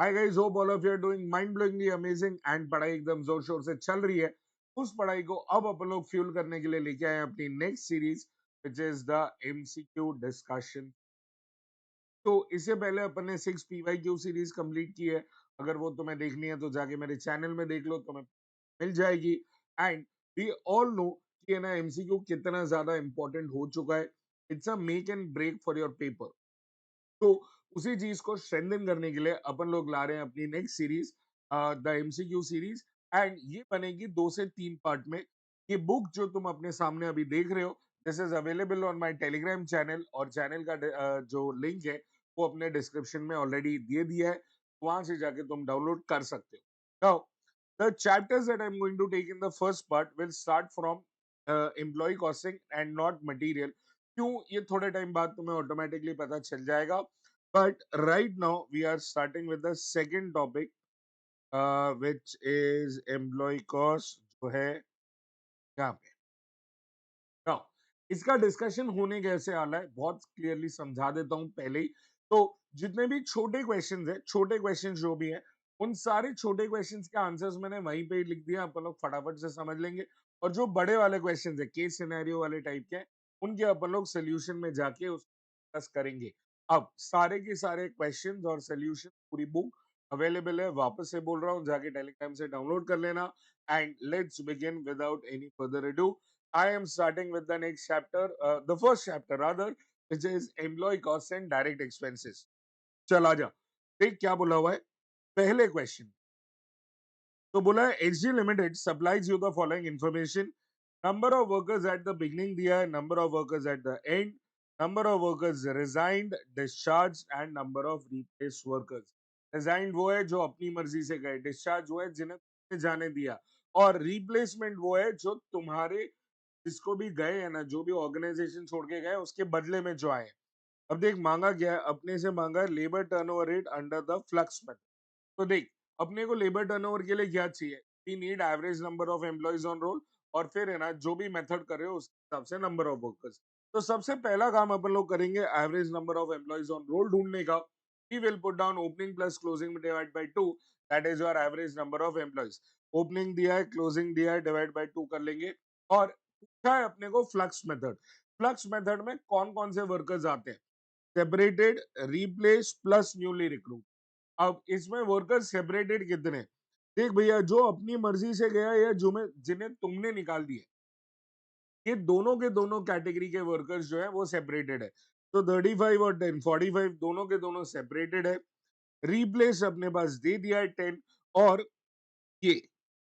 Hi guys, hope all of you are doing mind blowingly amazing and पढ़ाई एकदम जोर शोर से चल रही है। उस पढ़ाई को अब अपन लोग फ्यूल करने के लिए लेके आए हैं अपनी next series which is the MCQ discussion. तो इससे पहले अपन ने 6 पीवाईक्यू सीरीज कंप्लीट की है। अगर वो तुम्हें देखनी है तो जाके मेरे चैनल में देख लो, तुम्हें मिल जाएगी। एंड वी ऑल नो कि है ना एमसीक्यू कितना ज्यादा इंपॉर्टेंट हो चुका है। It's a make and break for your paper. तो उसी चीज को स्ट्रेंथन करने के लिए अपन लोग ला रहे हैं अपनी next series, the MCQ series. And ये बनेगी 2 से 3 पार्ट में। ये बुक जो तुम अपने सामने अभी देख रहे हो, this is available on my Telegram channel, और चैनल का जो लिंक है वो अपने डिस्क्रिप्शन में ऑलरेडी दे दिया है। वहां से जाके तुम डाउनलोड कर सकते हो। Now the chapters that I am going to take in the first part will start from employ costing and not material. क्यों, ये थोड़े टाइम बाद तुम्हें ऑटोमेटिकली पता चल जाएगा। But right now we are starting with the second topic, which is employee cost जो है यहाँ पे। Now, इसका डिस्कशन होने कैसे वाला है बहुत क्लियरली समझा देता हूँ पहले ही। तो जितने भी छोटे क्वेश्चंस है, छोटे क्वेश्चंस जो भी है, उन सारे छोटे क्वेश्चंस के आंसर्स मैंने वहीं पे ही लिख दिया, अपन लोग फटाफट से समझ लेंगे। और जो बड़े वाले क्वेश्चंस है, केस सिनेरियो वाले टाइप के, उनके अपन लोग सोल्यूशन में जाके उसको डिस्कस करेंगे। अब सारे के सारे क्वेश्चंस और सोल्यूशन पूरी बुक अवेलेबल है, वापस से बोल रहा हूँ, जाके टेलीग्राम से डाउनलोड कर लेना। And let's begin without any further ado. I am starting with the next chapter, the first chapter rather, which is employee costs and direct expenses. चल आजा, देख क्या बोला हुआ है। पहले क्वेश्चन तो बोला है HG limited supplies you the following information. Number of workers at the beginning दिया है, number of workers at the end, number of workers resigned, discharge and number of replace workers. Resigned वो है जो अपनी मर्जी से गए, डिस्चार्ज वो है जिन्हें तुमने जाने दिया, और रिप्लेसमेंट वो है जो तुम्हारे जिसको भी गए है ना, जो भी ऑर्गेनाइजेशन छोड़ के गए उसके बदले में जो आए। अब देख मांगा गया है, अपने से मांगा है labour turnover rate under the flux method. तो देख अपने को लेबर टर्नओवर के लिए क्या चाहिए, we need average number of employees on roll, और फिर है ना जो भी मेथड कर रहे हो उस हिसाब से नंबर ऑफ वर्कर्स। तो सबसे पहला काम अपन लोग करेंगे average number of employees on roll ढूंढने का। We will put down opening plus closing divide by 2, that is your average number of employees. Opening दिया है, क्लोजिंग दिया है, डिवाइड बाय 2 कर लेंगे। और पूछा है अपने को फ्लक्स मेथड। फ्लक्स मेथड में कौन कौन से वर्कर्स आते हैं, separated, replace plus newly recruit. अब इसमें वर्कर सेपरेटेड कितने, देख भैया जो अपनी मर्जी से गया या जो में जिन्हें तुमने निकाल दिए, ये दोनों के दोनों कैटेगरी के वर्कर्स जो है वो सेपरेटेड है। तो 35 और 10, 45 दोनों के दोनों सेपरेटेड है। रिप्लेस अपने पास दे दिया है 10, और ये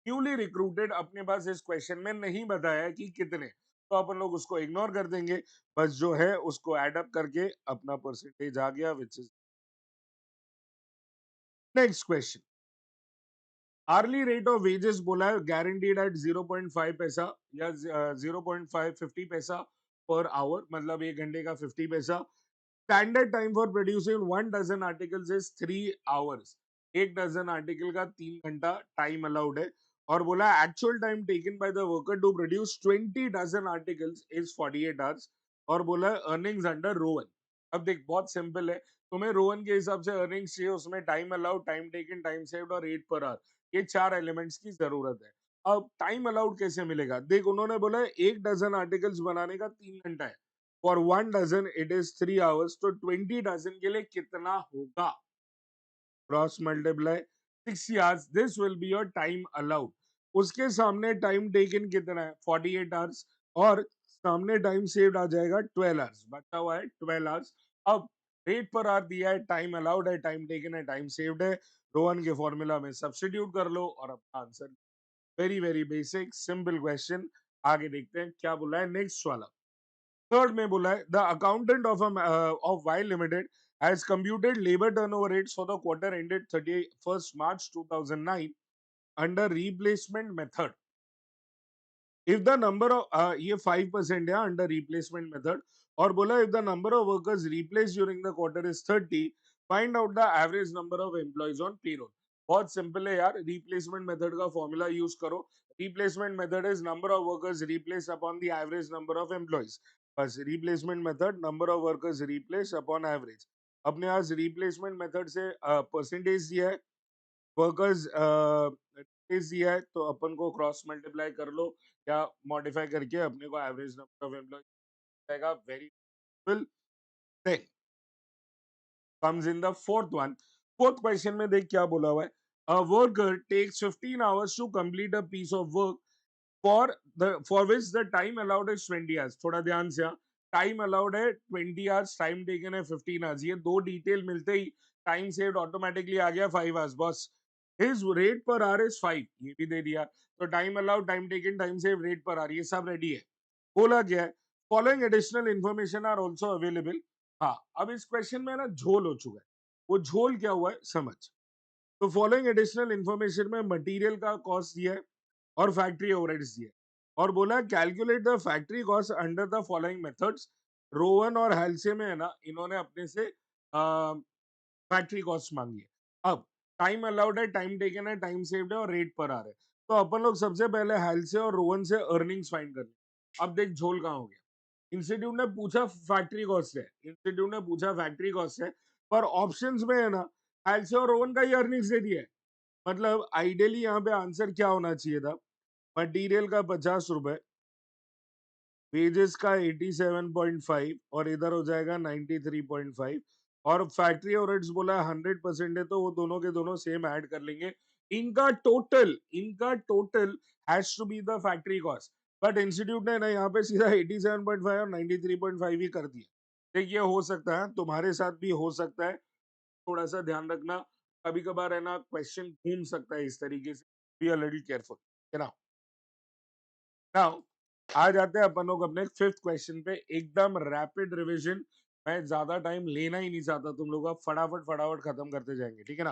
न्यूली रिक्रूटेड अपने पास इस क्वेश्चन में नहीं बताया कि कितने, तो अपन लोग उसको इग्नोर कर देंगे। बस जो है उसको एड अप करके अपना परसेंटेज आ गया, which is next question. Hourly rate of wages बोला है गारंटीड एट 0.5 पैसा या 0.550 पैसा पर आवर, मतलब 1 घंटे का 50 पैसा। Standard time for producing 1 dozen articles is 3 hours. 1 dozen article का 3 घंटा टाइम अलाउड है। और बोला actual time taken by the worker to produce 20 dozen articles is 48 hours. और बोला अर्निंग्स अंडर रोवन। अब देख बहुत सिंपल है, तुम्हें रोवन के हिसाब से अर्निंग्स चाहिए, उसमें time allowed, time taken, time saved और रेट पर आवर, ये 4 एलिमेंट्स की जरूरत है। अब टाइम अलाउड कैसे मिलेगा, देख उन्होंने बोला है 1 डजन आर्टिकल्स बनाने का 3 घंटा है, for 1 doesn't it is 3 hours, तो 20 डजन के लिए कितना होगा, cross multiply 6 hours, this will be your time allowed. उसके सामने टाइम टेकन कितना है 48 आवर्स, और सामने टाइम सेव्ड आ जाएगा 12 आवर्स, बचा हुआ है 12 आवर्स। अब रेट पर आवर दिया है, टाइम अलाउड है, टाइम टेकन है, टाइम सेव्ड है, रोहन के फॉर्मूला में सब्स्टिट्यूट कर लो और अपना answer. Very very basic simple question. आगे देखते हैं क्या बोला है नेक्स्ट वाला। थर्ड में बोला है the accountant of Y limited has computed labour turnover rates for the quarter ended 31 March 2009 under replacement method. If the number of ये 5% है अंडर रिप्लेसमेंट मेथड। और बोला if the number of workers replace during the quarter is 30, find out the average number of employees on payroll. बहुत simple है यार, replacement method का formula use करो। Replacement method is number of workers replace upon the average number of employees. बस replacement method number of workers replace upon average. अपने पास replacement method से percentage दिया है, वर्कर्स डेज दिया है, तो अपन को क्रॉस मल्टीप्लाई कर लो या मॉडिफाई करके अपने को एवरेज नंबर ऑफ एम्प्लॉय जाएगा. Very simple thing. comes in the fourth one. Fourth question में देख क्या बोला हुआ है. A worker takes 15 hours to complete a piece of work for which the time allowed is 20 hours. थोड़ा ध्यान से. टाइम अलाउड है 20 hours, टाइम टेकन है 15 hours. ये दो डिटेल मिलते ही टाइम सेव्ड ऑटोमेटिकली आ गया 5 hours boss. His rate per hour is 5, ये भी दे दिया. तो time allowed, time taken, time save, rate per hour, ये सब रेडी है. बोला गया है following additional information are also available. हाँ, अब इस क्वेश्चन में ना झोल हो चुका है. वो झोल क्या हुआ है समझ. तो फॉलोइंग एडिशनल इन्फॉर्मेशन में मटेरियल का कॉस्ट दिया है और फैक्ट्री ओवरहेड्स दिए और बोला calculate the factory cost under the following methods. Rowan और हेल्से में है ना, इन्होंने अपने से फैक्ट्री कॉस्ट मांगी है. अब टाइम अलाउड है, टाइम टेकन है, टाइम सेव्ड है और रेट पर आ रहे हैं. तो अपन लोग सबसे पहले हेल्से और रोवन से अर्निंग्स फाइंड करनी. अब देख झोल कहाँ हो गया. इंस्टीट्यूट ने पूछा फैक्ट्री कॉस्ट है, इंस्टीट्यूट ने पूछा फैक्ट्री कॉस्ट है, पर ऑप्शंस में है ना हेल्से और रोवन का ही अर्निंग्स दे दिया है. मतलब आइडियली यहाँ पे आंसर क्या होना चाहिए था. मटेरियल का 50 रुपए, वेजेस का 87.5 और इधर हो जाएगा 93.5 और फैक्ट्री ओवरहेड्स बोला 100% है, तो वो दोनों के दोनों सेम ऐड कर लेंगे. इनका total has to be the factory cost. But institute ने ना यहाँ पे सीधा 87.5 और 93.5 ही कर दिया. देखिए हो सकता है तुम्हारे साथ भी हो सकता है, थोड़ा सा ध्यान रखना. कभी कभार है ना क्वेश्चन घूम सकता है इस तरीके से. Be a little careful. Now आ जाते हैं अपन लोग अपने फिफ्थ क्वेश्चन पे. एकदम रैपिड रिवीजन. मैं ज्यादा टाइम लेना ही नहीं चाहता तुम लोग का, फटाफट फटाफट खत्म करते जाएंगे, ठीक है ना.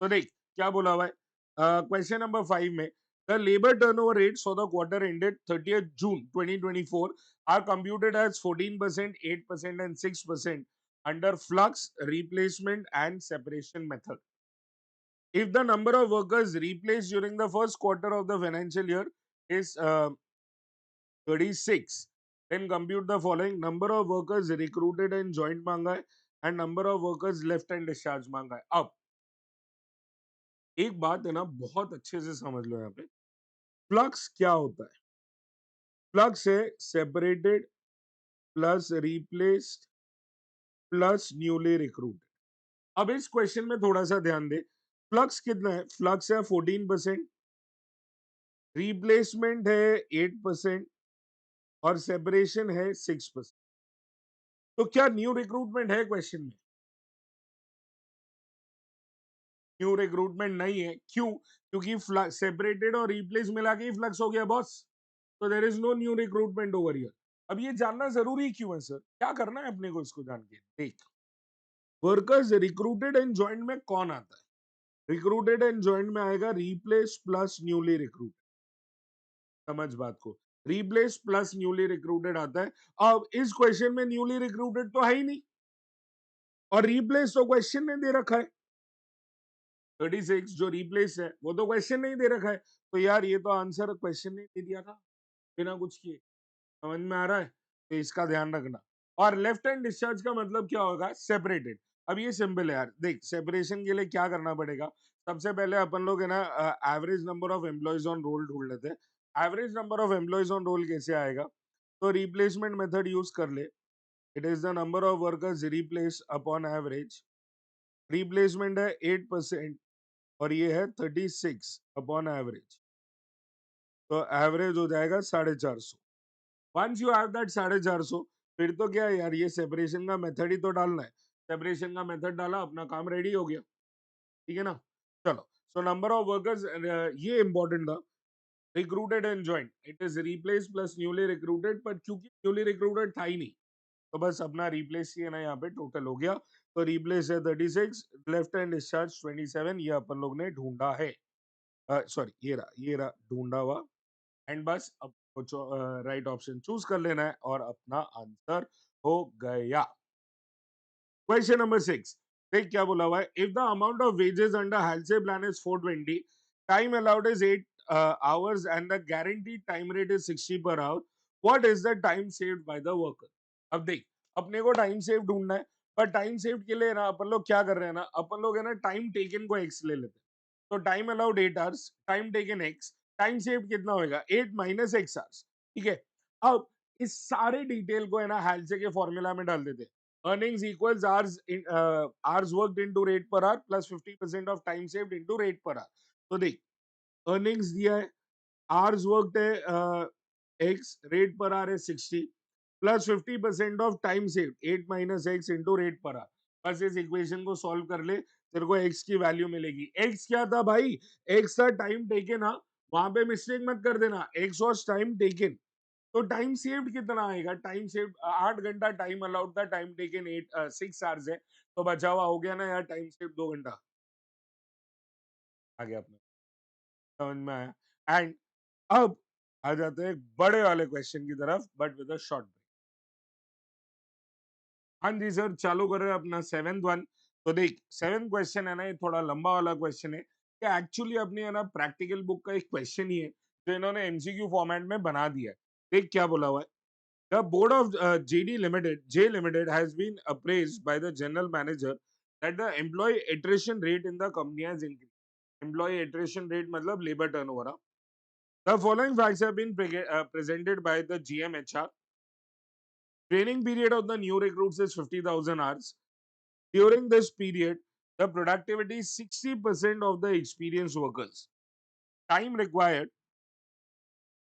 तो देख क्या बोला हुआ है. क्वेश्चन नंबर 5 में the labour turnover rates for the quarter ended 30th June 2024 are computed as 14%, 8% and 6% under flux, replacement and separation method. If the number of workers replaced during the first quarter of the financial year is 36, then compute the following. Number of workers recruited and joined मांगा है and number of workers left and discharged मांगा है. अब एक बात है ना, बहुत अच्छे से समझ लो. यहाँ पे फ्लक्स क्या होता है. फ्लक्स है separated plus replaced plus newly recruited. अब इस क्वेश्चन में थोड़ा सा ध्यान दे. फ्लक्स कितना है. फ्लक्स है 14%, रिप्लेसमेंट है 8% और सेपरेशन है 6%. तो क्या न्यू रिक्रूटमेंट है क्वेश्चन में. न्यू रिक्रूटमेंट नहीं है. क्यों. क्योंकि सेपरेटेड और रिप्लेस मिला के ही फ्लक्स हो गया बॉस. तो there is no new recruitment over here. अब ये जानना जरूरी क्यों है सर. क्या करना है अपने को इसको जान के. देख वर्कर्स रिक्रूटेड एंड ज्वाइंट में कौन आता है. रिक्रूटेड एंड ज्वाइंट में आएगा रिप्लेस प्लस न्यूली रिक्रूट. समझ बात को. रिप्लेस प्लस न्यूली रिक्रूटेड आता है. अब इस क्वेश्चन में न्यूली रिक्रूटेड तो है ही नहीं और रिप्लेस तो क्वेश्चन ने दे रखा है. 36 जो रिप्लेस है वो तो क्वेश्चन नहीं दे रखा है. तो यार ये तो आंसर क्वेश्चन ने दे दिया था बिना कुछ किए. समझ में आ रहा है. तो इसका ध्यान रखना. और लेफ्ट हैंड डिस्चार्ज का मतलब क्या होगा. सेपरेटेड. अब ये सिंपल है यार. देख सेपरेशन के लिए क्या करना पड़ेगा. सबसे पहले अपन लोग है ना average number of employees on roll ढूंढ लेते हैं. Average number of employees on roll कैसे आएगा. तो रिप्लेसमेंट मेथड यूज कर ले. It is the number of workers replace upon average. Replacement है 8% और ये है 36 अपॉन एवरेज. तो एवरेज हो जाएगा 450. वंस यू हैव दैट 450, फिर तो क्या है यार, ये सेपरेशन का मेथड ही तो डालना है. सेपरेशन का मेथड डाला, अपना काम रेडी हो गया. ठीक है ना. चलो. सो नंबर ऑफ वर्कर्स, ये इंपॉर्टेंट था. Recruited and joint it is replace plus newly recruited, पर क्योंकि न्यूली रिक्रूटेड था ही नहीं तो बस अपना रिप्लेस ही है ना यहाँ पे टोटल हो गया. तो रिप्लेस है 36, लेफ्ट हैंड डिस्चार्ज 27, ये अपन लोग ने ढूंढा है. सॉरी ये रहा ढूंढा हुआ. एंड बस अब राइट ऑप्शन चूज कर लेना है और अपना आंसर हो गया. Question number 6. देख क्या बोला हुआ है. If the amount of wages under हेल्से plan is 420, time allowed is 8 hours and the guaranteed time rate is 60 per hour, what is the time saved by the worker. अब देख अपने को टाइम सेव ढूंढना है, पर टाइम सेव के लिए ना अपन लोग क्या कर रहे हैं ना, अपन लोग है ना टाइम टेकन को एक्स ले लेते हैं। तो time allowed 8 hours, time taken x, time save कितना होगा 8 माइनस एक्स आवर्स। ठीक है, अब इस सारे डिटेल को है ना हेल्से के फॉर्मूला में डाल देते हैं। Earnings equals hours in hours worked into rate per our plus 50% of time saved into rate per hour. तो देख, अर्निंग्स दिया है, आवर्स वर्कड है एक्स, रेट पर आवर है 60 plus 50% of time saved 8 minus x into rate per our. बस इस equation को solve कर ले, तेरे को एक्स की वैल्यू मिलेगी। एक्स क्या था भाई, एक्स था टाइम टेकन। हाँ, वहां पे मिस्टेक मत कर देना, एक्स वॉज टाइम टेकन। तो टाइम सेव्ड कितना आएगा, टाइम सेव्ड 8 घंटा टाइम अलाउड था, टाइम टेकन 6 आवर्स है, तो बचा हुआ हो गया ना यार टाइम सेव्ड 2 घंटा। आ गया अपने समझ में आया। एंड अब आ जाते हैं एक बड़े वाले क्वेश्चन की तरफ, but with a short break. हाँ जी सर, चालू कर रहे हैं अपना सेवेंथ वन। तो देख, सेवेंथ क्वेश्चन है ना, ये थोड़ा लंबा वाला क्वेश्चन है, कि एक्चुअली अपनी है ना प्रैक्टिकल बुक का एक क्वेश्चन ही है, जो इन्होंने एमसीक्यू फॉर्मेट में बना दिया है। देख क्या बोला हुआ है। The board of JD Limited, J Limited has been appraised by the general manager that the employee attrition rate in the company has increased. Employee attrition rate मतलब labor turnover. हाँ। The following facts have been presented by the GM HR. Training period of the new recruits is 50,000 hours. During this period, the productivity is 60% of the experienced workers. Time required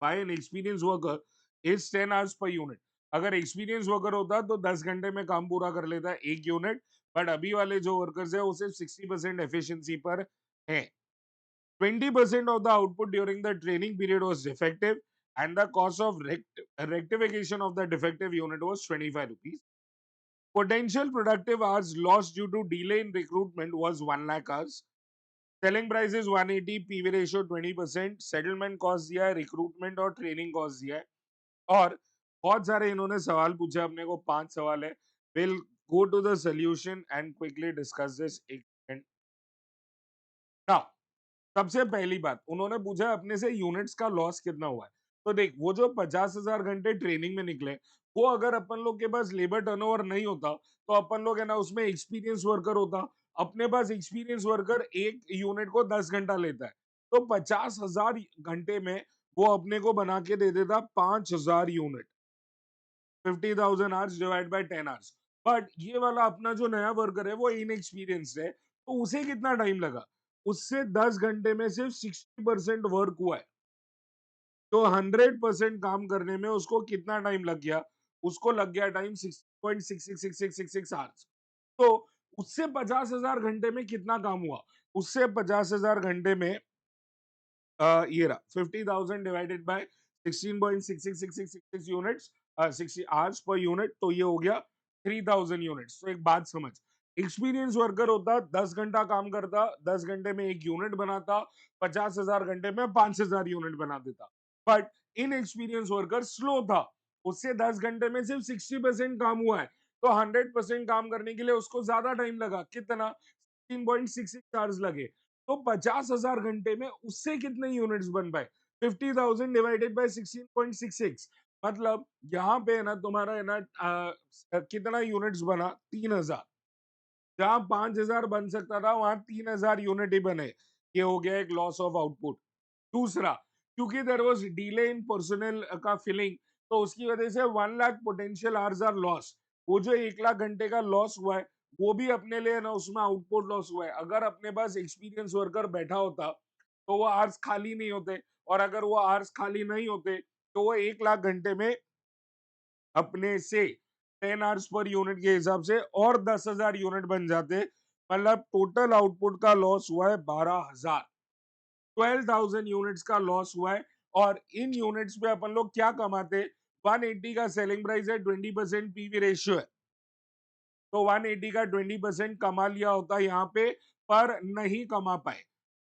by an experienced worker is 10 hours per unit. अगर experience worker होता तो 10 घंटे में काम पूरा कर लेता है एक यूनिट, बट अभी वाले जो वर्कर्स है वो सिर्फ 60% एफिशिएंसी पर है। 20% of the output during the training period was defective, and the cost of rectification of the defective unit was 25 rupees. Potential productive hours lost due to delay in recruitment was 1 lakh hours. Selling price is 180, PV ratio 20%, settlement cost दिया है, recruitment और training cost दिया है, और बहुत सारे इन्होंने सवाल पूछे, अपने को 5 सवाल है। Will go to the solution and quickly discuss this. एक नाउ, सबसे पहली बात उन्होंने पूछा अपने से यूनिट्स का लॉस कितना हुआ है। तो देख, वो जो 50,000 घंटे ट्रेनिंग में निकले, वो अगर अपन लोग के पास लेबर टर्नओवर नहीं होता, तो अपन लोग है ना उसमें एक्सपीरियंस वर्कर होता। अपने पास एक्सपीरियंस वर्कर एक यूनिट को 10 घंटा लेता है, तो 50,000 घंटे में वो अपने को बना के दे देता 5,000 unit. 50,000 hours divide by 10 hours. But ये वाला अपना जो नया वर्कर है वो इनएक्सपीरियंस्ड है, तो उसे कितना टाइम लगा, उससे 10 घंटे में सिर्फ 60% वर्क हुआ है। तो 100% काम करने में उसको कितना टाइम लग गया, उसको लग गया टाइम 6.666666 आवर्स। तो उससे 50,000 घंटे में कितना काम हुआ, उससे 50,000 घंटे में ये रहा 50,000 divided by 16.666666 units, 60 hours per unit, तो ये हो गया 3,000 यूनिट्स। तो एक बात समझ, एक्सपीरियंस वर्कर होता 10 घंटा काम करता, 10 घंटे में एक यूनिट बनाता, 50,000 घंटे में 5,000 यूनिट बना देता। But in experience worker slow था, उससे 10 घंटे में सिर्फ 60% काम हुआ है, तो 100% काम करने के लिए उसको ज्यादा टाइम लगा, कितना 16.66 आवर्स लगे। तो 50,000 घंटे में उससे कितने यूनिट्स बन पाए, 50,000 डिवाइडेड बाय 16.66, मतलब यहाँ पे है ना तुम्हारा है ना कितना यूनिट्स बना, 3,000। जहां 5,000 बन सकता था वहां 3,000 यूनिट ही बने। ये हो गया एक लॉस ऑफ आउटपुट। दूसरा, क्योंकि there was delay in personnel का फिलिंग, तो उसकी वजह से 1 lakh potential hours are loss. वो जो 1 लाख घंटे का लॉस हुआ है, वो भी अपने लिए ना उसमें आउटपुट लॉस हुआ है। अगर अपने पास एक्सपीरियंस वर्कर बैठा होता, तो वो आवर्स खाली नहीं होते, और अगर वो आवर्स खाली नहीं होते, तो वो 1 लाख घंटे में अपने से 10 आवर्स पर यूनिट के हिसाब से और 10,000 यूनिट बन जाते। मतलब टोटल आउटपुट का लॉस हुआ है 12,000, 12,000 यूनिट्स का लॉस हुआ है। और इन यूनिट्स पे अपन लोग क्या कमाते, 180 का सेलिंग प्राइस है, 20% पीवी रेशियो है, तो 180 का 20% कमा लिया होता यहाँ पे, पर नहीं कमा पाए,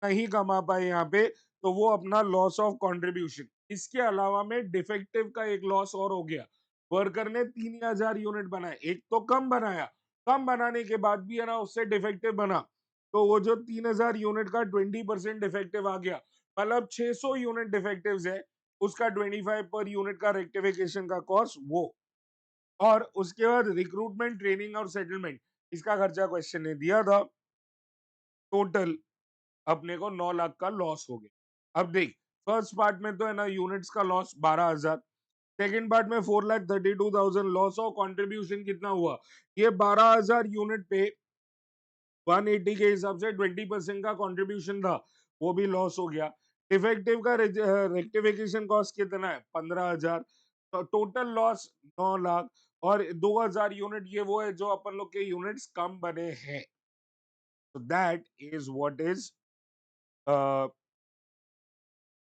नहीं कमा पाए यहाँ पे, तो वो अपना लॉस ऑफ कंट्रीब्यूशन। इसके अलावा में डिफेक्टिव का एक लॉस और हो गया। वर्कर ने 3,000 यूनिट बनाए, एक तो कम बनाया, कम बनाने के बाद भी है ना उससे डिफेक्टिव बना, तो वो जो 3,000 यूनिट का 20% डिफेक्टिव आ गया, मतलब 600 यूनिट डिफेक्टिव है, उसका 25 पर यूनिट का रेक्टिफिकेशन का कॉस्ट वो। और उसके बाद रिक्रूटमेंट, ट्रेनिंग और सेटलमेंट, इसका खर्चा क्वेश्चन ने दिया था, टोटल अपने को 9 लाख का लॉस हो गया। अब देख, फर्स्ट पार्ट में तो है ना यूनिट्स का लॉस 12,000, सेकेंड पार्ट में 4,32,000 लॉस और कंट्रीब्यूशन कितना हुआ, ये 12,000 यूनिट पे 180 के हिसाब से 20% का कंट्रीब्यूशन था, वो भी लॉस हो गया। इफेक्टिव का रेक्टिफिकेशन कॉस्ट कितना है, 15,000। तो टोटल लॉस 9 लाख, और 2,000 यूनिट ये वो है जो अपन लोग के यूनिट्स कम बने हैं। तो that is what is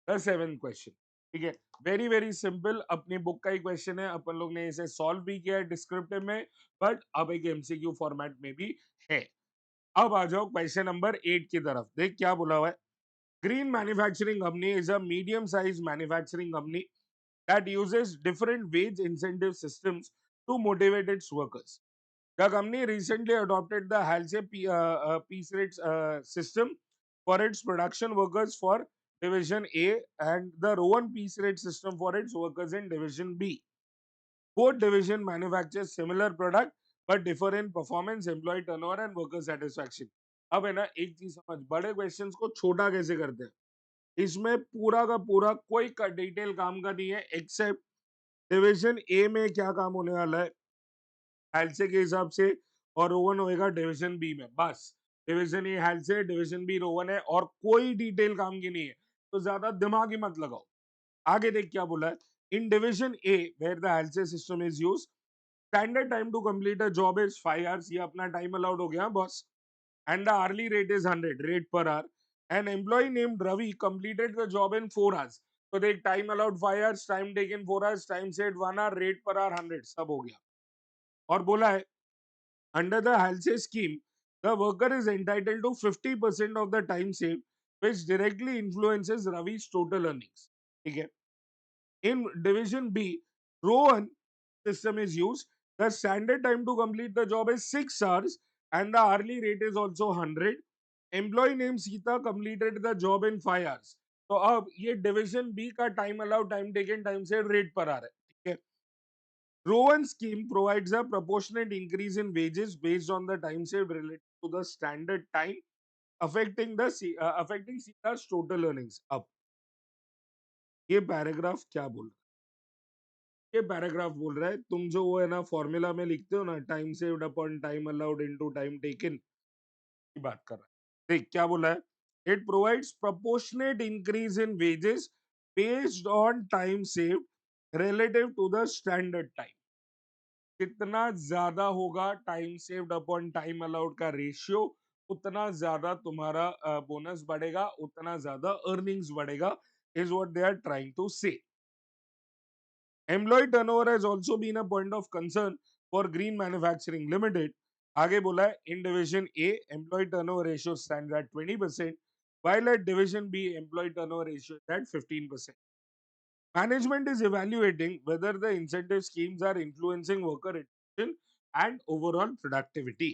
the seventh question. ठीक है, वेरी वेरी सिंपल, अपनी बुक का ही क्वेश्चन है, अपन लोग ने इसे सॉल्व भी किया है डिस्क्रिप्टिव में, बट अब एक एमसीक्यू फॉर्मेट में भी है। अब आ जाओ क्वेश्चन नंबर 8 की तरफ, देख क्या बोला हुआ है। Green Manufacturing Company is a medium size manufacturing company that uses different wage incentive systems to motivate its workers. The company recently adopted the Halsey piece rate system for its production workers for Division A and the Rowan piece rate system for its workers in Division B. Both division manufacture similar product but differ in performance, employee turnover and worker satisfaction. अब है ना एक चीज समझ, बड़े questions को छोटा कैसे करते हैं, इसमें पूरा का पूरा कोई का डिटेल काम का नहीं है, एक्सेप्ट डिवीजन ए में क्या काम होने वाला है हेल्से के हिसाब से, और रोवन होएगा डिवीजन बी में, बस। Division A Halsey, division B Rowan है, और कोई डिटेल काम की नहीं है, तो ज्यादा दिमाग ही मत लगाओ। आगे देख क्या बोला है। In division A where the Halsey system is use, standard time to complete a job is 5 hours, ये अपना टाइम अलाउड हो गया boss, and the hourly rate is 100 rate per hour. An employ named Ravi completed the job in 4 hours, तो देख time allowed 5 hours, time taken 4 hours, time set 1 hour, rate per hour 100, सब हो गया। और बोला है under the Halsey scheme, the worker is entitled to 50% of the time saved, which directly influences Ravi's total earnings. ठीक है. In Division B, Rowan system is used. The standard time to complete the job is 6 hours and the hourly rate is also 100. Employee named Sita completed the job in 5 hours. तो अब ये division B का time allowed, time taken, time से rate पर आ रहा है, ठीक है। Rowan scheme provides a proportionate increase in wages based on the time saved related to the standard time, affecting Sita's total earnings. अब ये पैराग्राफ क्या बोल रहा है, ये पैराग्राफ बोल रहा है तुम जो वो है ना फॉर्मूला में लिखते हो ना, time saved upon time allowed into time taken, की बात कर रहा है। देख क्या बोला है, it provides proportionate increase in wages based on time saved relative to the standard time। जितना ज्यादा होगा time saved upon time allowed का रेशियो, उतना ज्यादा तुम्हारा बोनस बढ़ेगा, उतना ज्यादा अर्निंग्स बढ़ेगा, is what they are trying to say. Employee turnover has also been a point of concern for Green Manufacturing Limited. आगे बोला है in division a employee turnover ratio stands at 20%, while at division B employee turnover ratio is at 15%. Management is evaluating whether the incentive schemes are influencing worker retention and overall productivity.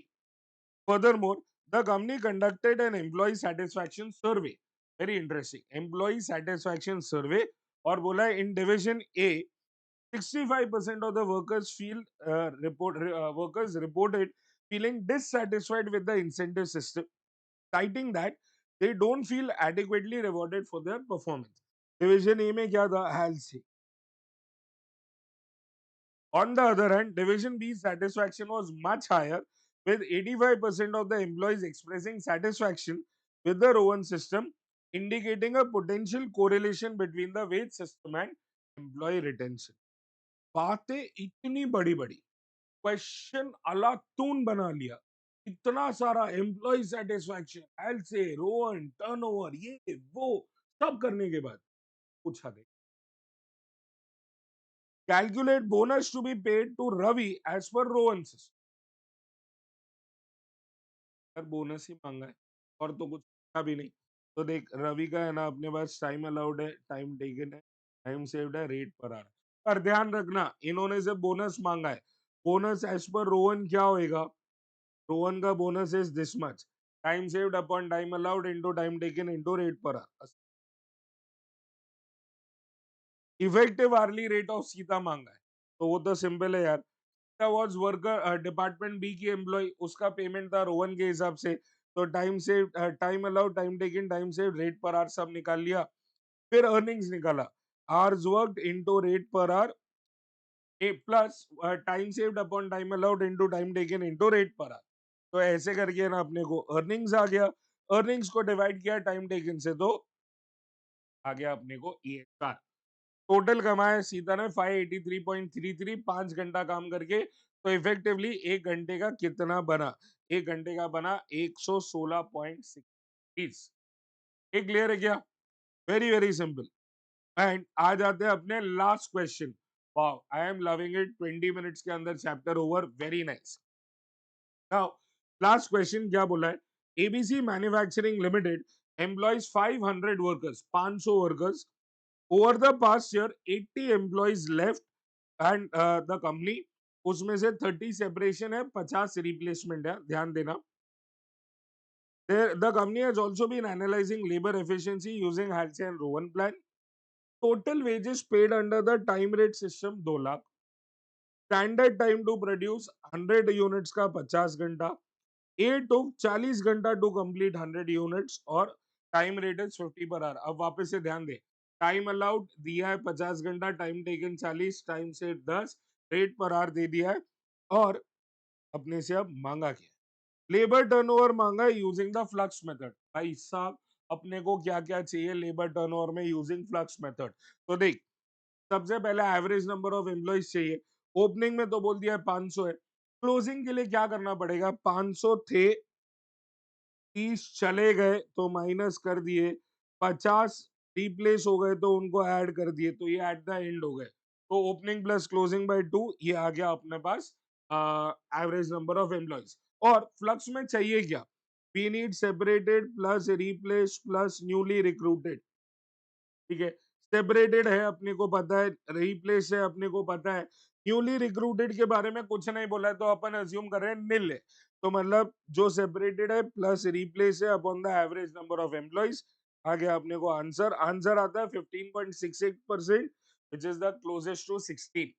Furthermore, the company conducted an employee satisfaction survey. Very interesting. Employee satisfaction survey. और बोला है in division A, 65% of the workers workers reported feeling dissatisfied with the incentive system, citing that they don't feel adequately rewarded for their performance. Division A में क्या था, HALSE. On the other hand, Division B's satisfaction was much higher, with 85% of the employees expressing satisfaction with the Rowan system, indicating a potential correlation between the wage system and employee retention. बातें इतनी बड़ी बड़ी, question अलातून बना लिया, इतना सारा employ satisfaction, L से Rowan, turnover, ये वो सब करने के बाद पूछा गया calculate bonus to be paid to Ravi as per Rowan system। यार बोनस ही मांगा है और तो कुछ था भी नहीं। तो देख रवि का है ना अपने पास टाइम अलाउड है, टाइम टेकन है, टाइम सेव्ड है, रेट पर आ रहा है। पर ध्यान रखना इन्होंने से बोनस मांगा है, बोनस एज पर रोहन क्या होएगा, रोहन का bonus is this much, time saved upon time allowed into time taken into rate per hour. Effective hourly rate of Sita मांगा है, तो वो तो सिंपल है यार, वाज वर्कर डिपार्टमेंट बी की एम्प्लॉय, उसका पेमेंट था रोहन के हिसाब से, तो time save, time allowed, time taken, time save, rate per hour सब निकाल लिया। फिर अर्निंग्स निकाला, hours worked into rate per our A plus time saved upon time allowed into time taken into rate per hour. तो ऐसे करके ना अपने को अर्निंग्स आ गया, अर्निंग्स को डिवाइड किया टाइम टेकन से, तो आ गया अपने को EHR। टोटल कमाया सीता ने 583.33, 5 घंटा काम करके। तो इफेक्टिवली एक घंटे का कितना बना? एक घंटे का बना 116.6। ये क्लियर है क्या? Very very simple. एंड आ जाते हैं अपने last question. Wow, I am loving it, 20 minutes के अंदर chapter over, very nice. Now last question क्या बोला है? ABC manufacturing limited employees 500 workers, 500 workers. Over the past year 80 employees left and the company. उसमें से 30 सेपरेशन है, 50 replacement है, ध्यान देना। The company has also been analyzing labor efficiency using Halsey and Rowan plan. Total wages paid under the time rate system 2 lakh. Standard time to produce 100 units का 50 घंटा। A took 40 घंटा to complete 100 units और time rate is 50 per our. अब वापस से ध्यान दे, time allowed दिया है 50 घंटा, टाइम टेकन 40, टाइम से 10, रेट पर आवर दे दिया है, और अपने से अब मांगा क्या? लेबर टर्नओवर मांगा है यूजिंग द फ्लक्स मेथड। भाई साहब, अपने को क्या क्या चाहिए लेबर टर्नओवर में यूजिंग फ्लक्स मेथड? तो देख, सबसे पहले एवरेज नंबर ऑफ एम्प्लॉइज चाहिए। ओपनिंग में तो बोल दिया है 500 है, क्लोजिंग के लिए क्या करना पड़ेगा? 500 थे, 30 चले गए तो माइनस कर दिए, 50 रिप्लेस हो गए तो उनको ऐड कर दिए, तो ये एट द एंड हो गए। तो ओपनिंग प्लस क्लोजिंग बाय 2, ये आ गया अपने पास एवरेज नंबर ऑफ एम्प्लॉइज। और फ्लक्स में चाहिए क्या? We need separated plus replace plus newly recruited. ठीक है, सेपरेटेड है अपने को पता है, रिप्लेस है अपने को पता है, न्यूली रिक्रूटेड के बारे में कुछ नहीं बोला है, तो अपन अज्यूम कर रहे हैं निल है। तो मतलब जो सेपरेटेड है प्लस रिप्लेस है upon the average number of employees, आ गया अपने को आंसर। आंसर आता है 15.68%, which is the closest to 16।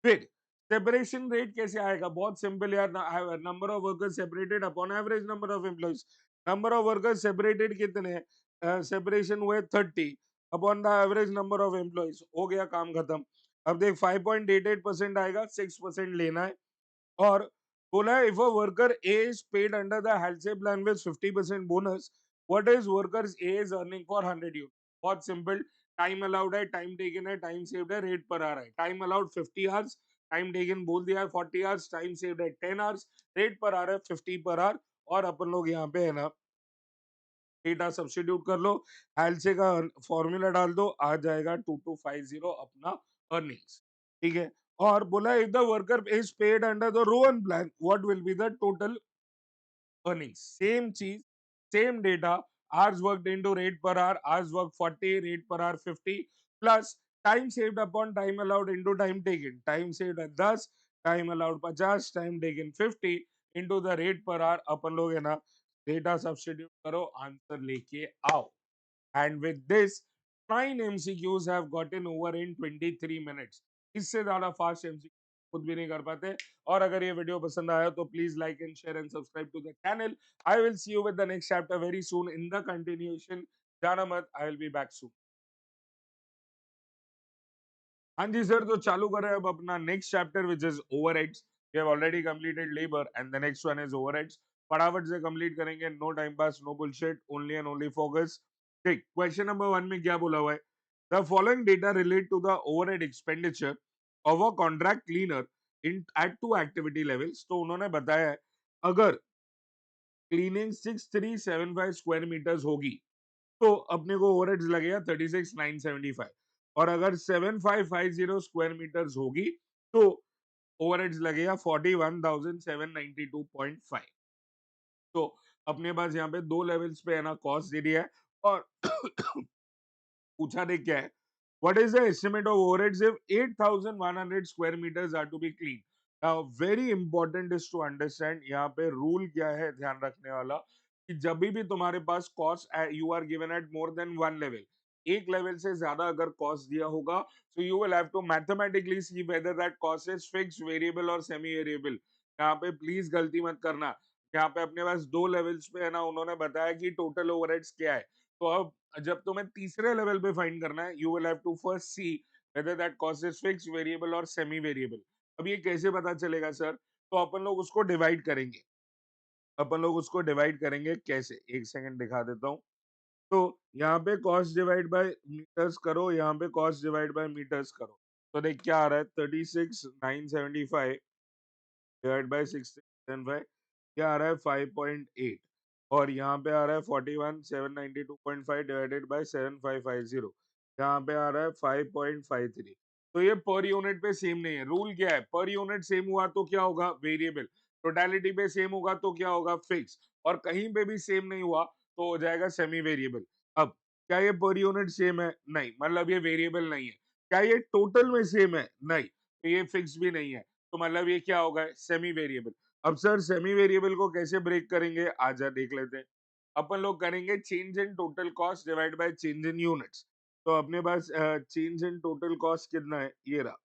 फिर सेपरेशन रेट कैसे आएगा? बहुत सिंपल यार, number of workers separated upon average number of employees. Number of workers separated कितने हैं? सेपरेशन हुए 30 upon the average number of employees, हो गया काम खत्म। अब देख 5.88% आएगा, 6% लेना है। और बोला है, if a worker A is paid under the health plan with 50% bonus, what is workers A is earning for 100 unit? बहुत सिंपल, टाइम अलाउड है, टाइम टेकन है, टाइम सेव्ड है, रेट पर आ रहा है। Time allowed 50 hours, time taken बोल दिया है 40 आवर्स, टाइम सेव्ड है 10 आवर्स, रेट पर आ रहा है 50 पर आवर। और अपन लोग यहाँ पे है ना, डेटा सब्स्टिट्यूट कर लो, एलसी का फॉर्मूला डाल दो, आ जाएगा 2250 अपना अर्निंग्स। ठीक है, और बोला if the worker is paid under the Rowan plan, what will be the total earnings? Same चीज, same data, hours worked into rate per hour, hours worked 40, rate per hour 50, plus time saved upon time allowed into time taken, time saved at 10, time allowed 50, time taken 50 into the rate per hour। अपन लोग है ना, data substitute करो, answer लेके आओ। And with this, 9 MCQs have gotten over in 23 minutes। इससे ज्यादा fast MCQ खुद भी नहीं कर पाते। और अगर ये वीडियो पसंद आया तो please like and share and subscribe to the channel. I will see you with the next chapter very soon in the continuation. जाना मत, I will be back soon. हाँ जी सर, तो चालू कर रहे हैं अब अपना next chapter which is overheads. We have already completed labour and the next one is overheads. फटाफट से कंप्लीट करेंगे, no time pass, no bullshit, only and only focus. ठीक, क्वेश्चन नंबर 1 में क्या बोला हुआ है? The following data relate to the overhead expenditure of a contract cleaner in at two activity levels. तो उन्होंने बताया है, अगर क्लीनिंग 6375 स्क्वायर मीटर्स होगी तो अपने को ओवरहेड्स लगेगा 36,975। और अगर 7550 स्क्वायर मीटर्स होगी तो ओवरहेड्स लगेगा 41,792.5। तो अपने पास यहाँ पे दो लेवल्स पे है ना कॉस्ट दे दिया है। और पूछा दे क्या है, what is the estimate of overheads if 8100 square meters are to be clean? Now very important is to understand, यहाँ पे रूल क्या है ध्यान रखने वाला, कि जब भी तुम्हारे पास cost you are given at more than one level, एक लेवल से ज्यादा अगर कॉस्ट दिया होगा, so you will have to mathematically see whether that cost is fix, variable और सेमी वेरिएबल। यहाँ पे प्लीज गलती मत करना, यहाँ पे अपने पास दो लेवल्स पे है ना, उन्होंने बताया कि टोटल ओवरहेड्स क्या है। तो अब जब तुम्हें तीसरे लेवल पे फाइंड करना है, you will have to first see whether that cost is fix, variable और सेमी वेरिएबल। अब ये कैसे पता चलेगा सर? तो अपन लोग उसको डिवाइड करेंगे। अपन लोग उसको डिवाइड करेंगे कैसे, एक सेकंड दिखा देता हूँ। तो यहाँ पे कॉस्ट डिवाइड बाय मीटर्स करो, यहाँ पे कॉस्ट डिवाइड बाय मीटर्स करो, तो देख क्या आ रहा है, 36,975 डिवाइड बाय 675, क्या आ रहा है 5.8। और यहाँ पे आ रहा है 41,792.5 डिवाइडेड बाय 7,550, यहाँ पे आ रहा है 5.53। तो ये पर यूनिट पे सेम नहीं है। रूल क्या है, पर यूनिट सेम हुआ तो क्या होगा, वेरिएबल। टोटलिटी पे सेम होगा तो क्या होगा, फिक्स। और कहीं पे भी सेम नहीं हुआ तो हो जाएगा सेमी वेरिएबल। अब क्या ये पर यूनिट सेम है, नहीं, मतलब ये वेरिएबल नहीं है। क्या ये टोटल में सेम है, नहीं, तो ये फिक्स भी नहीं है, तो मतलब ये क्या होगा, सेमी वेरिएबल। अब सर सेमी वेरिएबल को कैसे ब्रेक करेंगे, आजा देख लेते हैं। अपन लोग करेंगे change in total cost divide by change in units. तो अपने पास चेंज इन टोटल कॉस्ट कितना है, ये रहा,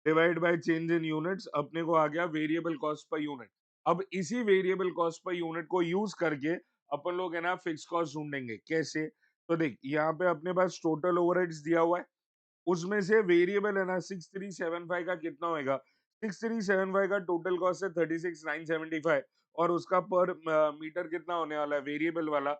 divide by change in units, अपने को आ गया वेरिएबल कॉस्ट पर यूनिट। अब इसी वेरिएबल कॉस्ट पर यूनिट को यूज करके अपन लोग है ना फिक्स कॉस्ट ढूंढेंगे, कैसे? तो देख यहाँ पे अपने पास टोटल ओवरहेड्स दिया हुआ है, उसमें से वेरिएबल है ना 6375 का कितना होएगा, 6375 का टोटल कॉस्ट है 36,975, और उसका पर मीटर कितना होने वाला है, वेरिएबल वाला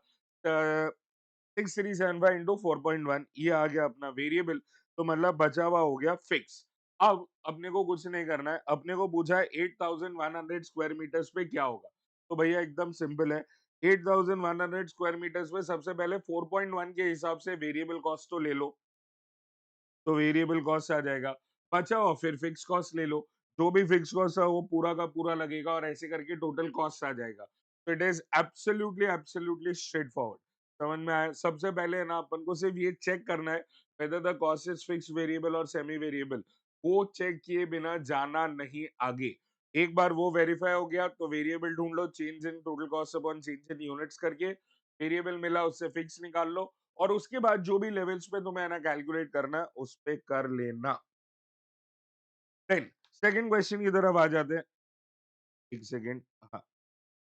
6375 इंटू 4.1, ये आ गया अपना वेरिएबल। तो मतलब बचा हुआ हो गया फिक्स। अब अपने को कुछ नहीं करना है, अपने को पूछा है 8100 स्क्वायर मीटर्स पे क्या होगा। तो भैया एकदम सिंपल है, 8100 स्क्वायर मीटर्स पे सबसे पहले 4.1 के हिसाब से वेरिएबल कॉस्ट तो ले लो, तो वेरिएबल कॉस्ट आ जाएगा। बचा हुआ फिर फिक्स कॉस्ट ले लो, जो भी फिक्स कॉस्ट है वो पूरा का पूरा लगेगा, और ऐसे करके टोटल कॉस्ट आ जाएगा। तो it is absolutely absolutely straight forward. समझ में आया? सबसे पहले है ना अपन को सिर्फ ये चेक करना है whether the cost is fix, variable और सेमी वेरिएबल। वो चेक किए बिना जाना नहीं आगे। एक बार वो वेरीफाई हो गया तो वेरिएबल ढूंढ लो, change in total cost upon change in units करके, वेरिएबल मिला उससे फिक्स निकाल लो, और उसके बाद जो भी लेवल्स पे तुम्हें ना कैलकुलेट करना है उस पे कर लेना। देन सेकंड क्वेश्चन की तरफ आ जाते हैं। एक सेकंड, हाँ,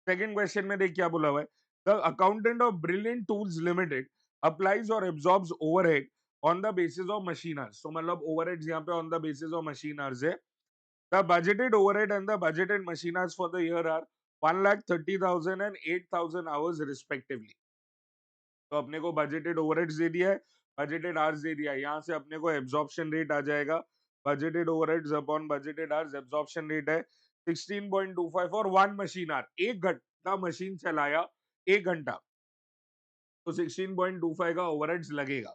सेकंड क्वेश्चन में देख क्या बोला हुआ है, the accountant of Brilliant Tools Limited applies और absorbs overhead on the basis of machine hours. तो मतलब ओवरहेड्स यहाँ पे on the basis of machine hours है। The budgeted overhead and the budgeted machine hours for the year are 1,30,000 and 8,000 hours respectively. तो अपने को budgeted overheads दे दिया है, बजटेड आवर्स दे दिया है, यहाँ से अपने को एब्जॉर्प्शन रेट आ जाएगा। Budgeted overheads upon budgeted hours, absorption rate है 16.25 फॉर वन मशीन आवर। एक घंटा मशीन चलाया, एक घंटा, तो 16.25 का ओवरहेड्स लगेगा।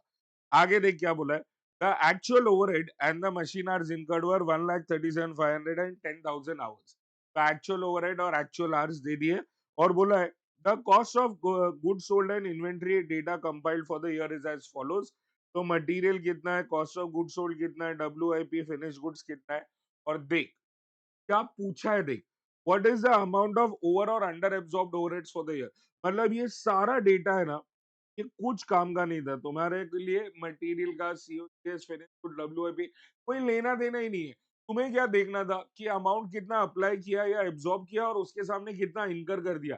आगे देख क्या बोला है, the actual overhead and the machine hours incurred were 1,37,500 and 10,000 hours. तो एक्चुअल ओवरहेड और एक्चुअल आवर्स दे दिए, और बोला है the cost of good sold and inventory data compiled for the year is as follows. तो मटेरियल कितना है, कॉस्ट ऑफ गुड सोल्ड कितना है, WIP फिनिश गुड्स कितना है, और देख क्या पूछा है, देख what is the amount of over और under absorbed overheads for the year. मतलब ये सारा डेटा है ना, ये कुछ काम का नहीं था तुम्हारे के लिए, मटेरियल का, COGS, फिनिश गुड, WIP, कोई लेना देना ही नहीं है। तुम्हें क्या देखना था कि अमाउंट कितना अप्लाई किया या एब्सॉर्ब किया, और उसके सामने कितना इनकर कर दिया।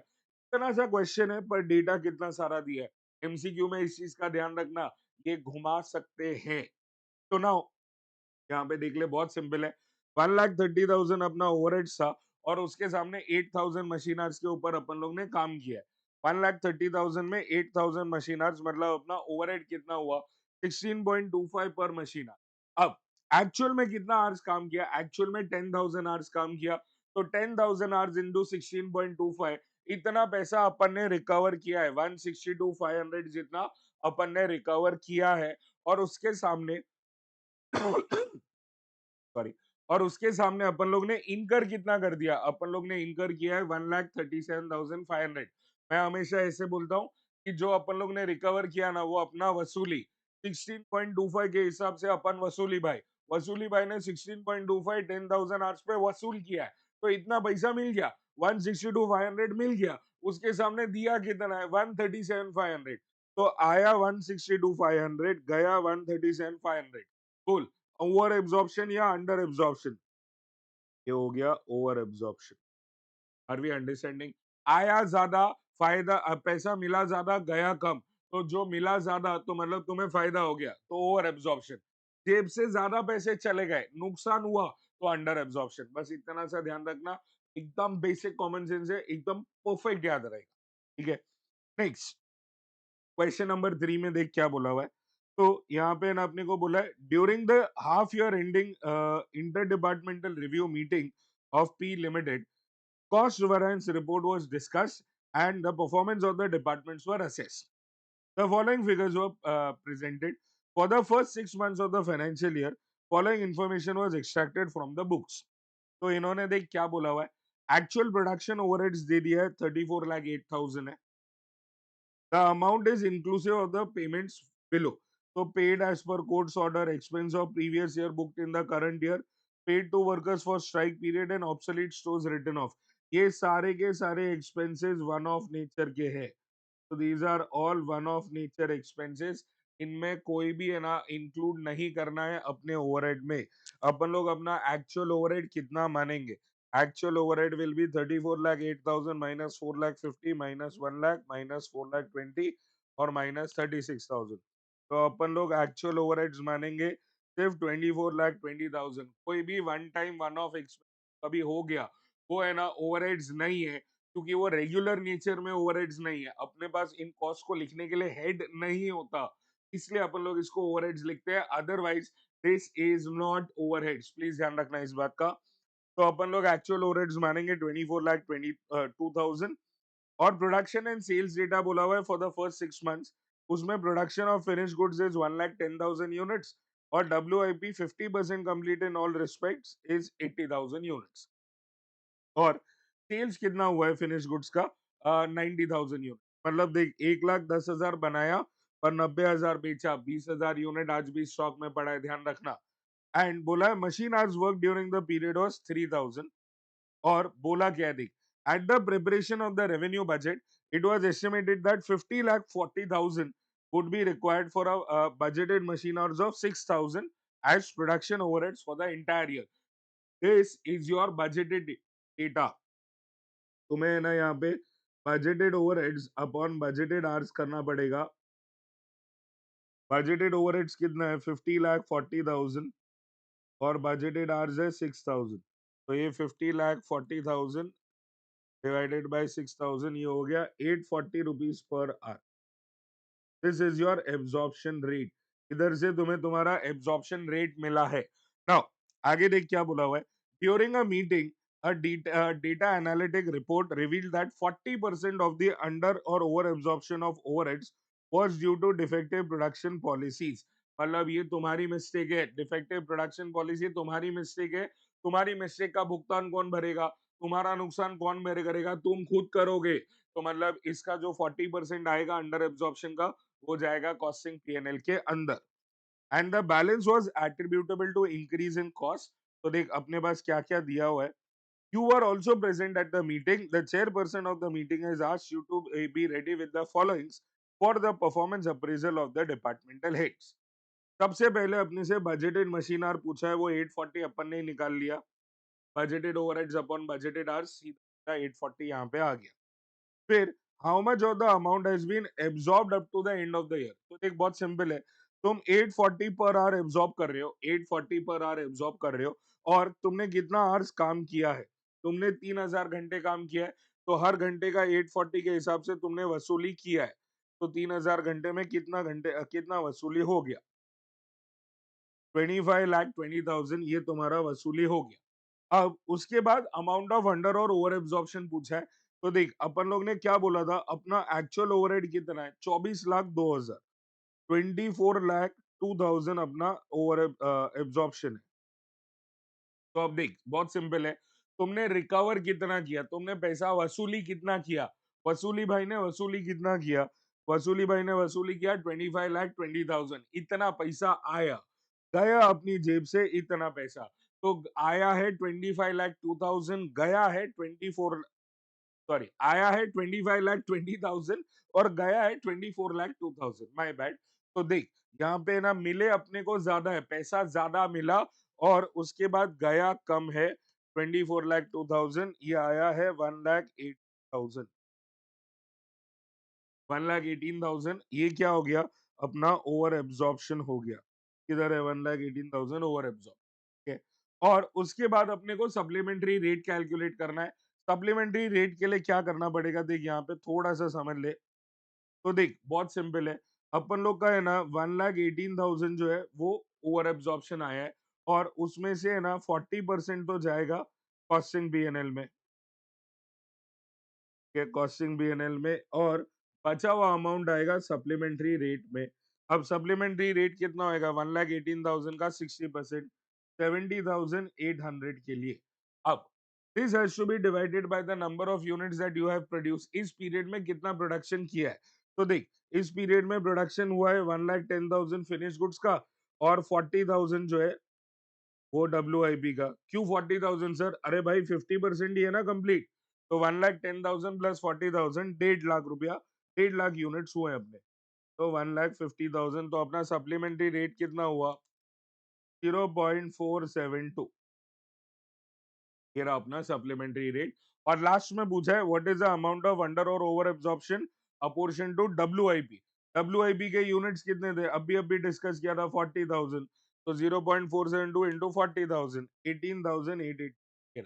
इतना सा क्वेश्चन है पर डेटा कितना सारा दिया है। MCQ में इस चीज का ध्यान रखना, ये घुमा सकते हैं। तो नाउ यहाँ पे देख ले, बहुत सिंपल है। 1,30,000 अपना ओवरहेड्स था, और उसके सामने 8,000 मशीन आवर्स के ऊपर अपन लोग ने काम किया है। 1,30,000 में 8,000 मशीन आवर्स, मतलब अपना ओवरहेड कितना हुआ, 16.25 पर मशीन आवर। अब एक्चुअल में कितना आवर्स काम किया, एक्चुअल में 10,000 आवर्स काम किया, तो 10,000 आवर्स इंटू 16.25, इतना पैसा अपन ने रिकवर किया है, 162,500 जितना अपन ने रिकवर किया है। और उसके सामने सॉरी, और उसके सामने अपन लोग ने इनकर कितना कर दिया, अपन लोग ने इनकर किया है 1,37,500। मैं हमेशा ऐसे बोलता हूँ कि जो अपन लोग ने रिकवर किया ना, वो अपना वसूली 16.25 के हिसाब से अपन वसूली भाई ने 16.25 10,000 आवर्स पे वसूल किया है, तो इतना पैसा मिल गया, 162,500 मिल गया। उसके सामने दिया कितना है, 137,500। तो आया 162,500, गया 137,500। बोल, ओवर एब्जॉर्प्शन या अंडर एब्जॉर्प्शन? ये हो गया over absorption. Are we understanding? आया ज्यादा, फायदा पैसा मिला ज्यादा, गया कम। तो जो मिला ज्यादा तो मतलब तुम्हें फायदा हो गया, तो ओवर एब्जॉर्प्शन। जेब से ज्यादा पैसे चले गए, नुकसान हुआ, तो अंडर एब्जॉर्प्शन। बस इतना सा ध्यान रखना, एकदम बेसिक कॉमन सेंस है, एकदम परफेक्ट याद रहेगा। ठीक है, नेक्स्ट क्वेश्चन नंबर 3 में देख क्या बोला हुआ है। तो यहाँ पे ना अपने को बोला है, during the half year ending inter departmental review meeting of P limited, cost variance report was discussed and the performance of the departments were assessed. The following figures were presented. For the first 6 months of the financial year, following information was extracted from the books. तो इन्होंने देख क्या बोला हुआ है, actual production overheads दे दिया है 34,08,000 है। The amount is inclusive of the payments below. So paid as per court's order, expense of previous year booked in the current year, paid to workers for strike period and obsolete stores written off. ये सारे के सारे expenses one of nature के हैं। तो these are all one of nature expenses. इनमें कोई भी है ना इंक्लूड नहीं करना है अपने ओवरहेड में। अपन लोग अपना एक्चुअल ओवरहेड कितना मानेंगे? Actual overhead will be 34,08,000 minus 4,50,000 minus 1,00,000 minus 4,20,000 और माइनस 36,000। तो अपन लोग एक्चुअल ओवरहेड्स मानेंगे सिर्फ 24,20,000। कोई भी one time one of expense कभी हो गया, वो है ना ओवरहेड्स नहीं है, क्योंकि वो रेगुलर नेचर में ओवरहेड्स नहीं है। अपने पास इन कॉस्ट को लिखने के लिए हेड नहीं होता, इसलिए अपन लोग इसको ओवरहेड्स लिखते हैं। Otherwise this is not overheads, please ध्यान रखना इस बात का। तो अपन लोग एक्चुअल ओवरहेड्स मानेंगे 24,22,000। और प्रोडक्शन एंड सेल्स डेटा बोला हुआ है फॉर द फर्स्ट 6 मंथ्स। उसमें production of finish goods is 1,10,000 units और WIP 50% complete in all respects is 80,000 units. और सेल्स कितना हुआ है फिनिश गुड्स का? 90,000 यूनिट। मतलब देख, 1,10,000 बनाया और 90,000 बेचा, 20,000 यूनिट आज भी स्टॉक में पड़ा है, ध्यान रखना। एंड बोला है machine hours work during the period was 3,000। और बोला क्या देख, at the preparation of the revenue budget it was estimated that 50,40,000 would be required for a budgeted machine hours of 6,000 as production overheads for the entire year. This is your budgeted data. तुम्हें ना यहाँ पे budgeted overheads upon budgeted hours करना पड़ेगा। Budgeted overheads कितना है? 50,40,000 और budgeted hours है 6,000। तो ये 50,40,000 डिवाइडेड बाय 6,000, ये हो गया 840 rupees per hour. This is your absorption rate. इधर से तुम्हें तुम्हारा एब्जॉर्प्शन रेट मिला है। नाउ आगे देख क्या बोला हुआ है। During a meeting a data analytic report revealed that 40% of the under or over absorption of overheads was due to defective production policies। मतलब ये तुम्हारी मिस्टेक है, डिफेक्टिव प्रोडक्शन पॉलिसी तुम्हारी मिस्टेक है। तुम्हारी मिस्टेक का भुगतान कौन भरेगा? तुम्हारा नुकसान कौन करेगा? तुम खुद करोगे। तो मतलब इसका जो 40% आएगा अंडर एब्जॉर्प्शन का, वो जाएगा कॉस्टिंग P&L के अंदर। And the balance was attributable to increase in cost. तो देख अपने पास क्या क्या दिया हुआ है। You were also present at the meeting. The chairperson of the meeting has asked you to be ready with the followings for the performance appraisal of the departmental heads. सबसे पहले अपने से बजटेड मशीन आवर पूछा है, वो 840 अपन ने निकाल लिया। Budgeted overheads upon budgeted hours, सीधा 840 यहाँ पे आ गया। फिर how much of the amount has been absorbed up to the end of the year. तो देख बहुत सिंपल है, तुम 840 पर आवर एब्जॉर्ब कर रहे हो, 840 पर आवर एब्जॉर्ब कर रहे हो, और तुमने कितना आवर्स काम किया है? तुमने 3,000 घंटे काम किया है, तो हर घंटे का 840 के हिसाब से तुमने वसूली किया है। तो 3,000 घंटे में कितना घंटे कितना वसूली हो गया? 25,20,000 ये तुम्हारा वसूली हो गया। अब उसके बाद अमाउंट ऑफ अंडर और ओवर एब्जॉर्प्शन पूछा है। तो देख अपन लोग ने क्या बोला था, अपना एक्चुअल ओवरहेड कितना है? 24,02,000। 24,02,000 अपना ओवर एब्जॉर्प्शन है। तो अब देख बहुत सिंपल है, तुमने रिकवर कितना किया, तुमने पैसा वसूली कितना किया? वसूली भाई ने वसूली कितना किया? वसूली भाई ने वसूली किया 25,20,000। इतना पैसा आया, गया अपनी जेब से इतना पैसा। तो आया है 25,02,000, गया है 24। सॉरी, आया है 25,20,000 और गया है 24,02,000, माय बैड। तो देख, यहाँ पे ना मिले अपने को ज्यादा है, पैसा ज्यादा मिला और उसके बाद गया कम है। 24,02,000, ये आया है 1,08,000। 1,18,000, ये क्या हो गया? अपना ओवर एब्जॉर्प्शन हो गया। किधर है? 1,18,000 ओवर एब्जॉर्ब। ठीक है। और उसके बाद अपने को सप्लीमेंट्री रेट कैलकुलेट करना है। सप्लीमेंट्री रेट के लिए क्या करना पड़ेगा? देख, यहाँ पे थोड़ा सा समझ ले। तो देख, बहुत सिंपल है। अपन लोग का है ना 1,18,000 जो है वो ओवर एब्जॉर्प्शन आया है, और उसमें से है ना 40% तो जाएगा कॉस्टिंग बीएनएल में, के कॉस्टिंग बीएनएल में, और बचा हुआ अमाउंट आएगा सप्लीमेंट्री रेट में। अब सप्लीमेंट्री रेट कितना होएगा? 1,18,000 का 60%, 70,800 के लिए। अब this has to be divided by the number of units that you have produce. इस पीरियड में कितना प्रोडक्शन किया है? तो देख, इस पीरियड में प्रोडक्शन हुआ है 1,10,000 फिनिश गुड्स का, और 40,000 जो है वो WIP का। क्यों 40,000 सर? अरे भाई 50% ही है ना कंप्लीट। तो 1,10,000 प्लस 40,000, 1,50,000 रुपया, 1,50,000 यूनिट्स हुए अपने। तो 1,50,000, तो अपना सप्लीमेंट्री रेट कितना हुआ? 0.472। ये रहा अपना सप्लीमेंट्री रेट। और लास्ट में पूछा है what is the amount of under और over absorption apportion to WIP। WIP के यूनिट्स कितने थे? अभी डिस्कस किया था 40,000। तो 0.472 इंटू 40,000, 18,880।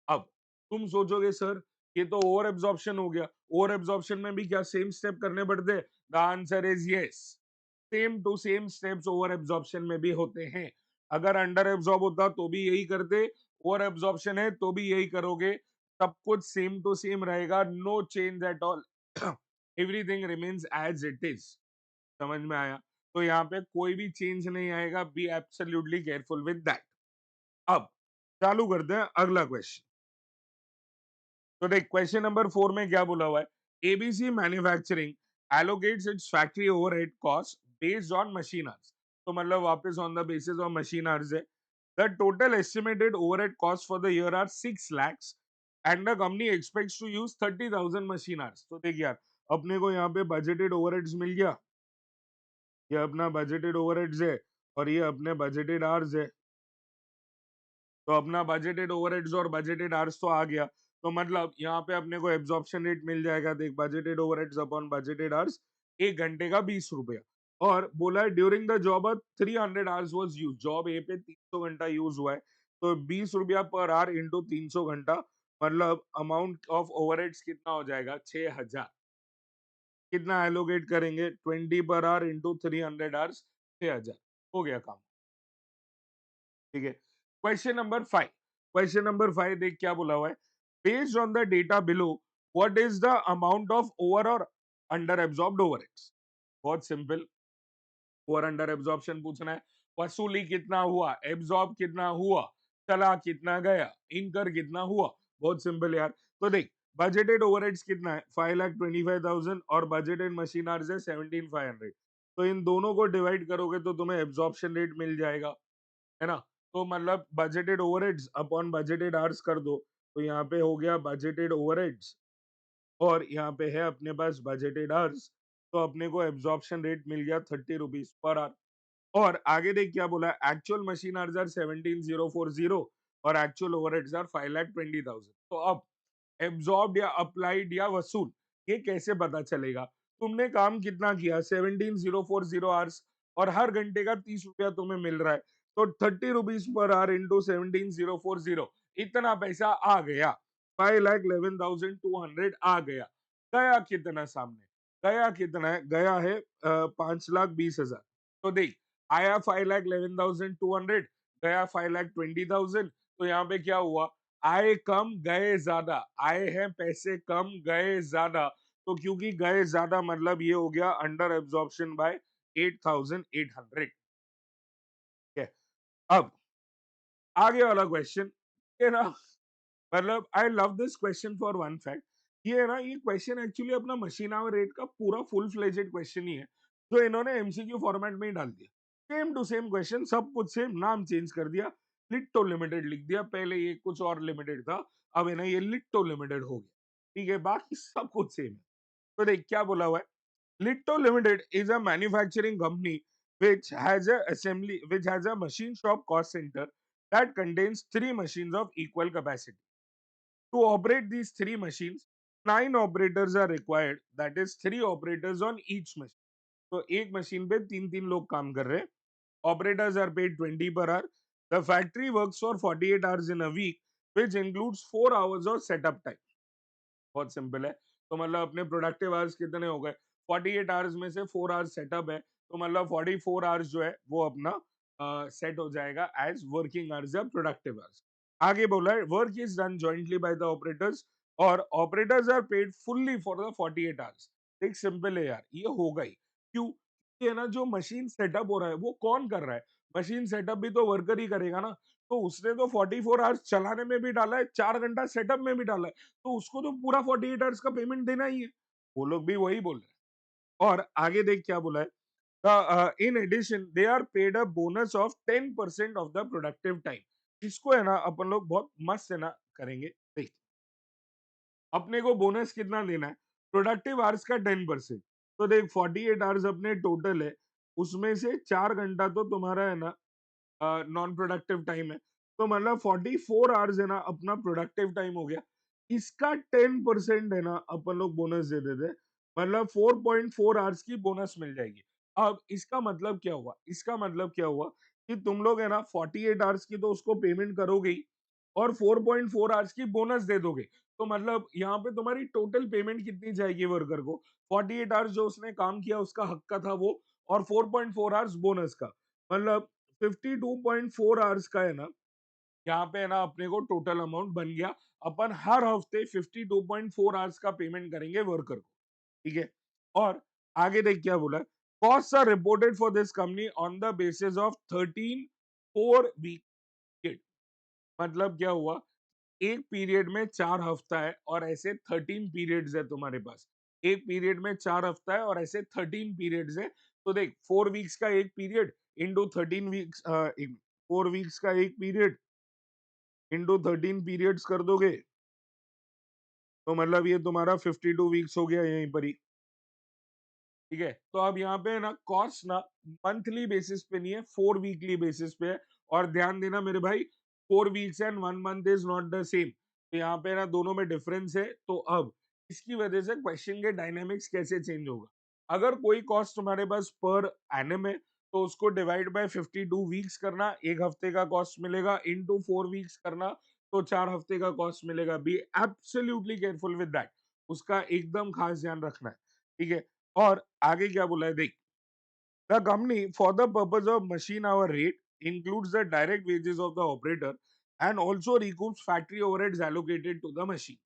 अब तुम सोचोगे सर ये तो ओवर एब्जॉर्प्शन हो गया, ओवर एब्जॉर्प्शन में भी क्या सेम स्टेप करने पड़ते? The answer is yes. Same to same steps over absorption में भी होते हैं। अगर अंडर एब्जॉर्ब होता तो भी यही करते, ओवर एब्जॉर्प्शन है तो भी यही करोगे। सब कुछ सेम टू सेम रहेगा, no change at all. Everything remains as it is. समझ में आया? तो यहाँ पे कोई भी चेंज नहीं आएगा, be absolutely careful with that. अब चालू करते हैं अगला क्वेश्चन। तो देख, क्वेश्चन नंबर 4 में क्या बोला हुआ है? ABC manufacturing allocates its factory overhead cost based on machine hours। तो मतलब वापस on the basis of machine hours है। The total estimated overhead costs for the year are 6 lakhs and the company expects to use 30,000 machine hours। तो देख यार, अपने को यहाँ पे बजटेड ओवरहेड्स मिल गया, ये अपना बजटेड ओवरहेड्स है, और ये अपने बजटेड आवर्स है। तो अपना बजटेड ओवरहेड्स और बजटेड आवर्स तो आ गया। तो मतलब यहाँ पे अपने को एब्जॉर्प्शन रेट मिल जाएगा। देख, budgeted overheads upon budgeted hours, 1 घंटे का 20 रुपया। और बोला है during the job 300 hours was use. Job a पे 300 घंटा यूज हुआ है, तो 20 रुपया पर आवर इंटू 300 घंटा, मतलब अमाउंट ऑफ ओवरहेड्स कितना हो जाएगा? 6,000। कितना एलोकेट करेंगे? 20 पर आवर इंटू 300 आवर्स, 6,000। हो गया काम। ठीक है। क्वेश्चन नंबर 5 देख क्या बोला हुआ है? Based on the data below, what is the amount of over और अंडर एब्जॉर्ब्ड ओवरहेड्स? बहुत सिंपल, ओवर अंडर एब्जॉर्प्शन पूछना है। वसूली कितना हुआ, एब्जॉर्ब कितना हुआ, चला कितना गया, इनकर कितना हुआ। बहुत सिंपल यार। तो देख, बजटेड ओवरहेड्स कितना है? 5,25,000, और बजटेड मशीन आवर्स है 17,500। तो इन दोनों को डिवाइड करोगे तो तुम्हें एब्जॉर्प्शन रेट मिल जाएगा, है ना? तो मतलब budgeted overheads upon budgeted hours कर दो, तो यहाँ पे हो गया बजटेड ओवरहेड्स, और यहाँ पे है अपने पास बजटेड आवर्स। तो अपने को एब्जॉर्प्शन रेट मिल गया 30 रुपीज पर आवर। और आगे देख क्या बोला है? एक्चुअल मशीन आवर्स आर 17,040 और एक्चुअल ओवरहेड्स आर 5,20,000। तो अब एब्जॉर्ब्ड या अप्लाइड या वसूल, ये कैसे पता चलेगा? तुमने काम कितना किया? 17,040 आवर्स, और हर घंटे का 30 रुपया तुम्हें मिल रहा है। तो 30 रुपीज पर आवर इंटू 17,040, इतना पैसा आ गया। 5,11,200 आ गया। गया कितना सामने? गया कितना है? गया है 5,20,000। तो देख, आया 5,11,200, गया 5,20,000। तो यहाँ पे क्या हुआ? आए कम गए ज्यादा, आए हैं पैसे कम गए ज्यादा। तो क्योंकि गए ज्यादा मतलब ये हो गया अंडर एब्जॉर्प्शन बाय 8,800। है। अब आगे वाला क्वेश्चन, ये ना, मतलब I love this question for one fact. ये है ना, ये क्वेश्चन एक्चुअली अपना मशीन आवर रेट का पूरा फुल फ्लेजेड क्वेश्चन ही है, जो इन्होंने एमसीक्यू फॉर्मेट में ही डाल दिया। सेम टू सेम क्वेश्चन, सब कुछ सेम, नाम चेंज कर दिया, लिट्टो लिमिटेड लिख दिया। पहले ये कुछ और लिमिटेड था, अब है ना ये लिट्टो लिमिटेड हो गया। ठीक है, बाकी सब कुछ सेम है। तो देख क्या बोला हुआ है, Litto Limited is a manufacturing company which has a machine shop cost center that contains three machines of equal capacity. To operate these three machines, 9 operators are required. That is three operators on each machine. तो एक machine पे तीन तीन लोग काम कर रहे हैं. Operators are paid 20 per hour. The factory works for 48 hours in a week, which includes 4 hours of setup time. बहुत सिंपल है. तो मतलब अपने प्रोडक्टिव आवर्स कितने हो गए, 48 आवर्स में से 4 आवर्स सेटअप है, तो मतलब 44 आवर्स जो है वो अपना सेट हो जाएगा एज वर्किंग आवर्स या प्रोडक्टिव आवर्स. आगे बोला है work is done jointly by the operators और operators are paid fully for the 48 hours. एक सिंपल है यार, ये होगा ही. क्यों? ये ना जो मशीन सेटअप हो रहा है वो कौन कर रहा है, मशीन सेटअप भी तो वर्कर ही करेगा ना. तो उसने तो 44 आवर्स चलाने में भी डाला है, 4 घंटा सेटअप में भी डाला है, तो उसको तो पूरा 48 आवर्स का पेमेंट देना ही है. वो लोग भी वही बोल रहे हैं. और आगे देख क्या बोला है, in addition they are paid a bonus of 10% of the productive time. इसको है ना अपन लोग बहुत मस्त है ना करेंगे. देख अपने को बोनस कितना देना है, प्रोडक्टिव आवर्स का 10%. तो देख 48 आवर्स अपने टोटल है, उसमें से 4 घंटा तो तुम्हारा है ना नॉन प्रोडक्टिव टाइम है. तो मतलब 44 आवर्स है ना अपना प्रोडक्टिव टाइम हो गया. इसका 10% है ना अपन लोग बोनस दे देते, मतलब 4.4 आवर्स की बोनस मिल जाएगी. अब इसका मतलब क्या हुआ, इसका मतलब क्या हुआ कि तुम लोग है ना 48 आवर्स की तो उसको पेमेंट करोगे ही और 4.4 आवर्स की बोनस दे दोगे. तो मतलब यहाँ पे तुम्हारी टोटल पेमेंट कितनी जाएगी वर्कर को, 48 आवर्स जो उसने काम किया उसका हक का था वो, और 4.4 आवर्स बोनस का, मतलब 52.4 आवर्स का है ना यहाँ पे है ना अपने को टोटल अमाउंट बन गया. अपन हर हफ्ते 52.4 आवर्स का पेमेंट करेंगे वर्कर को. ठीक है. और आगे देख क्या बोला, cost are reported for this company on the basis of 13 4 week. मतलब क्या हुआ, एक पीरियड में 4 हफ्ता है और ऐसे 13 पीरियड्स है तुम्हारे पास. एक पीरियड में 4 हफ्ता है और ऐसे 13 पीरियड्स है. तो देख 4 वीक्स का एक पीरियड इंटू 13 वीक्स, 4 वीक्स का एक पीरियड इंटू 13 पीरियड्स कर दोगे तो मतलब ये तुम्हारा 52 वीक्स हो गया यहीं पर ही. ठीक है. तो अब यहाँ पे ना कॉस्ट ना मंथली बेसिस पे नहीं है, 4 वीकली बेसिस पे है. और ध्यान देना मेरे भाई, 4 weeks and 1 month is not the same. तो यहाँ पे ना दोनों में डिफरेंस है. तो अब इसकी वजह से क्वेश्चन के डायनेमिक्स कैसे चेंज होगा, अगर कोई कॉस्ट तुम्हारे पास पर एनम है तो उसको डिवाइड बाय 52 वीक्स करना, एक हफ्ते का कॉस्ट मिलेगा, इनटू 4 वीक्स करना तो 4 हफ्ते का कॉस्ट मिलेगा. Be absolutely careful with that, उसका एकदम खास ध्यान रखना है. ठीक है. और आगे क्या बोला है देख, the company for the purpose of machine hour rate includes the direct wages of the operator and also recoups factory overheads allocated to the machine.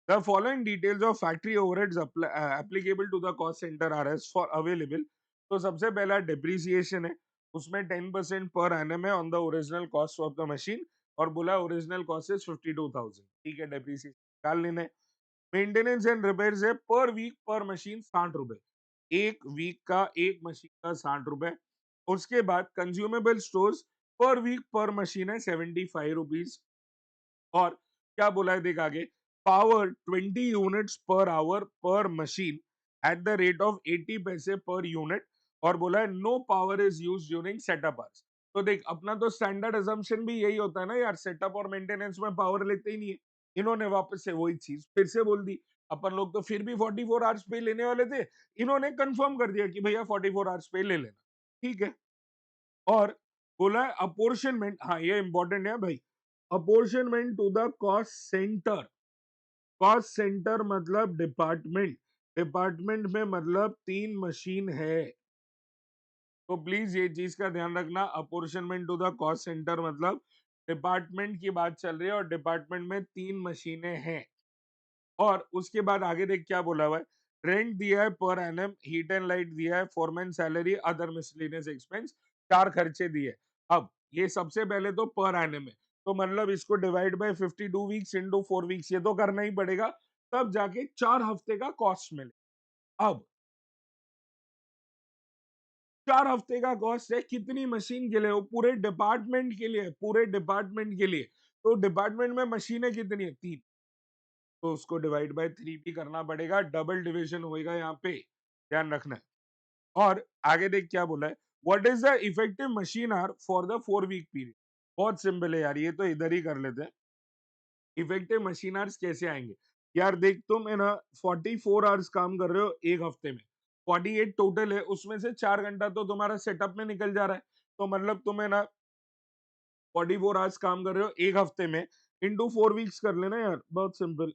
The following details of factory overheads applicable to the cost center are as for available. तो सबसे पहला depreciation है, उसमें 10% per annum है on the original cost of the machine. और बोला original cost is 52,000. ठीक है, डिप्रिसिएशन निकाल लेना. मेंटेनेंस एंड रिपेयर्स है पर वीक पर मशीन 60 रुपए, एक वीक का एक मशीन का 60 रुपए. उसके बाद consumable stores per week per machine है 75 रुपीज. और क्या बोला है देख आगे, power 20 units per hour per machine at the rate of 80 पैसे पर यूनिट. और बोला है no power is use during setup hours. तो देख अपना तो स्टैंडर्ड अजम्पशन भी यही होता है ना यार, सेटअप और मेंटेनेंस में पावर लेते ही नहीं है. इन्होंने वापस से वही चीज फिर से बोल दी. अपन लोग तो फिर भी 44 आवर्स पे लेने वाले थे, इन्होंने कंफर्म कर दिया कि भैया 44 आवर्स पे ले लेना. ठीक है. और बोला है अपोर्शनमेंट, हाँ ये इंपॉर्टेंट है भाई, apportionment to the cost center. Cost center मतलब डिपार्टमेंट, डिपार्टमेंट में मतलब 3 मशीन है. तो प्लीज ये चीज का ध्यान रखना, apportionment to the cost center मतलब डिपार्टमेंट की बात चल रही है और डिपार्टमेंट में 3 मशीनें हैं. और उसके बाद आगे देख क्या बोला हुआ है, रेंट दिया है per annum, heat and light दिया है, foreman salary, other miscellaneous expense, 4 खर्चे दिए. अब ये सबसे पहले तो पर एनम है, तो मतलब इसको divide by 52 weeks into 4 weeks ये तो करना ही पड़ेगा, तब जाके 4 हफ्ते का कॉस्ट मिले. अब 4 हफ्ते का कॉस्ट है कितनी मशीन के लिए, वो पूरे डिपार्टमेंट के लिए, पूरे डिपार्टमेंट के लिए. तो डिपार्टमेंट में मशीनें कितनी है, 3. तो उसको डिवाइड बाय 3 भी करना पड़ेगा, डबल डिविजन होएगा यहाँ पे, ध्यान रखना है। और आगे देख क्या बोला है, what is the effective machine hour for the 4 week period. बहुत सिंपल है यार, ये तो इधर ही कर लेते हैं। इफेक्टिव मशीन आवर्स कैसे आएंगे यार, देख तुम है ना 44 आवर्स काम कर रहे हो एक हफ्ते में, 48 टोटल है, उसमें से 4 घंटा तो तुम्हारा सेटअप में निकल जा रहा है, तो मतलब तुम है ना 44 आवर्स काम कर रहे हो एक हफ्ते में, इंटू 4 वीक्स कर लेना यार, बहुत सिंपल।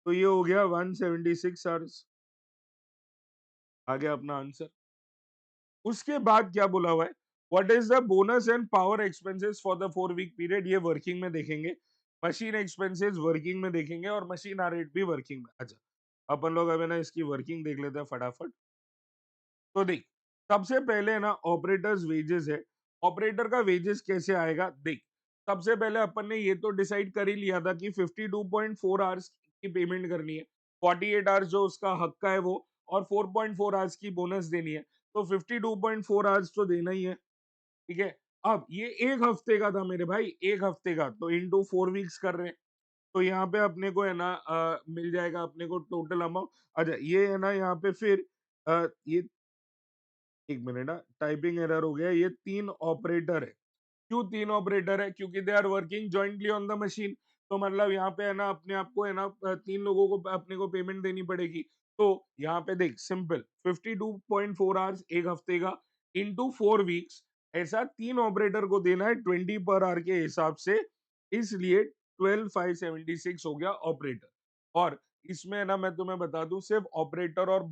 तो ये हो गया 176 आवर्स, आ गया अपना आंसर। उसके बाद क्या बोला हुआ है, what is the bonus and power expenses for the 4 week period, ये वर्किंग में देखेंगे, मशीन एक्सपेंसेस वर्किंग में देखेंगे और मशीन आर रेट भी वर्किंग में। अच्छा, अपन लोग अब है ना इसकी वर्किंग देख लेते हैं फटाफट। तो देख, सबसे पहले ना ऑपरेटर्स वेजेस है, ऑपरेटर का वेजेस कैसे आएगा देख, सबसे पहले अपन ने ये तो डिसाइड कर ही लिया था कि 52.4 आवर्स की पेमेंट करनी है, 48 आवर्स जो उसका हक का है वो, और 4.4 आवर्स की बोनस देनी है, तो 52.4 आवर्स तो देना ही है, ठीक है। अब ये एक हफ्ते का था मेरे भाई, एक हफ्ते का, तो इंटू 4 वीक्स कर रहे हैं, तो यहाँ पे अपने को है ना मिल जाएगा अपने को टोटल अमाउंट। अच्छा ये है ना यहाँ पे फिर ये एक मिनट ना, टाइपिंग एरर हो गया, ये 3 ऑपरेटर है। क्यों 3 ऑपरेटर है, क्योंकि they are working jointly on the machine, तो मतलब यहाँ पे है ना अपने आप को है ना 3 लोगों को अपने को पेमेंट देनी पड़ेगी। तो यहाँ पे देख सिंपल 52.4 आवर्स एक हफ्ते का इंटू 4 वीक्स, ऐसा 3 ऑपरेटर को देना है 20 पर आवर के हिसाब से, इसलिए 12,576 हो गया ऑपरेटर। और इसमें ना मैं तुम्हें बता दूं, सिर्फ ऑपरेटर और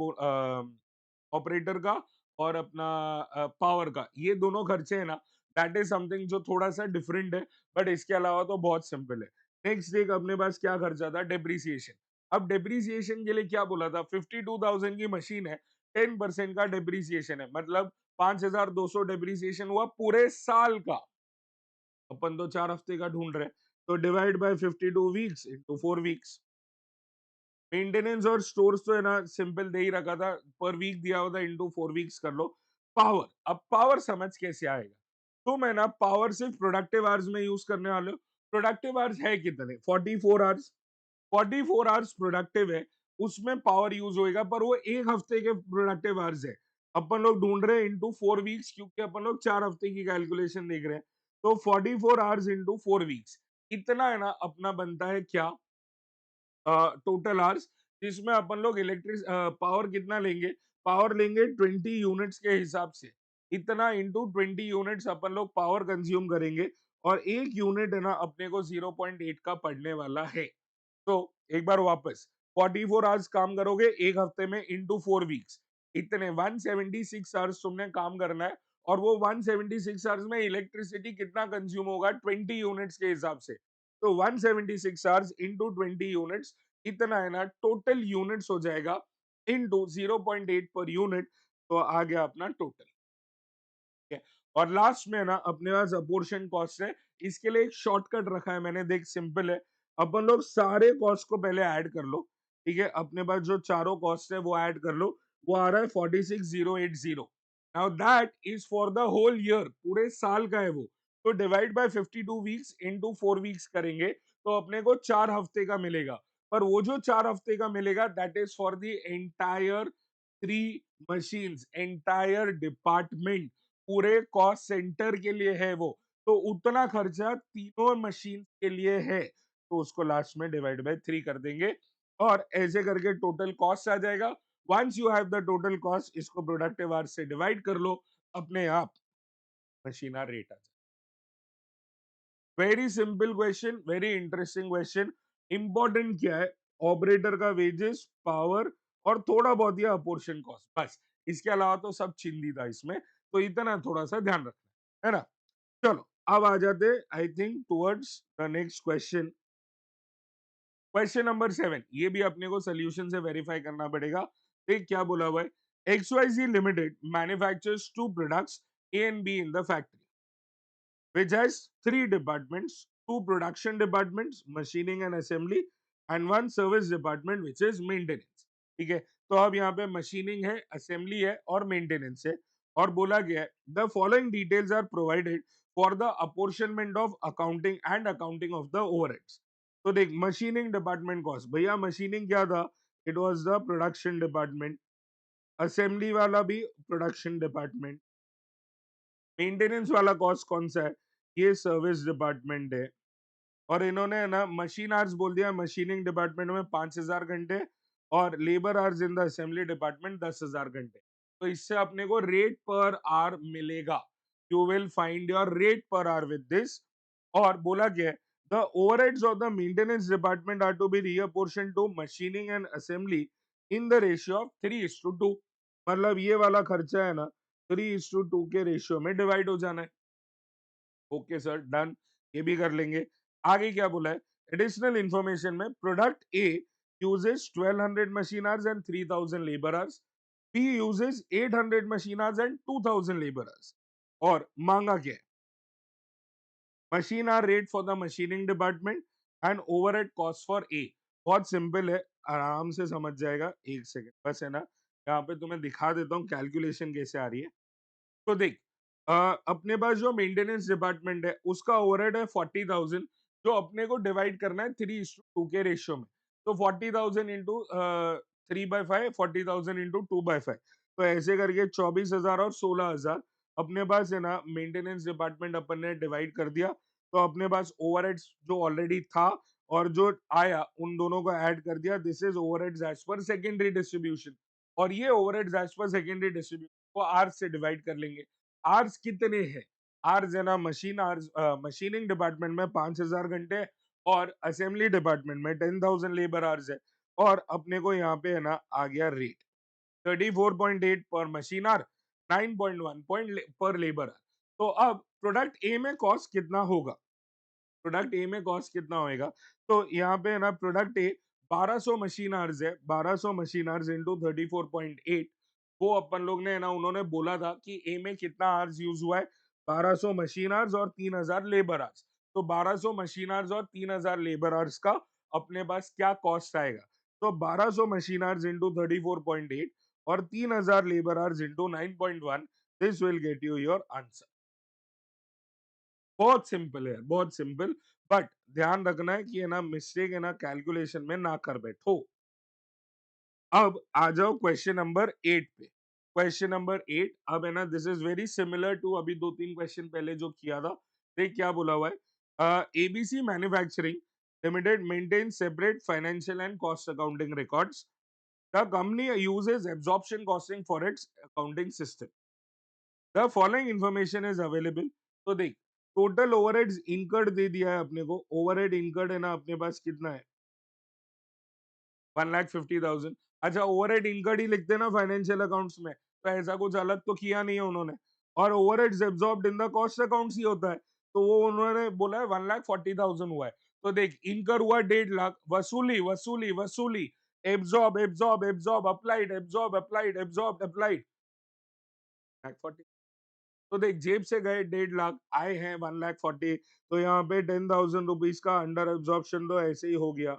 ऑपरेटर का और अपना पावर का, ये दोनों खर्चे है ना, दैट इज समथिंग जो थोड़ा सा डिफरेंट है, बट इसके अलावा तो बहुत सिंपल है। नेक्स्ट देख अपने पास क्या खर्चा था, डेप्रिसिएशन। अब डेप्रिसिएशन के लिए क्या बोला था, 52,000 की मशीन है, 10% का डेप्रिसिएशन है, मतलब 5,200 डेप्रिसिएशन हुआ पूरे साल का। अपन तो 4 हफ्ते का ढूंढ रहे हैं, तो divide by 52 weeks into 4 weeks. Maintenance और स्टोर्स तो है ना सिंपल दे ही रखा था, पर वीक दिया होता, इंटू 4 वीक्स कर लो। पावर, अब पावर समझ कैसे आएगा, तो मैं ना पावर सिर्फ प्रोडक्टिव आवर्स में यूज करने वाले हो। प्रोडक्टिव आवर्स है कितने, 44 आवर्स, 44 आवर्स प्रोडक्टिव है, उसमें पावर यूज होएगा, पर वो एक हफ्ते के प्रोडक्टिव आवर्स है, अपन लोग ढूंढ रहे हैं इंटू 4 वीक्स, क्योंकि अपन लोग 4 हफ्ते की कैलकुलेशन देख रहे हैं। तो 44 आवर्स इंटू 4 वीक्स, इतना है ना अपना बनता है क्या, टोटल आवर्स, जिसमें अपन लोग इलेक्ट्रिक पावर कितना लेंगे, पावर लेंगे 20 यूनिट्स के हिसाब से, इतना इंटू 20 यूनिट्स अपन लोग पावर कंज्यूम करेंगे, और एक यूनिट है ना अपने को 0.8 का पड़ने वाला है। तो एक बार वापस, 44 आवर्स काम करोगे एक हफ्ते में इंटू 4 वीक्स, इतने 176 आवर्स तुमने काम करना है, और वो 176 आवर्स में इलेक्ट्रिसिटी कितना कंज्यूम होगा 20 यूनिट्स के हिसाब से, तो 176 आवर्स इंटू 20 यूनिट्स, इतना है ना टोटल यूनिट्स हो जाएगा इंटू 0.8 पर यूनिट, तो आ गया अपना टोटल। है। और लास्ट में ना अपने पास अपोर्शन कॉस्ट है, इसके लिए एक शॉर्टकट रखा है मैंने, देख सिंपल है, अपन लोग सारे कॉस्ट को पहले ऐड कर लो, ठीक है, अपने पास जो चारों कॉस्ट है वो ऐड कर लो, वो आ रहा है 46,080। Now that is for the whole year, पूरे साल का है वो, तो divide by 52 weeks into 4 weeks करेंगे, तो अपने को 4 हफ्ते का मिलेगा, पर वो जो 4 हफ्ते का मिलेगा that is for the entire 3 machines, entire department, पूरे कॉस्ट सेंटर के लिए है वो, तो उतना खर्चा तीनों मशीन के लिए है, तो उसको लास्ट में डिवाइड बाय 3 कर देंगे, और ऐसे करके टोटल कॉस्ट आ जाएगा। Once you have the total cost, इसको प्रोडक्टिव आवर्स से डिवाइड कर लो, अपने आप मशीना रेट आ जाए। Very simple question, very interesting question. Important क्या है, ऑपरेटर का वेजेस, पावर, और थोड़ा बहुत या अपोर्शन कॉस्ट, बस, इसके अलावा तो सब चिंदी था इसमें, तो इतना थोड़ा सा ध्यान रखना है ना। चलो अब आ जाते I think towards the next question, question number 7, ये भी अपने को सोल्यूशन से वेरीफाई करना पड़ेगा। देख क्या बोला हुआ है, XYZ limited manufactures two products A and B in the factory, which has three departments, two production departments, machining and assembly, and one service department which is maintenance। ठीक है, तो अब यहाँ पे मशीनिंग है, असेंबली है और मेंटेनेंस है, और बोला गया है the following details are provided for the apportionment of accounting and accounting of the overheads. तो देख मशीनिंग डिपार्टमेंट कॉस्ट, भैया मशीनिंग क्या था, it was the production department, assembly वाला भी प्रोडक्शन डिपार्टमेंट, मेंटेनेंस वाला कॉस्ट कौन सा है, ये सर्विस डिपार्टमेंट है। और इन्होंने है ना मशीन आवर्स बोल दिया, मशीनिंग डिपार्टमेंट में 5,000 घंटे, और labour hours in the assembly department 10,000 घंटे। तो इससे अपने को रेट पर आवर मिलेगा, you will find your rate per hour with this. और बोला गया the overheads of the maintenance department are to be reapportion to machining and assembly in the ratio of 3:2। मतलब ये वाला खर्चा है ना 3:2 के रेशियो में डिवाइड हो जाना है। ओके सर, डन, ये भी कर लेंगे। आगे क्या बोला है, एडिशनल इंफॉर्मेशन में product A uses 1200 machine hours and 3000 labour hours, B uses 800 machine hours and 2000 labour hours. और मांगा क्या है, machine hour rate for the machining department and overhead cost for A. बहुत सिंपल है, आराम से समझ जाएगा, एक सेकंड बस है ना, यहाँ पे तुम्हें दिखा देता हूँ कैलकुलेशन कैसे आ रही है। तो देख, अ, अपने पास जो मेंटेनेंस डिपार्टमेंट है उसका ओवरहेड है 40,000, जो अपने को डिवाइड करना है 3:2 के रेशियो में। तो 40,000 इंटू 3/5, 40,000 इंटू 2/5, तो ऐसे करके 24,000 और 16,000 अपने पास है ना मेंटेनेंस डिपार्टमेंट अपन ने डिवाइड कर दिया। तो अपने पास ओवरहेड्स जो ऑलरेडी था और जो आया उन दोनों को ऐड कर दिया, this is overheads as per secondary distribution. और ये overheads as per secondary distribution को आर से डिवाइड कर लेंगे। आर्स कितने हैं, आर्स है ना मशीन आर्स, मशीनिंग डिपार्टमेंट में 5,000 घंटे और असेंबली डिपार्टमेंट में 10,000 लेबर आवर्स है। और अपने को यहाँ पे है ना आ गया रेट 34.8 पर मशीन आर, 9.1 पॉइंट पर लेबर आवर। तो अब प्रोडक्ट ए में कॉस्ट कितना होगा, प्रोडक्ट ए में कॉस्ट कितना होएगा, तो यहाँ पे है ना प्रोडक्ट ए 1200 मशीन आवर्स है, 1200 मशीन आवर्स इंटू 34.8। वो अपन लोग ने है ना, उन्होंने बोला था कि ए में कितना आवर्स यूज हुआ है, 1200 मशीन आवर्स और 3,000 लेबर आवर्स। तो 1200 मशीन आवर्स और 3,000 लेबर आवर्स का अपने पास क्या कॉस्ट आएगा, तो 1200 मशीन आवर्स इंटू 34.8 और 3,000 labour hours into 9.1, this will get you your answer. बहुत सिंपल है, बहुत सिंपल। बट ध्यान रखना है कि है ना मिस्टेक है ना कैलकुलेशन में ना कर बैठो। अब आ जाओ क्वेश्चन नंबर 8 पे। क्वेश्चन नंबर 8 अब है ना, this is very similar to अभी 2-3 क्वेश्चन पहले जो किया था। देख क्या बोला हुआ है, ABC manufacturing limited maintain separate financial and cost accounting records, the company uses absorption costing for its accounting system, the following information is available. तो देख, टोटल ओवरहेड्स इनकर्ड दे दिया है अपने को, ओवरहेड इनकर्ड है ना अपने पास कितना है, 1,50,000। अच्छा, ओवरहेड इनकर्ड ही लिखते हैं ना फाइनेंशियल अकाउंट्स में, तो ऐसा कुछ अलग तो किया नहीं है उन्होंने। और overheads absorbed in the cost accounts ही होता है, तो वो उन्होंने बोला है 1,40,000 हुआ है। तो देख, इनकर हुआ 1.5 लाख, वसूली वसूली वसूली, absorb absorb absorb applied, absorb applied, absorb applied, 1,40,000। तो देख, जेब से गए 1.5 लाख, आए हैं 1,40,000, तो यहाँ पे 10,000 रुपीज का अंडर एब्जॉर्प्शन तो ऐसे ही हो गया।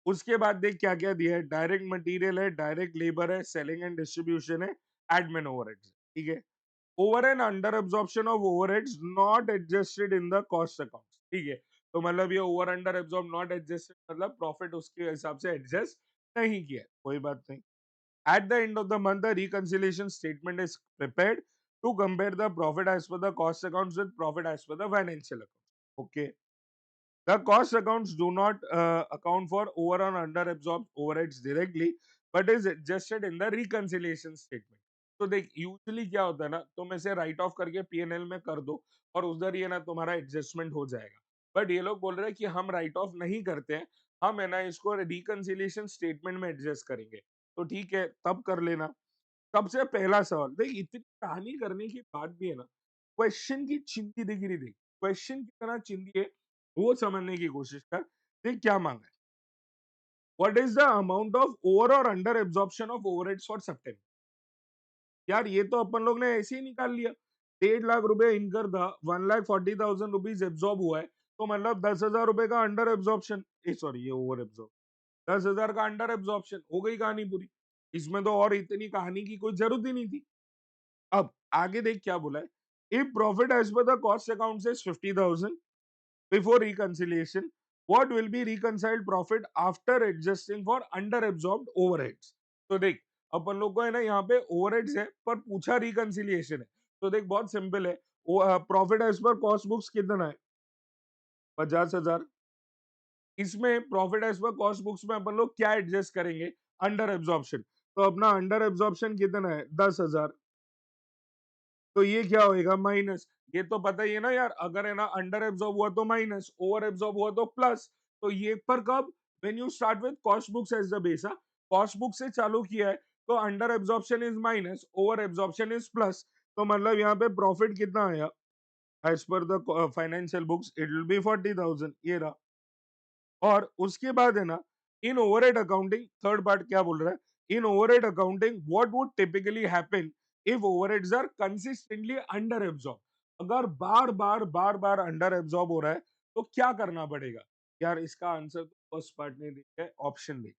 उसके बाद देख क्या क्या दिया है, डायरेक्ट मटेरियल है, डायरेक्ट लेबर है, सेलिंग एंड डिस्ट्रीब्यूशन है, एडमिन ओवरहेड्स, ठीक है। Over and under absorption of overheads not adjusted in the cost account, ठीक है। तो मतलब ये over under absorb not adjusted मतलब प्रॉफिट उसके हिसाब से एडजस्ट नहीं किया, कोई बात नहीं। At the end of the month, the reconciliation statement is prepared to compare the profit as per the cost accounts with profit as per the financial accounts. Okay. The cost accounts do not account for over or under absorbed overheads directly, but is adjusted in the reconciliation statement. तो देख, usually क्या होता है ना, तुम ऐसे right of करके PNL में कर दो और उधर ही है ना तुम्हारा एडजस्टमेंट हो जाएगा। बट ये लोग बोल रहे हैं कि हम राइट ऑफ नहीं करते हैं, हम है ना इसको रिकंसिलिएशन स्टेटमेंट में एडजस्ट करेंगे। तो ठीक है, तब कर लेना। सबसे पहला सवाल देख, इतनी कहानी करने के बाद भी है ना क्वेश्चन की चिंदी दिख रही, देख क्वेश्चन कितना चिंदी है वो समझने की कोशिश कर। देख क्या मांगा है, what is the amount of over और under absorption of overheads for सितंबर। यार ये तो अपन लोग ने ऐसे ही निकाल लिया, 1.5 लाख रुपए इनकर था, 1,40,000 रुपीज एब्जॉर्ब हुआ है, तो मतलब 10,000 रुपए का अंडर एब्जॉर्प्शन, सॉरी ये ओवर एब्जॉर्ब, 10,000 का अंडर एब्जॉर्प्शन हो गई कहानी पूरी। इसमें तो और इतनी कहानी की कोई जरूरत ही नहीं थी। अब आगे देख क्या बोला है, if profit as per the cost account is 50,000, before reconciliation, what will be reconciled profit after adjusting for under absorbed overheads? तो देख, अपन लोग को है ना यहाँ पे ओवरहेड्स है पर पूछा रिकंसिलिएशन है। तो देख बहुत सिंपल है, profit as per cost books कितना है? 50,000। इसमें profit as per cost books में अपन लोग क्या एडजस्ट करेंगे? Under absorption. तो अपना अंडर एब्जॉर्प्शन कितना है? 10,000। तो ये क्या होएगा? माइनस। ये तो पता ही है ना यार, अगर है ना अंडर एब्जॉर्ब हुआ तो माइनस, ओवर एब्जॉर्ब हुआ तो प्लस। तो ये पर कब? When you start with cost books as the base. Cost book से चालू किया है तो under absorption is minus, over absorption is plus. तो मतलब यहाँ पे प्रॉफिट कितना आया? As per the financial books it will be 40,000। ये रहा। और उसके बाद है ना, in overhead accounting third part क्या बोल रहा है? In overhead accounting what would typically happen if overheads are consistently under absorb? अगर बार बार अंडर एब्जॉर्ब हो रहा है तो क्या करना पड़ेगा? यार इसका आंसर तो फर्स्ट पार्ट ने दिया है, ऑप्शन बी।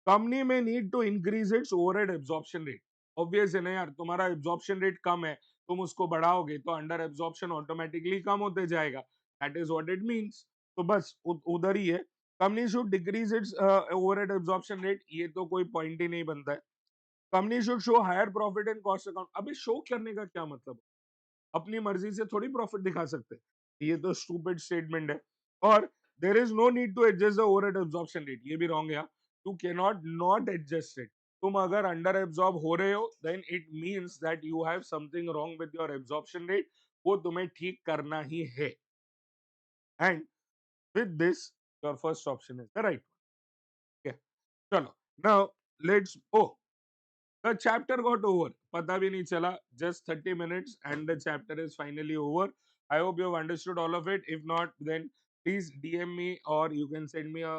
कंपनी में need to increase its overhead absorption rate. Obvious है ना यार, तुम्हारा एब्जॉर्प्शन रेट कम है, तुम उसको बढ़ाओगे तो अंडर एब्जॉर्प्शन ऑटोमेटिकली कम होते जाएगा। That is what it means. तो बस उधर ही है। Company should decrease its overhead absorption rate, ये तो कोई पॉइंट ही नहीं बनता है। Company should show higher profit and cost account. अभी शो करने का क्या मतलब? अपनी मर्जी से थोड़ी प्रॉफिट दिखा सकते। ये तो स्टूपिड स्टेटमेंट है। और there is no need to adjust the overhead absorption rate, ये भी रॉन्ग है। You can not not adjust it. तुम अगर अंडर एब्जॉर्ब हो रहे हो then it means that you have something wrong with your absorption rate, वो तुम्हें ठीक करना ही है। And with this your first option is the right one. चलो, now let's oh the chapter got over. पता भी नहीं चला. Just 30 minutes and the chapter is finally over. I hope you have understood all of it. If not, then please DM me or you can send me a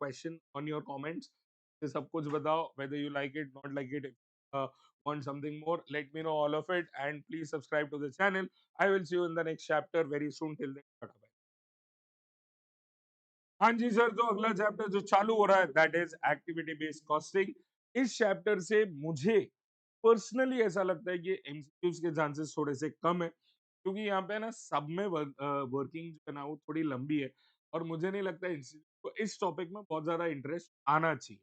question on your comments. ये सब कुछ बताओ, whether you like it, not like it. If want something more, let me know all of it. And please subscribe to the channel. I will see you in the next chapter very soon. Till then, bye bye. हाँ जी sir, जो अगला chapter जो चालू हो रहा है that is activity based costing. इस चैप्टर से मुझे पर्सनली ऐसा लगता है कि एमसीक्यूज के चांसेस थोड़े से कम है, क्योंकि यहाँ पे ना सब में वर्किंग जो है ना वो थोड़ी लंबी है। और मुझे नहीं लगता इंस्टीट्यूट को इस टॉपिक में बहुत ज्यादा इंटरेस्ट आना चाहिए।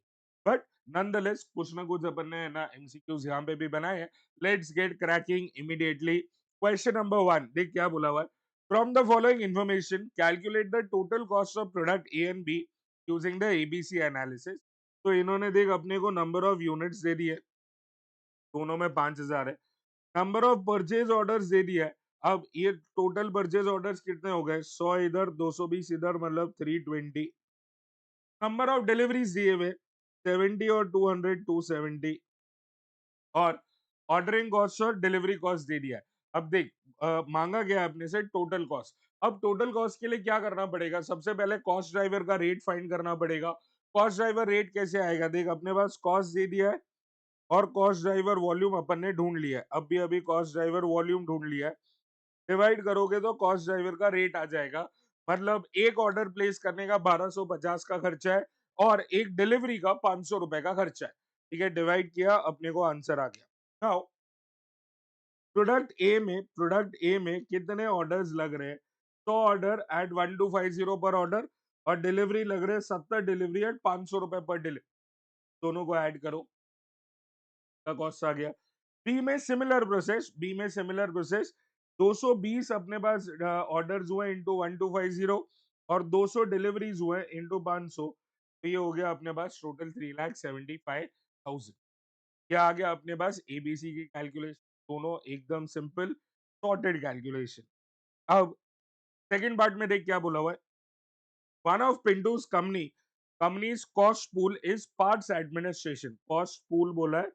बट नॉनदलेस कुछ ना कुछ अपन ने ना एमसीक्यूज यहाँ पे भी बनाए हैं। Let's get cracking immediately. Question number 1, देख क्या बोला हुआ है। From the following information calculate the total cost of product A and be using the ABC analysis. तो इन्होंने देख अपने को नंबर ऑफ यूनिट्स दे दिए, दोनों में 5,000 है। नंबर ऑफ परचेज ऑर्डर्स दे दिया है। अब ये टोटल परचेज ऑर्डर्स कितने हो गए? 100 इधर, 220 इधर, मतलब 320। नंबर ऑफ डिलीवरीज दिए हुए 70 और 200, 270। और ऑर्डरिंग कॉस्ट और डिलीवरी कॉस्ट दे दिया है। अब देख, मांगा गया अपने से टोटल कॉस्ट। अब टोटल कॉस्ट के लिए क्या करना पड़ेगा? सबसे पहले कॉस्ट ड्राइवर का रेट फाइंड करना पड़ेगा। कॉस्ट ड्राइवर रेट कैसे आएगा? देख, अपने पास कॉस्ट दे दिया है और कॉस्ट ड्राइवर वॉल्यूम अपन ने ढूंढ लिया है। अब भी अभी कॉस्ट ड्राइवर वॉल्यूम ढूंढ लिया है। डिवाइड करोगे तो कॉस्ट ड्राइवर का रेट आ जाएगा। मतलब एक ऑर्डर प्लेस करने का 1250 का खर्चा है और एक डिलीवरी का 500 रुपए का खर्चा है। ठीक है, डिवाइड किया, अपने को आंसर आ गया। नाउ प्रोडक्ट ए में कितने ऑर्डर्स लग रहे हैं? 100 ऑर्डर एट 1250 पर ऑर्डर, और डिलीवरी लग रहे हैं 70 डिलीवरी एट 500 रुपए पर डिलीवरी। दोनों को ऐड करो, का कॉस्ट आ गया। बी में सिमिलर प्रोसेस 220 अपने पास ऑर्डर्स हुए इंटू 1250 और 200 डिलीवरीज हुए इंटू 500। तो ये हो गया अपने पास टोटल 3,75,000। क्या आ गया अपने पास? एबीसी की कैलकुलेशन, दोनों एकदम सिंपल सॉर्टेड कैलकुलेशन। अब सेकंड पार्ट में देख क्या बोला हुआ है। One of Pintu's companies cost pool is parts administration. Cost pool बोला है,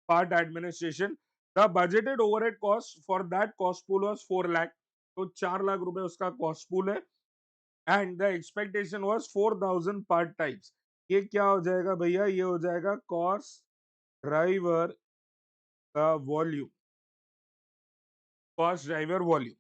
part administration. The budgeted overhead cost for that cost pool was 4 lakh. तो 4 लाख रुपए उसका कॉस्ट पूल है and the expectation was 4,000 part types. ये क्या हो जाएगा भैया? ये हो जाएगा कॉस्ट ड्राइवर का volume, cost driver volume.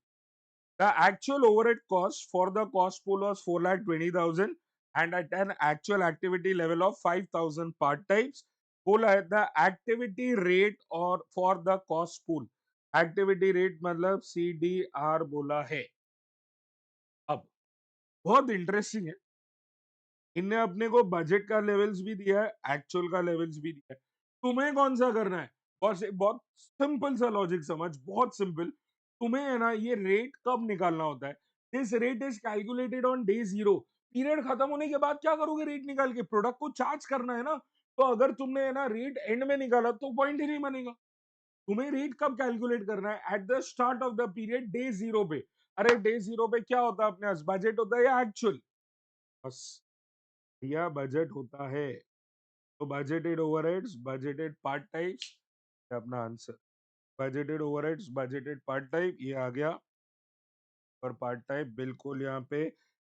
The actual overhead cost for the cost pool was 4,20,000 and at an actual activity level of 5,000 part types. बोला है the activity rate और for the cost pool, activity rate मतलब CDR बोला है। अब बहुत interesting है। इनने अपने को बजट का लेवल्स भी दिया है, एक्चुअल का लेवल्स भी दिया है। तुम्हें कौन सा करना है? बस एक बहुत सिंपल सा लॉजिक समझ, बहुत सिंपल। तुम्हें है ना ये रेट कब निकालना होता है? This rate is calculated on day zero. Period खत्म होने के बाद क्या करोगे रेट निकाल के? प्रोडक्ट को चार्ज करना है ना। तो अगर तुमने है ना रेट एंड में निकाला तो पॉइंट ही नहीं बनेगा। तुम्हें रेट कब कैलकुलेट करना है? At the start of the period, day zero पे। अरे डे जीरो पे क्या होता है अपने पास? बजट होता है या एक्चुअल? बस भैया बजट होता है। तो budgeted overheads, budgeted part types, अपना answer. Budgeted overheads, budgeted part type, ये आ गया। और पार्ट टाइप बिल्कुल यहाँ पे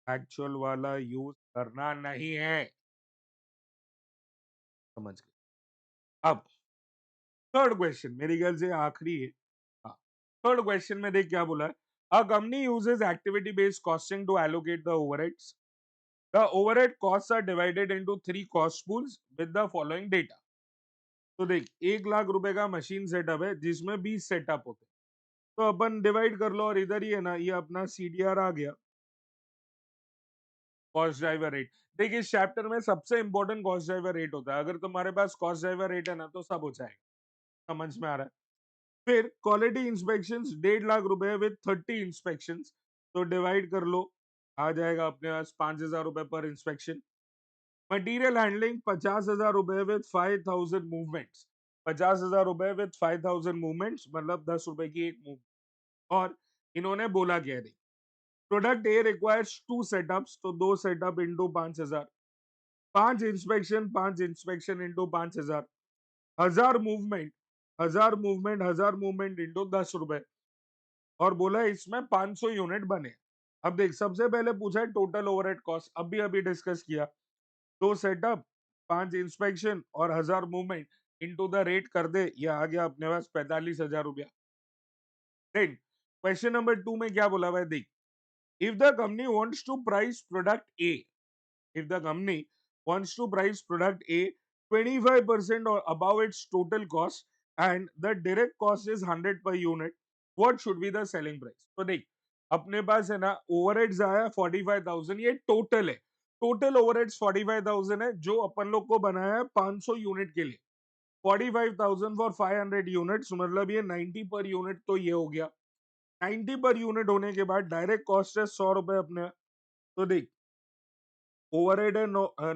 एक्चुअल वाला यूज करना नहीं है। समझ गए? अब थर्ड क्वेश्चन मेरे ख्याल से आखिरी है। हाँ, थर्ड क्वेश्चन में देख क्या बोला है। A company uses activity based costing to allocate the overheads. The overhead costs are divided into three cost pools with the following data. तो देख 1 लाख रुपए का मशीन सेटअप है जिसमें 20 सेटअप होते हैं। तो अपन डिवाइड कर लो और इधर ही है ना ये अपना सीडीआर आ गया, कॉस्ट ड्राइवर रेट। देखिए इस चैप्टर में सबसे इंपॉर्टेंट कॉस्ट ड्राइवर रेट होता है। अगर तुम्हारे पास कॉस्ट ड्राइवर रेट है ना तो सब हो जाएगा। समझ में आ रहा है? फिर क्वालिटी इंस्पेक्शन 1.5 लाख रुपए विद 30 इंस्पेक्शन। तो डिवाइड कर लो, आ जाएगा अपने पास 5,000 रुपए पर इंस्पेक्शन। मटीरियल हैंडलिंग 50,000 रुपए विद 5,000 मूवमेंट्स। 50,000 रुपए विद 5,000 मूवमेंट्स मतलब 10 रुपए की एक मूव। और इन्होंने बोला क्या है? प्रोडक्ट ए रिक्वायर्स 2 सेटअप्स, तो 2 setup into 5,000। 5 inspection into 5,000। 1,000 movement, 1,000 movement into 10 रुपए। और बोला इसमें 500 यूनिट बने। अब देख सबसे पहले पूछा है टोटल ओवरहेड कॉस्ट, अभी अभी डिस्कस किया। 2 सेटअप, 5 इंस्पेक्शन और 1,000 मूवमेंट इंटू द रेट कर दे, ये आ गया अपने पास 45,000 रुपया। देन क्वेश्चन नंबर 2 में क्या बोला भाई देख। If the company wants to price product A, if the company wants to price product A 25% or above its total cost and the direct cost is 100 per unit, what should be the selling price? तो देख अपने पास है ना overheads आया 45,000, ये total है। Total overheads 45,000 है जो अपन लोग को बनाया है 500 यूनिट के लिए। 45,000 फॉर 500 यूनिट्स मतलब ये 90 पर यूनिट, तो ये हो गया 90 पर यूनिट। होने के बाद डायरेक्ट कॉस्ट है 100 रुपए अपने। तो देख ओवरहेड है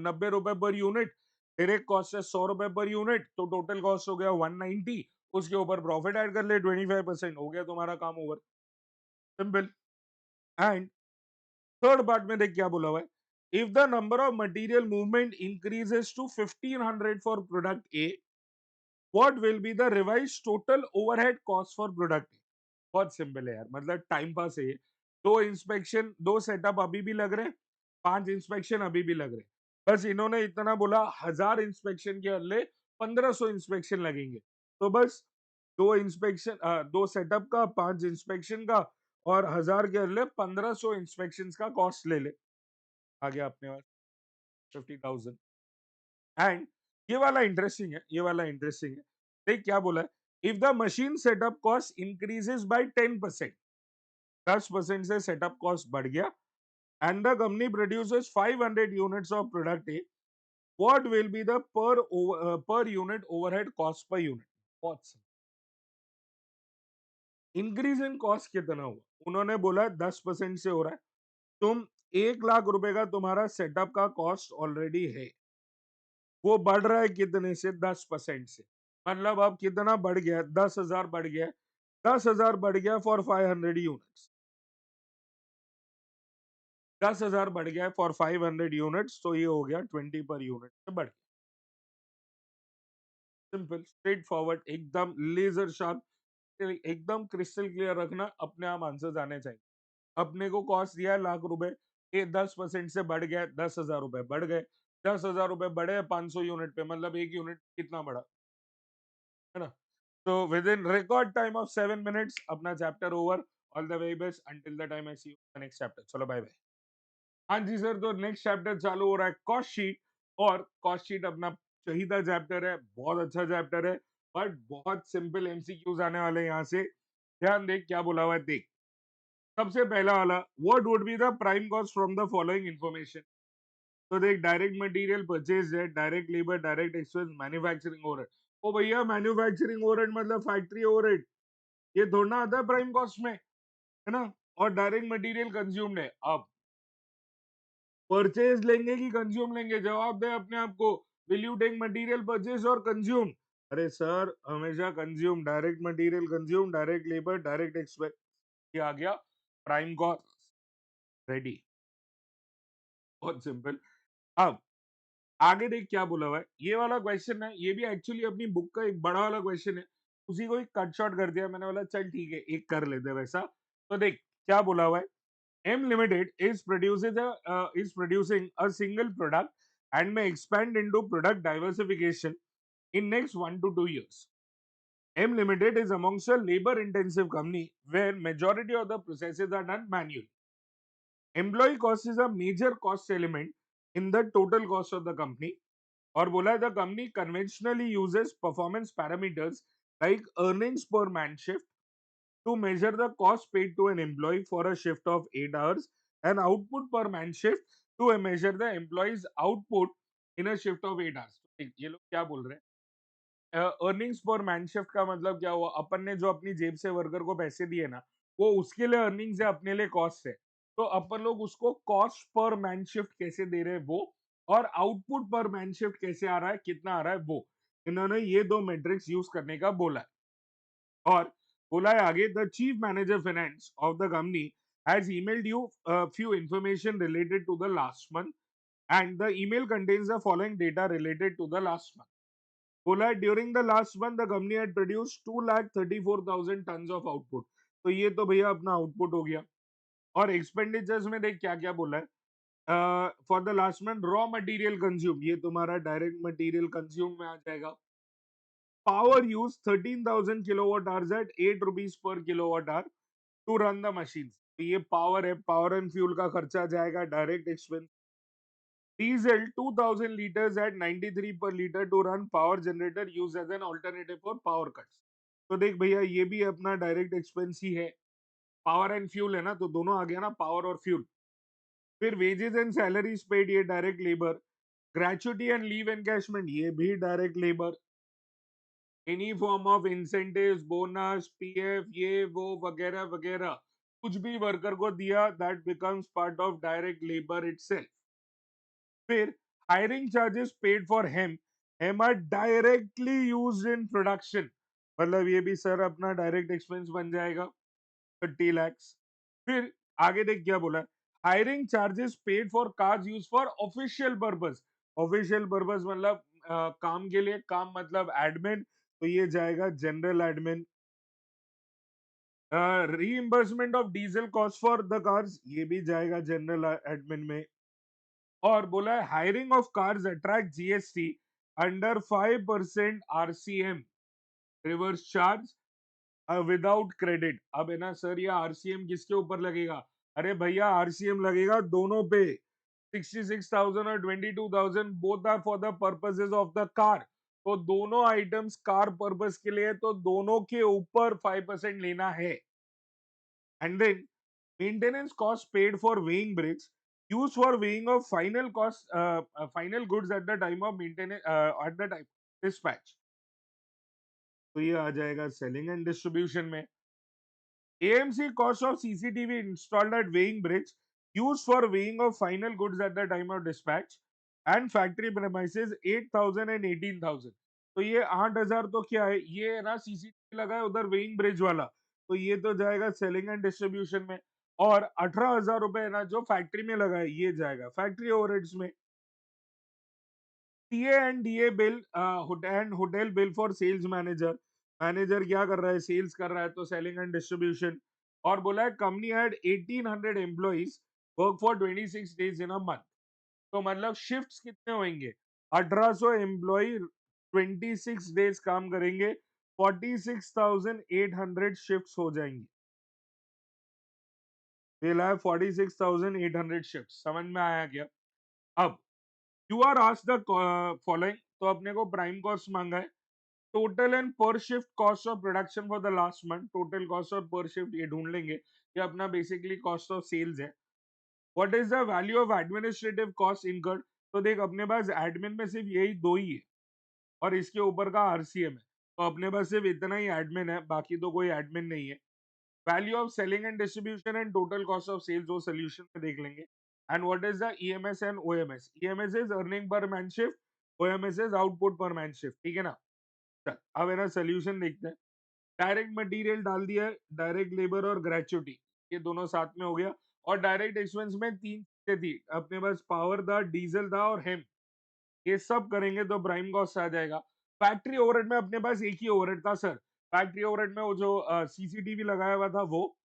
90 रुपए पर यूनिट, डायरेक्ट कॉस्ट है 100 रुपए पर यूनिट, तो टोटल कॉस्ट हो गया 190। उसके ऊपर प्रॉफिट ऐड कर ले 25%, हो गया तुम्हारा काम over. Simple. And third part में देख क्या बोला हुआ है। If the number of material movement increases to 1500 for product A, what will be the revise total overhead cost for product A? बहुत सिंपल है यार, मतलब टाइम पास है ये। 2 इंस्पेक्शन, 2 सेटअप अभी भी लग रहे हैं, 5 इंस्पेक्शन अभी भी लग रहे हैं। बस इन्होंने इतना बोला 1,000 इंस्पेक्शन के बदले 1,500 इंस्पेक्शन लगेंगे। तो बस 2 इंस्पेक्शन, 2 सेटअप का, 5 इंस्पेक्शन का और 1,000 के बदले 1,500 इंस्पेक्शन का कॉस्ट ले ले। आ गया अपने पास 50,000। एंड ये वाला इंटरेस्टिंग है, ये वाला इंटरेस्टिंग है। देख क्या बोला है। If the machine setup cost increases by 10%, 10% से सेटअप कॉस्ट बढ़ गया, and the company produces 500 units of product A, what will be the per unit overhead cost per unit? बहुत इंक्रीज इन कॉस्ट कितना हुआ? उन्होंने बोला 10% से हो रहा है। तुम 1 लाख रुपए का तुम्हारा सेटअप का कॉस्ट ऑलरेडी है, वो बढ़ रहा है कितने से? 10% से। मतलब अब कितना बढ़ गया? 10,000 बढ़ गया। 10,000 बढ़ गया फॉर 500 यूनिट्स। 10,000 बढ़ गया फॉर 500 यूनिट्स, तो ये हो गया 20 पर यूनिट से बढ़ गया। सिंपल, स्ट्रेट फॉरवर्ड, एकदम लेजर शार्प, एकदम क्रिस्टल क्लियर रखना, अपने आप आंसर आने चाहिए। अपने को कॉस्ट दिया है लाख रुपए, ये 10% से बढ़ गया, 10,000 रुपए बढ़ गए। 10,000 रुपए बढ़े 500 यूनिट पे, मतलब एक यूनिट कितना बढ़ा, है ना? तो within record time of 7 minutes अपना chapter over. All the very best until the time I see you next chapter. चलो बाय बाय। हाँ जी सर, तो नेक्स्ट चैप्टर चालू हो रहा है कॉस्ट शीट। और कॉस्ट शीट अपना चहीता चैप्टर है, बहुत अच्छा चैप्टर है, बट बहुत सिंपल एमसीक्यूज आने वाले हैं यहाँ से। ध्यान देख क्या बोला हुआ है देख। सबसे पहला वाला, what would be the prime cost from the following information. तो देख, डायरेक्ट मटेरियल परचेज है, direct labour, direct expense, manufacturing overhead. ओ भैया, मैन्युफैक्चरिंग ओवरहेड मतलब फैक्ट्री ओवरहेड, ये थोड़ा ना आता है प्राइम कॉस्ट में, है ना। और डायरेक्ट मटेरियल कंज्यूम्ड है। अब परचेज लेंगे कि कंज्यूम लेंगे, जवाब दे अपने आप को। Will you take material purchase और कंज्यूम? अरे सर, हमेशा consume, direct material consume, direct labour, direct expense, ये आ गया प्राइम कॉस्ट। रेडी, बहुत सिंपल। अब आगे देख क्या बोला हुआ है, ये वाला क्वेश्चन है, ये भी एक्चुअली अपनी बुक का एक बड़ा वाला क्वेश्चन है, उसी को एक कट शॉर्ट कर दिया मैंने, बोला चल ठीक है एक कर लेते हैं वैसा। तो देख क्या बोला हुआ है, M Limited is producing a single product and may expand into product diversification in next 1 to 2 years. M Limited is amongst a labor-intensive company where majority of the processes are done manually. Employee cost is a major cost element in the total cost of the company. और बोला है, the company conventionally uses performance parameters like earnings per man shift to measure the cost paid to an employee for a shift of 8 hours and output per man shift to measure the employee's output in a shift of 8 hours. ये लोग क्या बोल रहे हैं, earnings पर man shift का मतलब क्या हुआ, अपन ने जो अपनी जेब से वर्कर को पैसे दिए ना, वो उसके लिए अर्निंग्स है, अपने लिए कॉस्ट है। तो अपन लोग उसको कॉस्ट पर मैन शिफ्ट कैसे दे रहे हैं वो, और आउटपुट पर मैन शिफ्ट कैसे आ रहा है, कितना आ रहा है वो, इन्होंने ये दो मेट्रिक्स यूज करने का बोला है। और बोला है आगे, the chief manager finance of the company has emailed you a few information related to the last month and the email contains the following data related to the last month. बोला है, during the last month the company had produce 2,34,000 tons of output. तो ये तो भैया अपना output हो गया। और एक्सपेंडिचर्स में देख क्या क्या बोला है, for the last month raw material consume, ये तुम्हारा डायरेक्ट मटेरियल कंज्यूम में आ जाएगा। Power use 13,000 kilowatt hours at 8 rupees per kilowatt hour to run the machine. तो ये पावर है, पावर एंड फ्यूल का खर्चा जाएगा, direct expense. Diesel 2000 liters at 93 per liter to run power generator used as an alternative for power cuts. तो देख भैया, ये भी अपना डायरेक्ट एक्सपेंस ही है, पावर एंड फ्यूल है ना, तो दोनों आ गया ना, पावर और फ्यूल। फिर वेजेस एंड सैलरीज पेड, ये direct labour. Gratuity and leave encashment, ये भी direct labour. Any form of incentives, bonus, PF, ये वो वगैरह वगैरह, कुछ भी वर्कर को दिया, that becomes part of direct labour itself. फिर hiring charges paid for them are directly used in production, मतलब ये भी सर अपना डायरेक्ट एक्सपेंस बन जाएगा, 30 lakhs। फिर आगे देख क्या बोला, hiring charges paid for cars use for official purpose. Official purpose मतलब काम के लिए, काम मतलब एडमिन, तो ये जाएगा general admin. Reimbursement of diesel cost for the cars, ये भी जाएगा जनरल एडमिन में। और बोला है, hiring of cars attract GST under 5% RCM reverse charge without credit. अब है ना सर, ये आरसीएम किसके ऊपर लगेगा? अरे भैया, आरसीएम लगेगा दोनों पे, 66,000 और 22,000 both are for the purposes of the car. तो दोनों आइटम्स कार पर्पस के लिए, तो दोनों के ऊपर 5% लेना है। And then maintenance cost paid for weighing bridge used for weighing of final cost final goods at the time of maintenance at the time dispatch। तो ये आ जाएगा सेलिंग एंड डिस्ट्रीब्यूशन में। AMC cost of CCTV installed at weighing bridge used for weighing of final goods at the time of dispatch and factory premises 8,000 and 18,000। तो ये 8,000 तो क्या है, ये है ना सीसीटीवी लगा है उधर वेइंग ब्रिज वाला, तो ये तो जाएगा सेलिंग एंड डिस्ट्रीब्यूशन में। और 18,000 रुपए है ना जो फैक्ट्री में लगा है, ये जाएगा फैक्ट्री ओवरहेड्स में। TA and DA bill and hotel bill for sales manager, manager क्या कर रहा है, सेल्स कर रहा है, तो सेलिंग एंड डिस्ट्रीब्यूशन। और बोला है, company had 1800 employees work for 26 days in a month. तो मतलब शिफ्ट्स कितने होंगे, 1800 एम्प्लॉय 26 डेज काम करेंगे, 46,800 शिफ्ट्स हो जाएंगी। मिला है 46,800 शिफ्ट, समझ में आया क्या? अब you are asked the following, तो अपने को प्राइम कॉस्ट मांगा है, total and per shift cost of production for the last month, total cost of per shift ये ढूंढ लेंगे, ये अपना बेसिकली कॉस्ट ऑफ सेल्स है। What is the value of administrative cost incurred, तो देख अपने पास एडमिन में सिर्फ यही दो ही है और इसके ऊपर का आरसीएम है, तो अपने पास सिर्फ इतना ही एडमिन है, बाकी तो कोई एडमिन नहीं है। Value of selling and distribution and total cost of sales वो सोल्यूशन में देख लेंगे। And what is the EMS and OMS, EMS is earning per man shift, OMS is output per man shift, ठीक है ना। चल अब है ना सोल्यूशन देखते हैं। डायरेक्ट मटेरियल डाल दिया है, डायरेक्ट लेबर और ग्रेचुटी, ये दोनों साथ में हो गया। और डायरेक्ट एक्सपेंस में तीन चीजें थी अपने पास, पावर था, डीजल था और हेम, ये सब करेंगे तो प्राइम कॉस्ट आ जाएगा। फैक्ट्री ओवरहेड में अपने पास एक ही ओवरहेड था सर, फैक्ट्री ओवरहेड में वो जो सीसीटीवी लगाया हुआ था वो,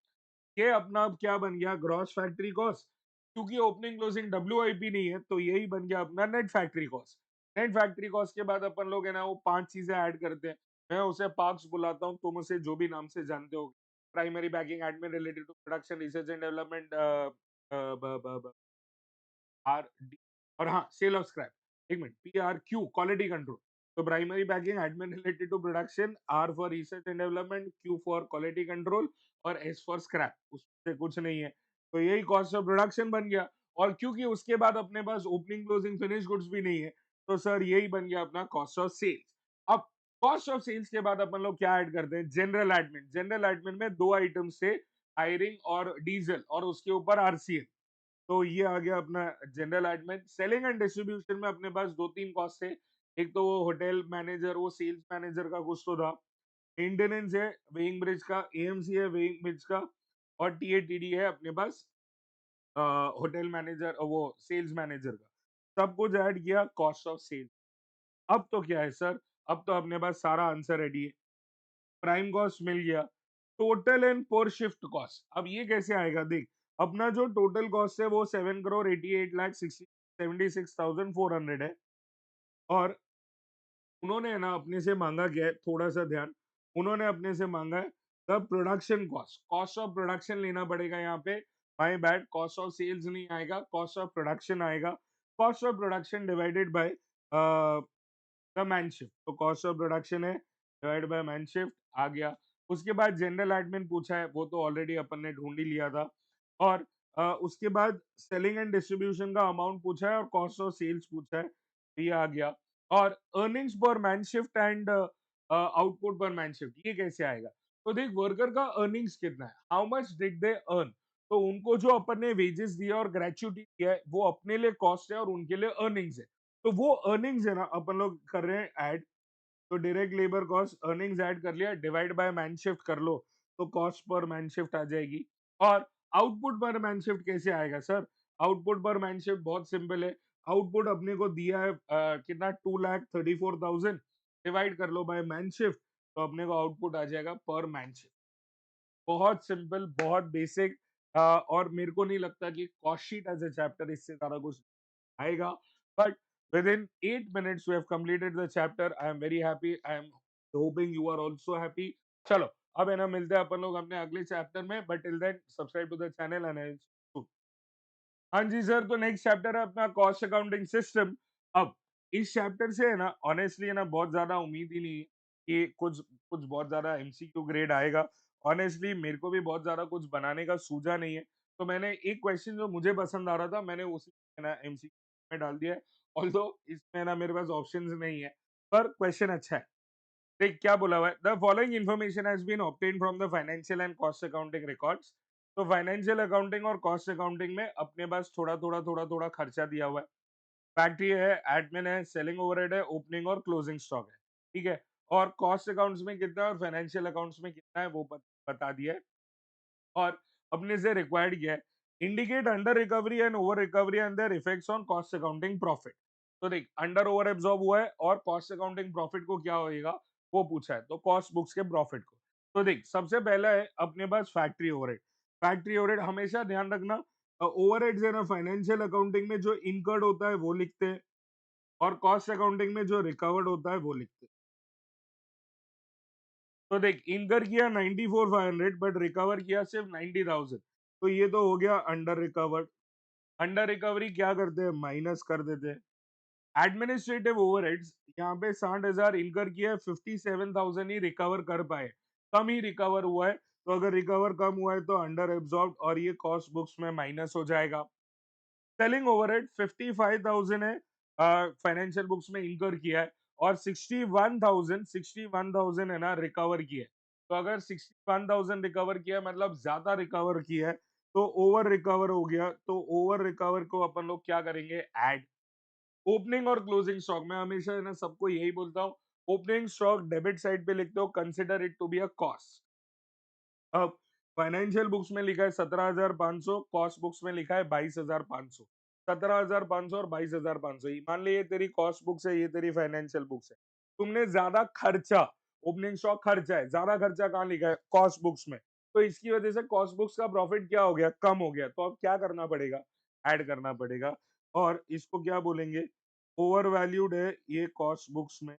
ये अपना अब क्या बन गया, ग्रॉस फैक्ट्री कॉस्ट। क्योंकि ओपनिंग क्लोजिंग डब्ल्यूआईपी नहीं है तो यही बन गया अपना net factory cost. Net factory cost के बाद अपन लोग है ना वो पांच चीजें ऐड करते हैं, मैं उसे पार्क्स बुलाता हूँ, तुम उसे जो भी नाम से जानते हो। Primary packing admin related to production research and development, R D, और हाँ सेल ऑफ स्क्रैप, एक minute, P R Q quality control. तो primary packing admin related to production, R for research and development, Q for quality control और S for scrap, उससे कुछ नहीं है। तो यही कॉस्ट ऑफ प्रोडक्शन बन गया। और क्योंकि उसके बाद अपने पास ओपनिंग क्लोजिंग फिनिश गुड्स भी नहीं है, तो सर यही बन गया अपना कॉस्ट ऑफ सेल्स। अब कॉस्ट ऑफ सेल्स के बाद अपन लोग क्या ऐड करते हैं, जनरल एडमिन। जनरल एडमिन में दो आइटम से, हायरिंग और डीजल, और उसके ऊपर आरसीएम, तो ये आ गया अपना general admin. Selling and distribution में अपने पास दो तीन कॉस्ट है, एक तो वो होटल मैनेजर, वो सेल्स मैनेजर का कुछ तो था, मेंटेनेंस है वेइंग ब्रिज का, एएमसी है वेइंग ब्रिज का, और टीएटीडी है अपने पास होटल मैनेजर, वो सेल्स मैनेजर का। सब कुछ ऐड किया कॉस्ट ऑफ सेल्स। अब तो क्या है सर, अब तो अपने पास सारा आंसर रेडी है, प्राइम कॉस्ट मिल गया, total and per shift cost. अब ये कैसे आएगा देख, अपना जो टोटल कॉस्ट है वो 7,88,76,400 है। और उन्होंने है ना अपने से मांगा क्या है, थोड़ा सा ध्यान, उन्होंने अपने से मांगा है the production cost, cost of production लेना पड़ेगा यहाँ पे। My bad, cost of sales नहीं आएगा, कॉस्ट ऑफ प्रोडक्शन आएगा। Cost of production divided by the man shift, तो कॉस्ट ऑफ प्रोडक्शन है डिवाइड बाय मैन शिफ्ट आ गया। उसके बाद जनरल एडमिन पूछा है, वो तो ऑलरेडी अपन ने ढूंढ ही लिया था। और उसके बाद सेलिंग एंड डिस्ट्रीब्यूशन का अमाउंट पूछा है और कॉस्ट ऑफ सेल्स पूछा है, ये आ गया। और अर्निंग्स पर man shift and output per man shift, ये कैसे आएगा, तो देख वर्कर का अर्निंग्स कितना है, how much did they earn, तो उनको जो अपन ने वेजेस दिया और ग्रेचुटी दिया है वो अपने लिए कॉस्ट है और उनके लिए अर्निंग्स है। तो वो अर्निंग्स है ना अपन लोग कर रहे हैं ऐड, तो direct labour cost earnings add कर लिया, डिवाइड बाय मैन शिफ्ट कर लो, तो कॉस्ट पर मैन शिफ्ट आ जाएगी। और आउटपुट पर मैन शिफ्ट कैसे आएगा sir, output per man shift बहुत सिंपल है। आउटपुट अपने को दिया है कितना, 2,34,000, डिवाइड कर लो बाय मैन शिफ्ट, तो अपने को आउटपुट आ जाएगा पर मैन शिफ्ट। बहुत सिंपल, बहुत बेसिक। और मेरे को नहीं लगता कि cost sheet as a chapter इससे ज्यादा कुछ आएगा। But within 8 minutes we have completed the chapter. I am very happy. I am hoping you are also happy. चलो अब है ना मिलते हैं अपन लोग अपने अगले चैप्टर में, but till then subscribe to the channel and हाँ जी सर, तो नेक्स्ट चैप्टर है अपना कॉस्ट अकाउंटिंग सिस्टम। अब इस चैप्टर से है ना ऑनेस्टली है ना बहुत ज्यादा उम्मीद ही नहीं है कि कुछ कुछ बहुत ज्यादा एमसीक्यू ग्रेड आएगा। ऑनेस्टली मेरे को भी बहुत ज्यादा कुछ बनाने का सूझा नहीं है, तो मैंने एक क्वेश्चन जो मुझे पसंद आ रहा था मैंने उसी है ना एमसीक्यू में डाल दिया है। ऑल्दो इसमें ना मेरे पास ऑप्शंस नहीं है, पर क्वेश्चन अच्छा है। देख क्या बोला हुआ है, the following information has been obtained from the financial and cost accounting records. तो फाइनेंशियल अकाउंटिंग और कॉस्ट अकाउंटिंग में अपने पास थोड़ा थोड़ा थोड़ा थोड़ा खर्चा दिया हुआ है। फैक्ट्री है, एडमिन है, सेलिंग ओवरहेड है, ओपनिंग और क्लोजिंग स्टॉक है, ठीक है। और कॉस्ट अकाउंट्स में कितना है और फाइनेंशियल अकाउंट्स में कितना है वो बता दिया है। और अपने से रिक्वायर्ड किया है, indicate under recovery and over recovery and there effects on cost accounting profit. तो देख अंडर ओवर एब्जॉर्ब हुआ है और कॉस्ट अकाउंटिंग प्रॉफिट को क्या होएगा वो पूछा है, तो कॉस्ट बुक्स के प्रॉफिट को। तो देख सबसे पहला है अपने पास फैक्ट्री ओवरहेड। फैक्ट्री ओवरहेड हमेशा ध्यान रखना, ओवरहेड्स है ना फाइनेंशियल अकाउंटिंग में जो इनकर्ड होता है वो लिखते हैं और कॉस्ट अकाउंटिंग में जो रिकवर्ड होता है वो लिखते हैं। तो देख इनकर किया 94,500 बट रिकवर किया सिर्फ 90,000, तो ये तो हो गया अंडर रिकवर्ड। अंडर रिकवरी क्या करते हैं, माइनस कर देते हैं, एडमिनिस्ट्रेटिव ओवरहेड्स यहाँ पे 60,000 इनकर किया है, 57,000 ही रिकवर कर पाए, कम ही रिकवर हुआ है। तो अगर रिकवर कम हुआ है तो अंडर एब्जॉर्ब और ये कॉस्ट बुक्स में माइनस हो जाएगा। सेलिंग ओवरहेड 55,000 है, फाइनेंशियल बुक्स में इनकर किया है, और 61,000 है ना रिकवर किया है। तो अगर 61,000 रिकवर किया है, मतलब ज्यादा रिकवर किया है, तो ओवर रिकवर हो गया। तो ओवर रिकवर को अपन लोग क्या करेंगे, ऐड। ओपनिंग और क्लोजिंग स्टॉक में हमेशा है ना सबको यही बोलता हूँ, ओपनिंग स्टॉक डेबिट साइड पे लिखते हो, consider it to be a cost. अब फाइनेंशियल बुक्स में लिखा है 17,500, कॉस्ट बुक्स में लिखा है 22,500। 17,500 और 22,500, मान ली ये तेरी कॉस्ट बुक्स है, ये तेरी फाइनेंशियल बुक्स है। तुमने ज्यादा खर्चा, ओपनिंग स्टॉक खर्चा है, ज्यादा खर्चा कहाँ लिखा है, कॉस्ट बुक्स में। तो इसकी वजह से कॉस्ट बुक्स का प्रॉफिट क्या हो गया, कम हो गया। तो अब क्या करना पड़ेगा, ऐड करना पड़ेगा। और इसको क्या बोलेंगे, ओवर वैल्यूड है ये कॉस्ट बुक्स में,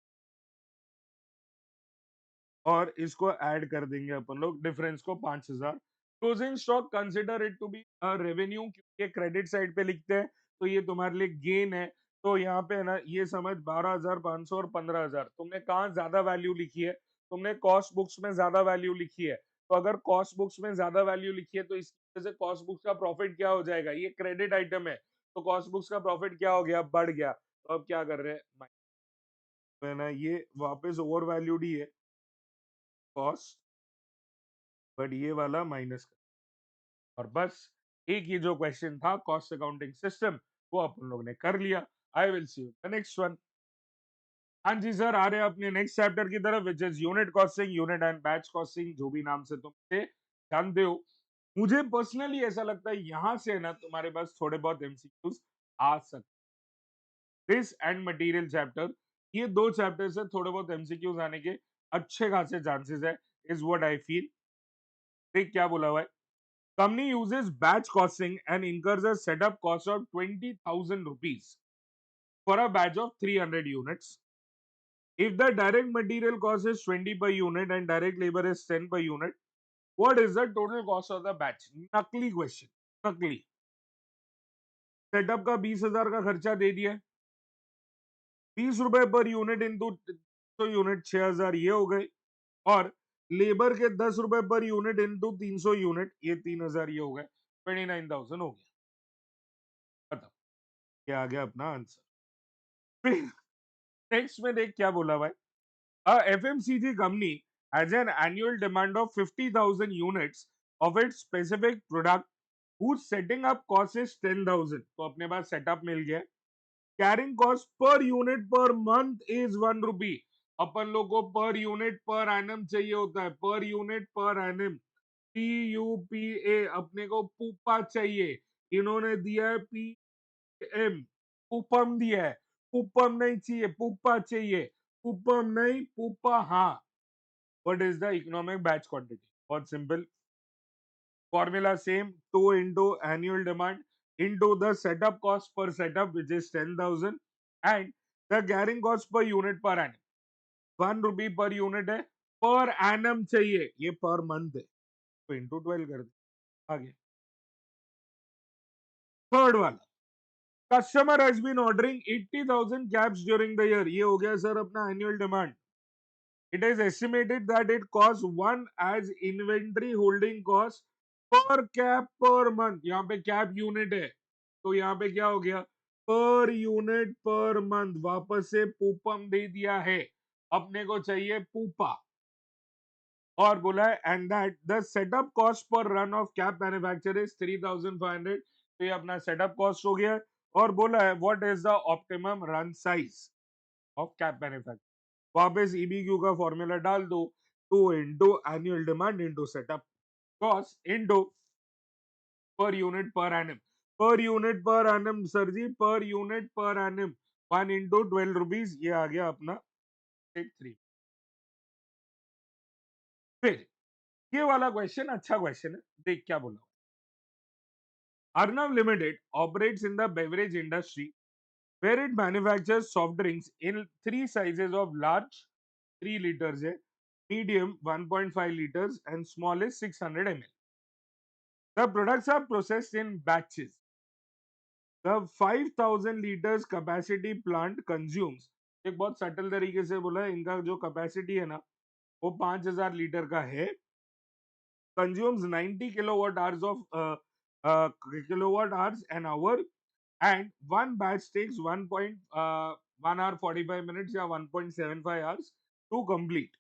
और इसको ऐड कर देंगे अपन लोग, डिफरेंस को 5,000। Closing stock consider it to be revenue, क्योंकि क्रेडिट साइड पे लिखते हैं, तो ये तुम्हारे लिए गेन है। तो यहाँ पे है ना ये समझ 12,500 और 15,000, तुमने कहाँ ज्यादा वैल्यू लिखी है, तुमने कॉस्ट बुक्स में ज्यादा वैल्यू लिखी है। तो अगर कॉस्ट बुक्स में ज्यादा वैल्यू लिखी है, तो इसकी वजह से कॉस्ट बुक्स का प्रॉफिट क्या हो जाएगा, ये क्रेडिट आइटम है, तो कॉस्ट बुक्स का प्रॉफिट क्या हो गया, बढ़ गया। तो अब क्या कर रहे हैं, तो है ना ये वापस ओवर वैल्यूड ही है कॉस्ट, बट ये वाला माइनस कर। और बस एक ही जो क्वेश्चन था कॉस्ट अकाउंटिंग सिस्टम, वो अपन लोग ने कर लिया। आई will see you the next one. हाँ जी सर, आ रहे हैं अपने नेक्स्ट चैप्टर की तरफ, which is unit costing, unit and batch costing, जो भी नाम से तुम इसे जानते हो। मुझे पर्सनली ऐसा लगता है यहाँ से ना तुम्हारे पास थोड़े बहुत एमसीक्यूज आ सकते। दिस एंड मटेरियल चैप्टर, ये दो चैप्टर से थोड़े बहुत एमसीक्यूज आने के अच्छे खासे चांसेस है, इज व्हाट आई फील। देख क्या बोला हुआ है, company uses batch costing and incurs a setup cost of 20,000 rupees for a batch of 300 units. If the direct material cost is 20 per unit and direct labor is 10 per unit, what is the total cost of the batch? नकली question, नकली। Setup का 20,000 का खर्चा दे दिया, 20 रुपए per unit into 300 unit, 6,000 ये हो गए। और लेबर के 10 रुपए पर यूनिट इंटू 300 यूनिट, ये 3,000 ये हो गए, 29,000 हो गया। बताओ क्या आ गया अपना आंसर। फिर नेक्स्ट में देख क्या बोला भाई, a FMCG company has an annual demand of 50,000 units of its specific product whose setting up cost is 10,000। तो अपने पास सेटअप मिल गया। Carrying cost per unit per month is 1 रुपी। अपन लोग को पर यूनिट पर एनम चाहिए होता है, पर यूनिट पर एनम, PUPA, अपने को पुपा चाहिए। इन्होंने दिया है PM, पुपम दिया है, पुपम नहीं चाहिए, पुपा चाहिए। पुपम नहीं, पुपा हाँ। What is the economic batch quantity? बहुत simple. Formula same. 2 into annual demand into the setup cost per setup, which is 10,000, and the carrying cost per unit per annum. 1 rupee per unit है, per annum चाहिए, ये per month है, तो into 12 कर दे। आगे third वाला, customer has been ordering 80,000 caps during the year, ये हो गया सर अपना annual demand. It is estimated that it costs one as inventory holding cost per cap per month। यहाँ पे कैप यूनिट है, तो यहाँ पे क्या हो गया, पर यूनिट पर मंथ, वापस से पूपम दे दिया है, अपने को चाहिए पूपा। और बोला है and that the setup cost per run of cap manufacture is 3,500। तो ये अपना सेटअप कॉस्ट हो गया। और बोला है what is the optimum run size of cap manufacture. वापस ईबीक्यू का फॉर्मूला डाल दो, 2 into annual demand into setup cost into per unit per annum. Per unit per annum sir जी, per unit per annum, 1 into 12 rupees, ये आ गया अपना 3। फिर ये वाला क्वेश्चन अच्छा क्वेश्चन है, देख क्या बोला। Arnav Limited operates in the beverage industry where it manufactures soft drinks in three sizes of large 3 liters है, medium 1.5 liters and small is 600 ml. The products are processed in batches. The 5000 litres capacity plant consumes, एक बहुत subtle तरीके से बोला है, इनका जो capacity है ना वो 5000 लीटर का है, consumes 90 kilowatt hours of kilowatt hours an hour, and one batch takes 1 hour 45 minutes या 1.75 hours to complete.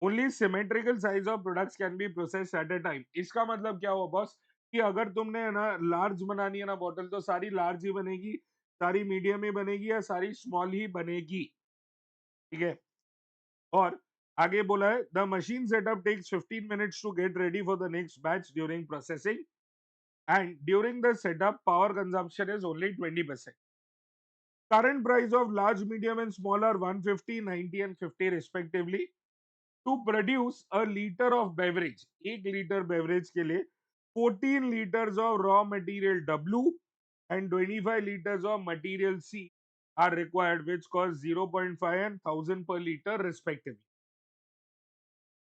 Only symmetrical size of products can be processed at a time. इसका मतलब क्या हुआ बॉस, कि अगर तुमने है ना लार्ज बनानी है ना बॉटल, तो सारी लार्ज ही बनेगी, सारी मीडियम ही बनेगी, या सारी स्मॉल ही बनेगी, ठीक है। और आगे बोला है the machine setup takes 15 minutes to get ready for the next batch during processing, and during the setup power consumption is only 20%. Current price of large, medium and small are 150, 90 and 50 respectively. To produce a liter of beverage, 1 liter beverage के लिए 14 liters of raw material W and 25 liters of material C are required, which cost 0.5 and 1000 per liter respectively.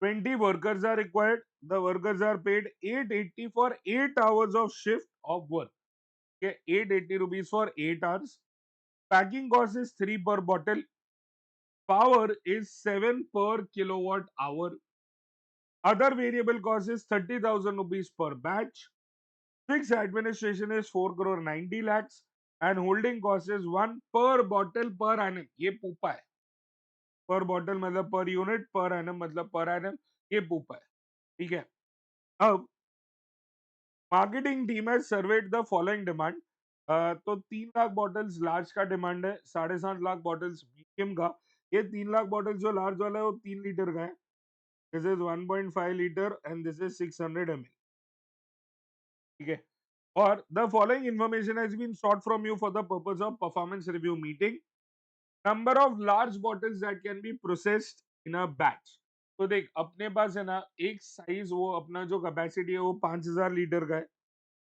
20 workers are required. The workers are paid 880 for 8 hours of shift of work. Okay, 880 rupees for 8 hours. Packing cost is 3 per bottle. Power is 7 per kilowatt hour. Other variable cost is 30,000 rupees per batch. Fixed administration is 4 crore 90 lakhs. And holding cost is 1 per bottle per annum. ये pupa है. Per bottle मतलब per unit, per annum मतलब per annum. ये pupa है. ठीक है. अब marketing team has served the following demand. तो 3 लाख बॉटल्स लार्ज का डिमांड है, 7.5 लाख बॉटल्स मीडियम का। ये 3 लाख बॉटल जो लार्ज वाला है वो 3 लीटर का है। This is 1.5 litre and this is 600 ml, ठीक है। और the following information has been sought from you for the purpose of performance review meeting. Number of large bottles that can be processed in a batch. तो देख अपने पास है ना एक size, वो अपना जो कैपेसिटी है वो 5000 लीटर का है,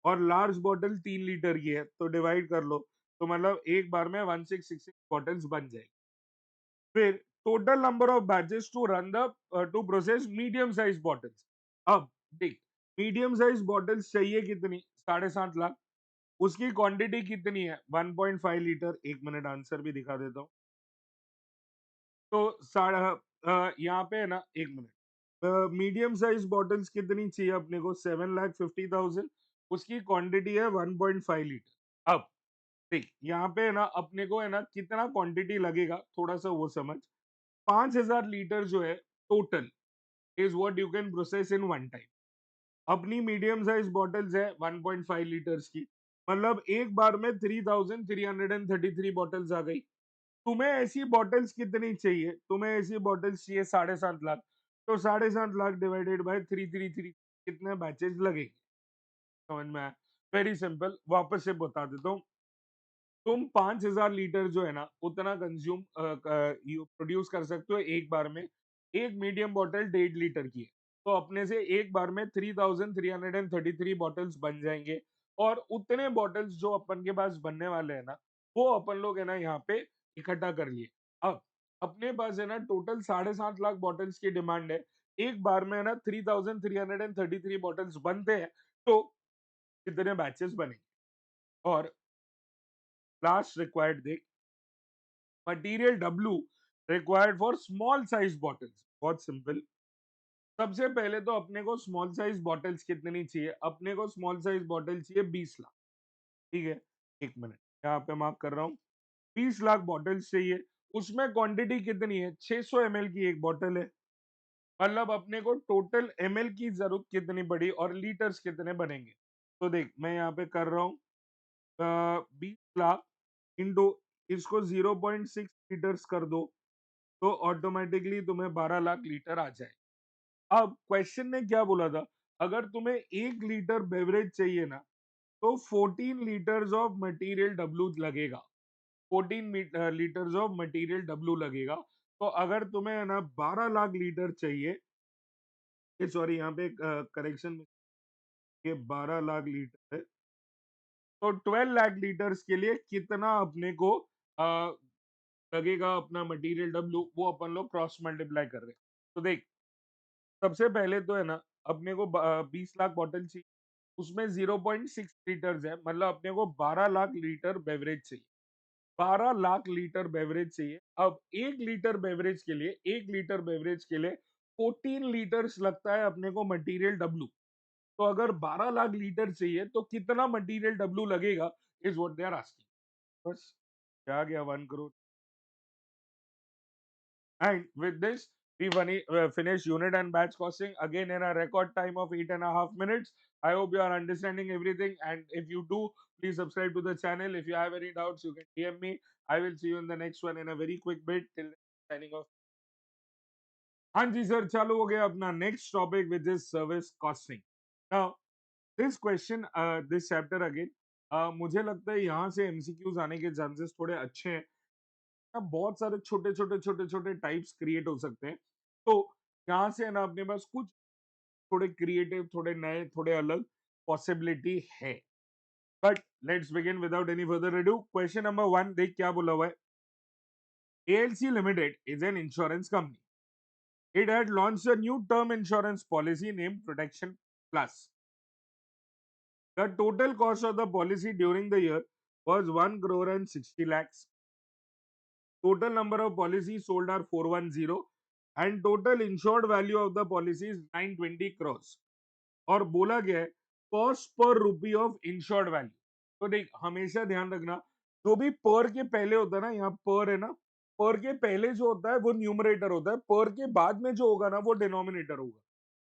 और लार्ज बॉटल 3 लीटर की है, तो डिवाइड कर लो, तो मतलब एक बार में 1666 बॉटल्स बन जाएगी। फिर total number of batches to run the to process medium size bottles. अब देख मीडियम साइज बॉटल्स चाहिए कितनी, 7.5 लाख। उसकी क्वांटिटी कितनी है, 1.5 लीटर। एक मिनट आंसर भी दिखा देता हूँ। तो यहाँ पे है ना, एक मिनट, मीडियम साइज बॉटल्स कितनी चाहिए अपने को, 7,50,000। उसकी क्वांटिटी है 1.5 लीटर। अब देख यहाँ पे है ना अपने को है ना कितना क्वांटिटी लगेगा, थोड़ा सा वो समझ। 5,000 लीटर जो है total is what you can process in one time. अपनी मीडियम साइज बॉटल्स है 1.5 लीटर्स की, मतलब एक बार में 3,333 बॉटल्स आ गई। तुम्हें ऐसी बॉटल्स कितनी चाहिए, तुम्हें ऐसी बॉटल्स चाहिए 7.5 लाख। तो 7.5 लाख डिवाइडेड बाय 333, कितने बैचेस लगेंगे, समझ में आया। वेरी सिंपल, वापस से बता देता हूँ। तुम 5,000 लीटर जो है ना उतना कंज्यूम प्रोड्यूस कर सकते हो एक बार में। एक मीडियम बॉटल 1.5 लीटर की है, तो अपने से एक बार में 3,333 बॉटल्स बन जाएंगे। और उतने बॉटल्स जो अपन के पास बनने वाले हैं ना, वो अपन लोग है ना यहाँ पे इकट्ठा कर लिए। अब अपने पास है ना टोटल 7.5 लाख बॉटल्स की डिमांड है। एक बार में है ना 3,333 बॉटल्स बनते हैं, तो कितने बैचेस बनेंगे। और लास्ट रिक्वायर्ड देख, material W required for small size bottles. बहुत सिंपल, सबसे पहले तो अपने को स्मॉल साइज बॉटल्स कितनी चाहिए, अपने को स्मॉल साइज बॉटल चाहिए 20 लाख, ठीक है। एक मिनट यहाँ पे मार्क कर रहा हूँ, 20 लाख बॉटल्स चाहिए। उसमें क्वांटिटी कितनी है, 600 ml की एक बॉटल है। मतलब अपने को टोटल ml की जरूरत कितनी पड़ी और लीटर्स कितने बनेंगे। तो देख मैं यहाँ पे कर रहा हूँ 20 लाख इंटू इसको 0.6 लीटर्स कर दो, तो ऑटोमेटिकली तुम्हें 12 लाख लीटर आ जाए। अब क्वेश्चन ने क्या बोला था, अगर तुम्हें 1 लीटर बेवरेज चाहिए ना, तो 14 लीटर्स ऑफ मटेरियल डब्ल्यू लगेगा। 14 लीटर्स ऑफ मटेरियल डब्ल्यू लगेगा। तो अगर तुम्हें है ना 12 लाख लीटर चाहिए, सॉरी यहाँ पे करेक्शन, ये 12 लाख लीटर है, तो 12 लाख लीटर्स के लिए कितना अपने को लगेगा अपना मटेरियल डब्ल्यू, वो अपन लोग क्रॉस मल्टीप्लाई कर रहे हैं। तो देख सबसे पहले तो है ना अपने को 20 लाख बॉटल चाहिए, उसमें 0.6 लीटर्स है, मतलब अपने को 12 लाख लीटर बेवरेज चाहिए। 12 लाख लीटर बेवरेज चाहिए। अब 1 लीटर बेवरेज के लिए 14 लीटर्स लगता है अपने को मटेरियल डब्लू। तो अगर 12 लाख लीटर चाहिए तो कितना मटेरियल डब्लू लगेगा, is what they are asking. बस क्या गया 1 crore. And with this, we finish unit and batch costing again in a record time of 8.5 minutes. I hope you are understanding everything. And if you do, please subscribe to the channel. If you have any doubts, you can DM me. I will see you in the next one in a very quick bit. Till then, signing off. हाँ जी sir, चालू हो गया अपना next topic which is service costing. Now this question, this chapter again, मुझे लगता है यहाँ से एमसीक्यूज आने के चांसेस थोड़े अच्छे हैं। बहुत सारे छोटे छोटे छोटे छोटे टाइप्स क्रिएट हो सकते हैं। तो यहाँ से है ना अपने पास कुछ थोड़े क्रिएटिव, थोड़े नए, थोड़े अलग पॉसिबिलिटी है। But let's begin without any further ado. Question number 1 देख क्या बोला हुआ है। ALC limited is an insurance company. It had launched a new term insurance policy named protection plus. The total cost of the policy during the year was 1 crore and 60 lakhs. Total number of policies sold are 410 and total insured value of the policy is 920 crores. और बोला गया है cost per rupee of insured value. तो देख हमेशा ध्यान रखना, जो भी पर के पहले होता है ना, यहाँ पर है ना, पर के पहले जो होता है वो न्यूमरेटर होता है, पर के बाद में जो होगा ना वो डिनोमिनेटर होगा।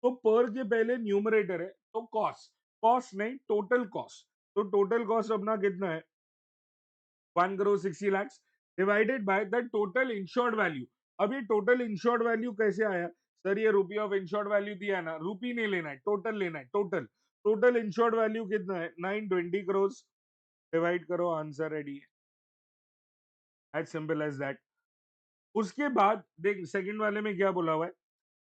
तो पर के पहले न्यूमरेटर है तो कॉस्ट, कॉस्ट नहीं टोटल कॉस्ट। तो टोटल कॉस्ट अपना कितना है 1 crore 60 lakhs divided by the total insured value. अब ये टोटल इंश्योर्ड वैल्यू कैसे आया सर, ये रुपी ऑफ इंश्योर्ड वैल्यू दिया है ना, रुपी नहीं लेना है, टोटल लेना है, टोटल। टोटल इंश्योर्ड वैल्यू कितना है 920 करोड़। डिवाइड करो, आंसर रेडी है, एज सिंपल एज दैट। उसके बाद देख सेकंड वाले में क्या बोला हुआ है,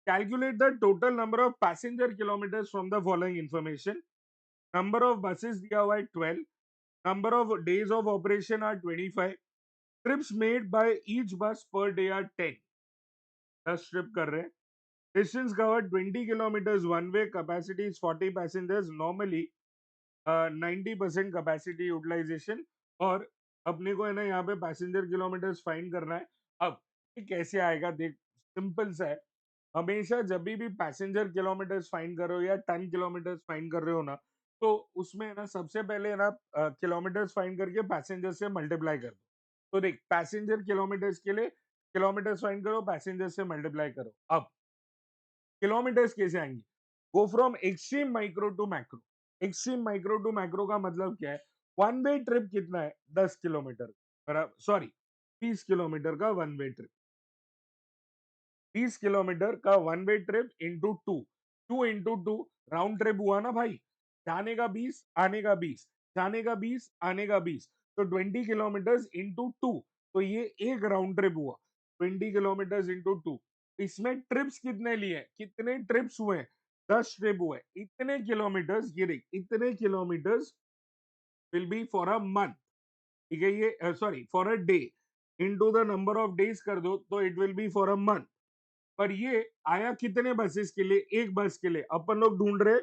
calculate the total number of passenger kilometres from the following information. Number of buses दिया हुआ है 12, number of days of operation are 25, trips made by each bus per day are 10। 10 trip कर रहे हैं। Distance covered 20 kilometre one way, capacity is 40 passengers, normally 90% capacity utilisation. और अपने को है ना यहाँ पे पैसेंजर किलोमीटर्स फाइंड करना है। अब ये कैसे आएगा देख, सिंपल सा है। हमेशा जब भी पैसेंजर किलोमीटर्स फाइंड कर रहे हो या टन किलोमीटर्स फाइंड कर रहे हो ना, तो उसमें है ना सबसे पहले है ना किलोमीटर्स फाइंड करके पैसेंजर से मल्टीप्लाई कर दो। तो देख पैसेंजर किलोमीटर्स के लिए किलोमीटर्स फाइंड करो, पैसेंजर से मल्टीप्लाई करो। अब किलोमीटर्स कैसे आएंगे, go from extreme micro to macro. Extreme micro to macro का मतलब क्या है, वन वे ट्रिप कितना है 10 किलोमीटर, बराबर सॉरी 20 किलोमीटर का वन वे ट्रिप। 20 किलोमीटर का one way trip into two, 2 into 2 round trip हुआ ना भाई, जाने का 20 आने का 20, जाने का 20 आने का 20, तो 20 किलोमीटर इंटू टू, तो ये एक राउंड ट्रिप हुआ। 20 किलोमीटर इंटू टू, इसमें ट्रिप्स कितने लिए, कितने ट्रिप्स हुए, 10 ट्रिप हुए। इतने किलोमीटर्स, ये देख इतने kilometres will be for a month. ठीक है, ये sorry for a day, into the number of days कर दो तो it will B for a month. पर ये आया कितने बसेस के लिए, एक बस के लिए। अपन लोग ढूंढ रहे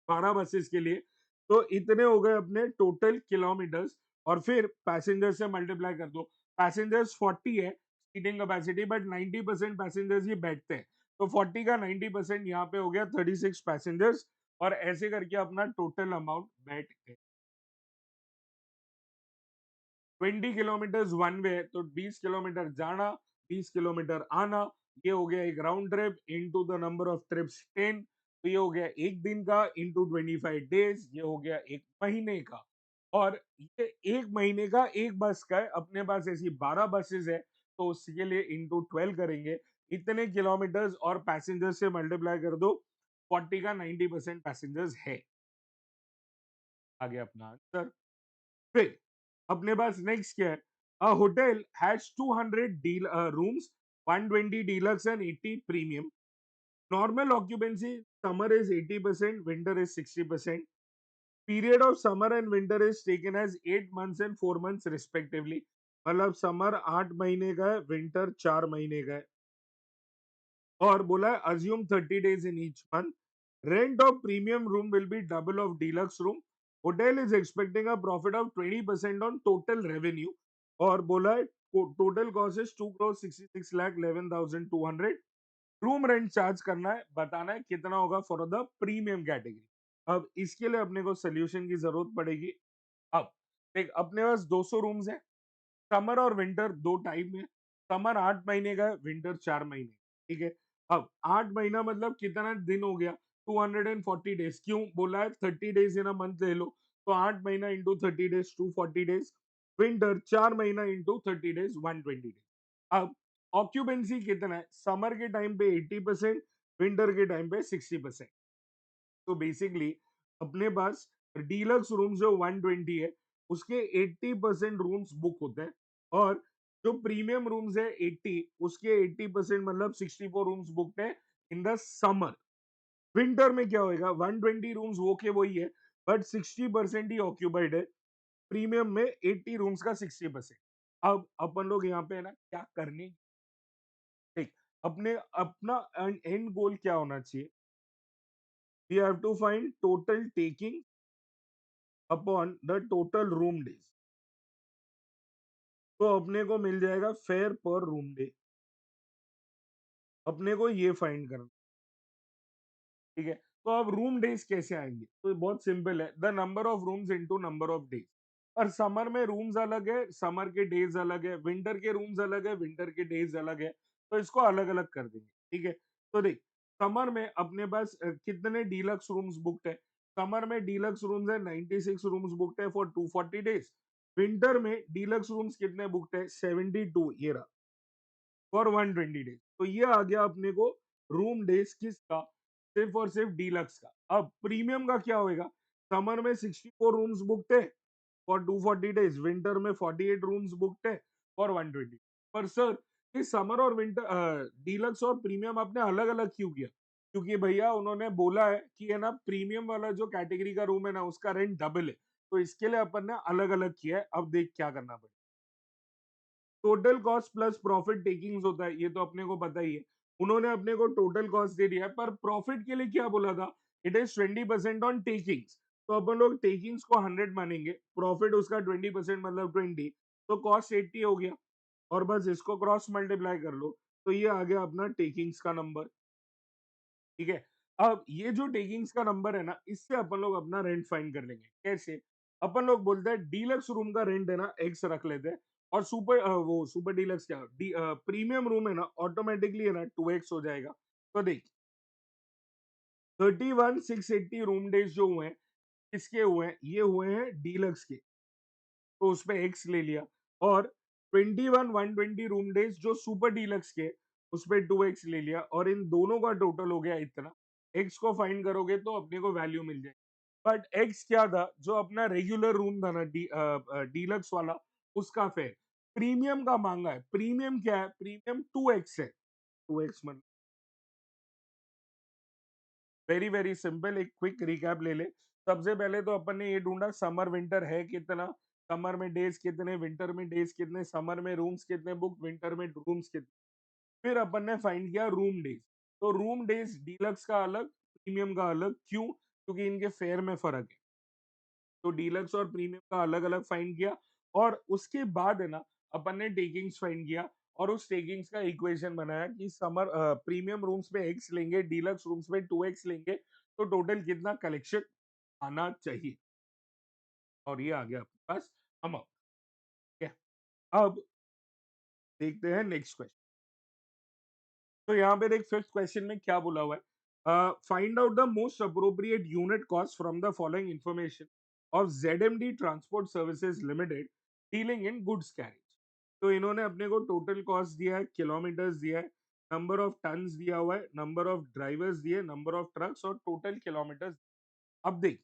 12 बसेस के लिए, तो इतने हो गए अपने टोटल किलोमीटर्स। और फिर पैसेंजर से मल्टीप्लाई कर दो। पैसेंजर्स 40 है सीटिंग कैपेसिटी, बट 90% पैसेंजर्स ही बैठते हैं, तो 40 का 90% यहाँ पे हो गया 36 पैसेंजर्स। और ऐसे करके अपना टोटल अमाउंट बैठ गए। 20 किलोमीटर वन वे, तो 20 किलोमीटर जाना, 20 किलोमीटर आना, ये हो गया एक round trip into the number of trips 10, तो ये हो गया एक दिन का इनटू 25 डेज, ये हो गया एक महीने का। और ये एक महीने का एक बस का है, अपने पास ऐसी 12 बसेस है, तो उसके लिए इनटू 12 करेंगे। इतने किलोमीटर्स और पैसेंजर से मल्टीप्लाई कर दो, 40 का 90% पैसेंजर्स है। आगे अपना आंसर। फिर अपने पास नेक्स्ट क्या है, a hotel has 200 deal rooms, 120 deluxe and 80 premium. Normal occupancy summer is 80%, winter is 60%। Period of summer and winter is taken as 8 months and 4 months respectively. मतलब समर 8 महीने का है, विंटर 4 महीने का है। और बोला है assume 30 days in each month. Rent of premium room will be double of deluxe room. Hotel is expecting a profit of 20% on total revenue. और बोला है total cost is 2 crore 66 lakh 11,200. Room rent charge करना है, बताना है कितना होगा for the premium category. अब इसके लिए अपने को सोल्यूशन की जरूरत पड़ेगी. अब देख, अपने पास 200 रूम्स है. समर और विंटर दो टाइम में. समर 8 महीने का है, विंटर 4 महीने. ठीक है. अब 8 महीना मतलब कितना दिन हो गया? 240 डेज. क्यों बोला है 30 डेज इन अ मंथ ले लो, तो 8 महीना इंटू 30 डेज 240 डेज. विंटर 4 महीना इंटू 30 डेज 120 डेज. अब ऑक्यूपेंसी कितना है? समर के टाइम पे 80%, विंटर के टाइम पे 60%. तो बेसिकली अपने पास डीलक्स रूम जो 120 है, उसके 80% रूम्स बुक होते हैं. और जो प्रीमियम रूम्स है 80, उसके 80% मतलब 64 रूम्स बुकड है इन द समर. विंटर में क्या होएगा? 120 रूम्स वो के वही है, बट 60% ही ऑक्यूपाइड है. प्रीमियम में 80 रूम्स का 60%. अब अपन लोग यहाँ पे है ना क्या करने. ठीक. अपने अपना एंड गोल क्या होना चाहिए? We have to find total taking upon the total room days. तो अपने को मिल जाएगा फेयर पर रूम डे. अपने को ये फाइंड करना. ठीक है. तो अब रूम डेज कैसे आएंगे? तो बहुत सिंपल है, the number of rooms into number of days. और समर में रूम्स अलग है, समर के डेज अलग है. विंटर के रूम्स अलग है, विंटर के डेज अलग है. तो इसको अलग अलग कर देंगे. ठीक है. तो देख, समर में अपने पास कितने डीलक्स रूम्स बुकड है? समर में डीलक्स रूम्स है 96 रूम्स बुकड है फॉर 240 डेज. विंटर में डीलक्स रूम्स कितने बुकड है? 72. ये रहा फॉर 120 डेज. तो ये आ गया अपने को रूम डेज किसका? सिर्फ और सिर्फ डीलक्स का. अब प्रीमियम का क्या होएगा? समर में 64 रूम्स बुकड है फॉर 240 डेज. विंटर में 48 रूम्स बुकड है फॉर 120. पर सर, ये समर और विंटर डीलक्स और प्रीमियम आपने अलग अलग क्यों किया? क्योंकि भैया उन्होंने बोला है कि है ना प्रीमियम वाला जो कैटेगरी का रूम है ना उसका रेंट डबल है. तो इसके लिए अपन ने अलग अलग किया है. अब देख क्या करना पड़ेगा. Total cost plus profit takings होता है, ये तो अपने को पता ही है. उन्होंने अपने को टोटल कॉस्ट दे दिया है, पर प्रॉफिट के लिए क्या बोला था? It is 20% on takings. तो अपन लोग टेकिंग्स को 100 मानेंगे, प्रॉफिट उसका 20% मतलब 20. तो कॉस्ट 80 हो गया. और बस इसको क्रॉस मल्टीप्लाई कर लो, तो ये आ गया अपना टेकिंग्स का नंबर. ठीक है. अब ये जो टेकिंग्स का नंबर है ना, इससे अपन लोग अपना रेंट फाइंड कर लेंगे. कैसे? अपन लोग बोलते हैं डीलक्स रूम का रेंट है ना एक्स रख लेते हैं. और वो सुपर डीलक्स क्या प्रीमियम रूम है ना, ऑटोमेटिकली है ना 2x हो जाएगा. तो देख, 31,680 रूम डेज जो हुए हैं, किसके हुए हैं? ये हुए हैं डीलक्स के. तो उस पे एक्स ले लिया. और 21,120 रूम डेज जो सुपर डीलक्स के, उस पे 2x ले लिया. और इन दोनों का टोटल हो गया इतना. एक्स को फाइंड करोगे तो अपने को वैल्यू मिल जाएगी. बट एक्स क्या था? जो अपना रेगुलर रूम था ना डीलक्स वाला, उसका फेयर. प्रीमियम का मांगा है. प्रीमियम क्या है? प्रीमियम 2x है. 2x मतलब वेरी वेरी सिंपल. एक क्विक रिकैप ले ले. सबसे पहले तो अपन ने ये ढूंढा समर विंटर है कितना, समर में डेज कितने, विंटर में डेज कितने, समर में रूम्स कितने बुक, विंटर में रूम्स कितने. फिर अपन ने फाइंड किया रूम डेज. तो रूम डेज डीलक्स का अलग, प्रीमियम का अलग. क्यों? क्योंकि इनके फेयर में फर्क है. तो डीलक्स और प्रीमियम का अलग अलग फाइंड किया. और उसके बाद है ना अपन ने टेकिंग्स फाइंड किया. और उस टेकिंग्स का इक्वेशन बनाया कि समर प्रीमियम रूम्स पे एक्स लेंगे, डीलक्स रूम्स पे 2x लेंगे, तो टोटल कितना कलेक्शन आना चाहिए. और ये आ गया अपने पास अमाउंट. ठीक है. अब देखते हैं नेक्स्ट क्वेश्चन. तो यहाँ पे देख फिफ्थ क्वेश्चन में क्या बोला हुआ है? Find out the most appropriate unit cost from the following information of ZMD transport services limited dealing in goods carriage. तो इन्होंने अपने को टोटल कॉस्ट दिया है, किलोमीटर्स दिया है, नंबर ऑफ टन्स दिया हुआ है, नंबर ऑफ ड्राइवर्स दिए, नंबर ऑफ ट्रक्स और टोटल किलोमीटर्स. अब देख,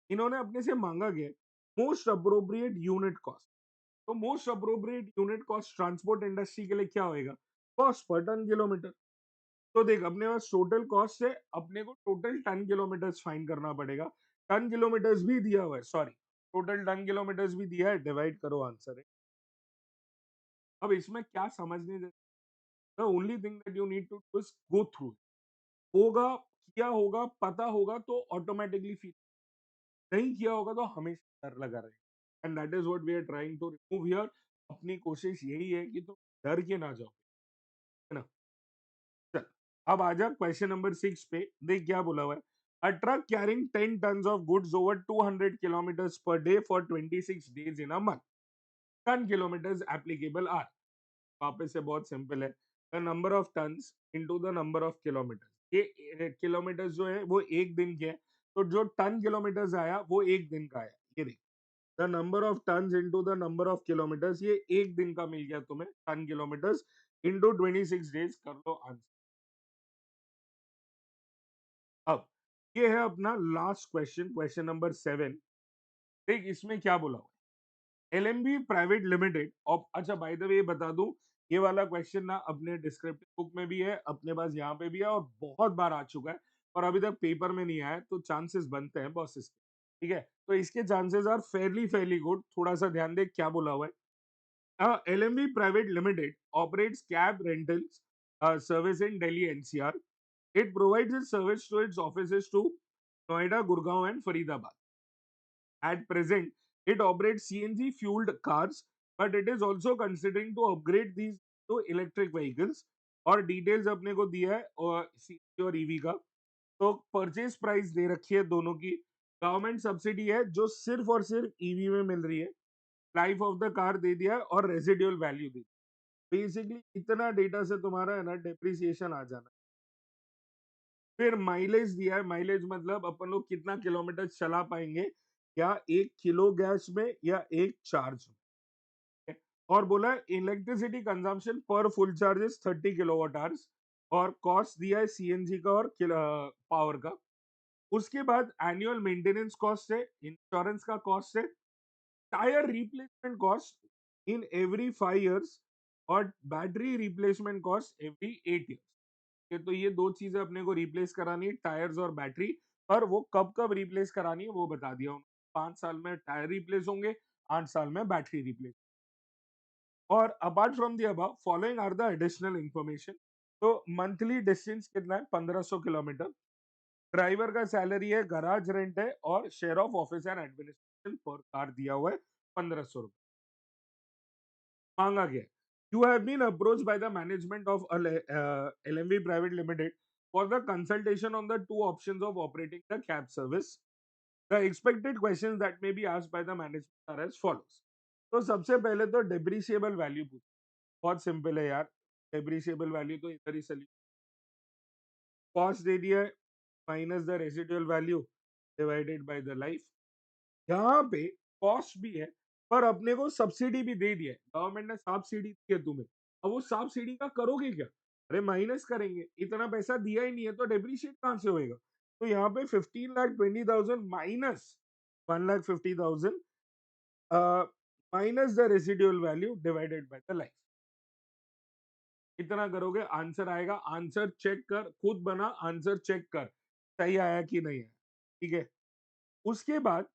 इन्होंने अपने से मांगा गया मोस्ट अप्रोप्रिएट यूनिट कॉस्ट. तो most appropriate unit cost transport industry के लिए क्या होएगा? Cost per ton kilometre. तो देख, अपने पास टोटल कॉस्ट है, अपने को टोटल टन किलोमीटर्स फाइंड करना पड़ेगा. टन किलोमीटर्स भी दिया हुआ है, सॉरी, टोटल टन किलोमीटर्स भी दिया है. डिवाइड करो, आंसर है. अब इसमें क्या समझने, the only thing that you need to go through होगा. किया होगा, पता होगा तो ऑटोमेटिकली फील, नहीं किया होगा तो हमेशा डर लगा रहेगा। And that is what we are trying to remove here. अपनी कोशिश यही है कि तुम डर के ना जाओ, है ना। चल, अब आ जा क्वेश्चन नंबर 6 पे। देख क्या बोला हुआ है। अ truck carrying 10 tons of goods over 200 kilometers per day for 26 days in a month. 10 kilometers applicable are, वापस से बहुत सिंपल है। The number of tonnes into the number of kilometre. ये किलोमीटर्स जो है वो एक दिन के हैं, तो जो टन किलोमीटर्स आया वो एक दिन का आया। ये देख, the number of tonnes into the number of kilometres, ये एक दिन का मिल गया तुम्हें टन किलोमीटर्स इनटू 26 डेज। कर लो आंसर। अब ये है अपना लास्ट क्वेश्चन, क्वेश्चन नंबर 7। देख इसमें क्या बोला हुआ है। LMB private limited. और अच्छा बाय द वे ये बता दूं, ये वाला क्वेश्चन ना अपने डिस्क्रिप्टिव बुक में भी है, अपने पास यहाँ पे भी है, और बहुत बार आ चुका है, और अभी तक पेपर में नहीं आया है, तो चांसेस बनते हैं बॉसेस के। ठीक है, तो इसके chances are fairly fairly good. थोड़ा सा ध्यान दे क्या बोला हुआ है। LMB Private Limited operates cab rentals service in Delhi NCR. It provides its service to its offices to Noida, Gurgaon, and Faridabad. At present, it operates CNG fueled cars, but it is also considering to upgrade these to electric vehicles. और details अपने को दिया है और CNG और EV का। तो purchase price दे रखी है दोनों की। गवर्नमेंट सब्सिडी है जो सिर्फ और सिर्फ ईवी में मिल रही है। लाइफ ऑफ द कार दे दिया है और रेजिडुअल वैल्यू दी। बेसिकली इतना डेटा से तुम्हारा है ना डेप्रिसिएशन आ जाना। फिर माइलेज दिया है। माइलेज मतलब अपन लोग कितना किलोमीटर चला पाएंगे, या 1 किलो गैस में या एक चार्ज में। और बोला इलेक्ट्रिसिटी कंजम्पशन पर full charge is 30 kilowatt hours. और कॉस्ट दिया है सीएनजी का और पावर का। उसके बाद एनुअल मेंटेनेंस कॉस्ट है, इंश्योरेंस का कॉस्ट है, tyre replacement cost in every 5 years, और battery replacement cost every 8 years। तो ये दो चीजें अपने को रिप्लेस करानी है, टायर्स और बैटरी। पर वो कब कब रिप्लेस करानी है वो बता दिया उन्होंने। 5 साल में टायर रिप्लेस होंगे, 8 साल में बैटरी रिप्लेस। और apart from the above following are the additional information. तो मंथली डिस्टेंस कितना है, 1500 किलोमीटर। ड्राइवर का सैलरी है, गराज रेंट है, और share of office and administration per car दिया हुआ है 1500 रुपए। मांगा गया। You have been approach by the management of LMV private limited for the consultation on the two options of operating the cab service. The expected questions that may be asked by the management are as follows. तो सबसे पहले तो depreciable value पूछ। बहुत simple है यार, depreciable value तो इधर ही सली। कॉस्ट दे दिया है, minus the residual value divided by the life. यहाँ पे कॉस्ट भी है, पर अपने को सब्सिडी भी दे दिया है, गवर्नमेंट ने सब्सिडी दी है तुम्हें। अब वो सब्सिडी का करोगे क्या? अरे माइनस करेंगे, इतना पैसा दिया ही नहीं है तो डेप्रिशिएट कहाँ से होएगा। तो यहाँ पे 15,20,000 minus 1,50,000 minus the residual value divided by the life. इतना करोगे आंसर आएगा। आंसर चेक कर, खुद बना आंसर चेक कर सही आया कि नहीं आया। ठीक है, उसके बाद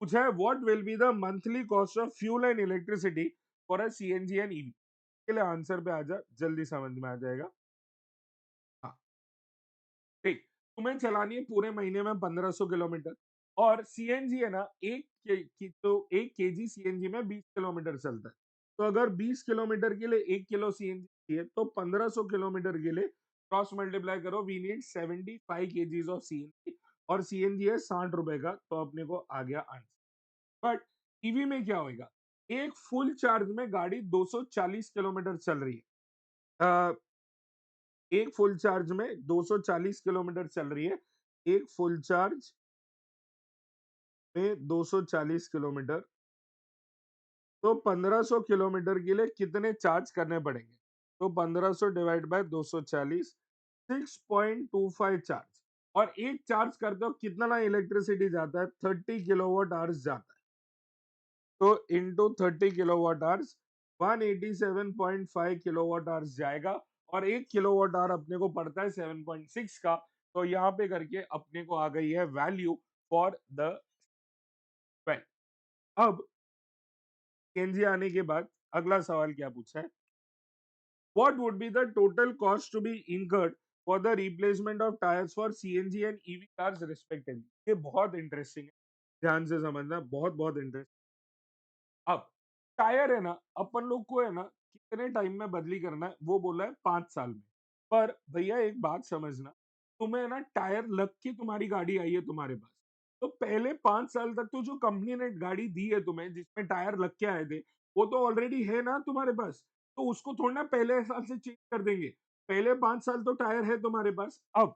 पूछा है what will be the monthly cost of fuel and electricity for a CNG and EV. के लिए आंसर पे आ जा, जल्दी समझ में आ जाएगा। हाँ, ठीक। तुम्हें चलानी है पूरे महीने में 1500 किलोमीटर, और सीएनजी है ना, तो 1 केजी सीएनजी में 20 किलोमीटर चलता है। तो अगर 20 किलोमीटर के लिए 1 किलो सीएनजी है, तो 1500 किलोमीटर के लिए क्रॉस मल्टीप्लाई करो, we need 75 kgs of CNG. और सीएनजी है 60 रुपए का, तो अपने को आ गया आंसर। बट ईवी में क्या होगा, एक फुल चार्ज में गाड़ी 240 किलोमीटर चल रही है। अ, एक फुल चार्ज में 240 किलोमीटर चल रही है। एक फुल चार्ज में 240 किलोमीटर, तो 1500 किलोमीटर के लिए कितने चार्ज करने पड़ेंगे? तो 1500 डिवाइड बाय 240, 6.25 चार्ज। और एक चार्ज करते हो कितना इलेक्ट्रिसिटी जाता है, 30 किलोवाट आवर्स जाता है। तो into 30 kilowatt hours, 187.5 kilowatt hours जाएगा। और 1 किलोवाट आवर अपने को पड़ता है 7.6 का। तो यहाँ पे करके अपने को आ गई है वैल्यू फॉर द वेल। अब सीएनजी आने के बाद अगला सवाल क्या पूछा है, what would be the total cost to be incurred for the replacement of tyres for CNG and EV cars respectively. ये बहुत इंटरेस्टिंग है, ध्यान से समझना, बहुत बहुत इंटरेस्टिंग। अब टायर है ना, अपन लोग को है ना कितने टाइम में बदली करना है, वो बोला है 5 साल में। पर भैया एक बात समझना, तुम्हें है ना टायर लग के तुम्हारी गाड़ी आई है तुम्हारे पास, तो पहले 5 साल तक तो जो कंपनी ने गाड़ी दी है तुम्हें जिसमें टायर लग के आए थे, वो तो ऑलरेडी है ना तुम्हारे पास। तो उसको थोड़ा ना पहले साल से चेंज कर देंगे। पहले 5 साल तो टायर है तुम्हारे पास। अब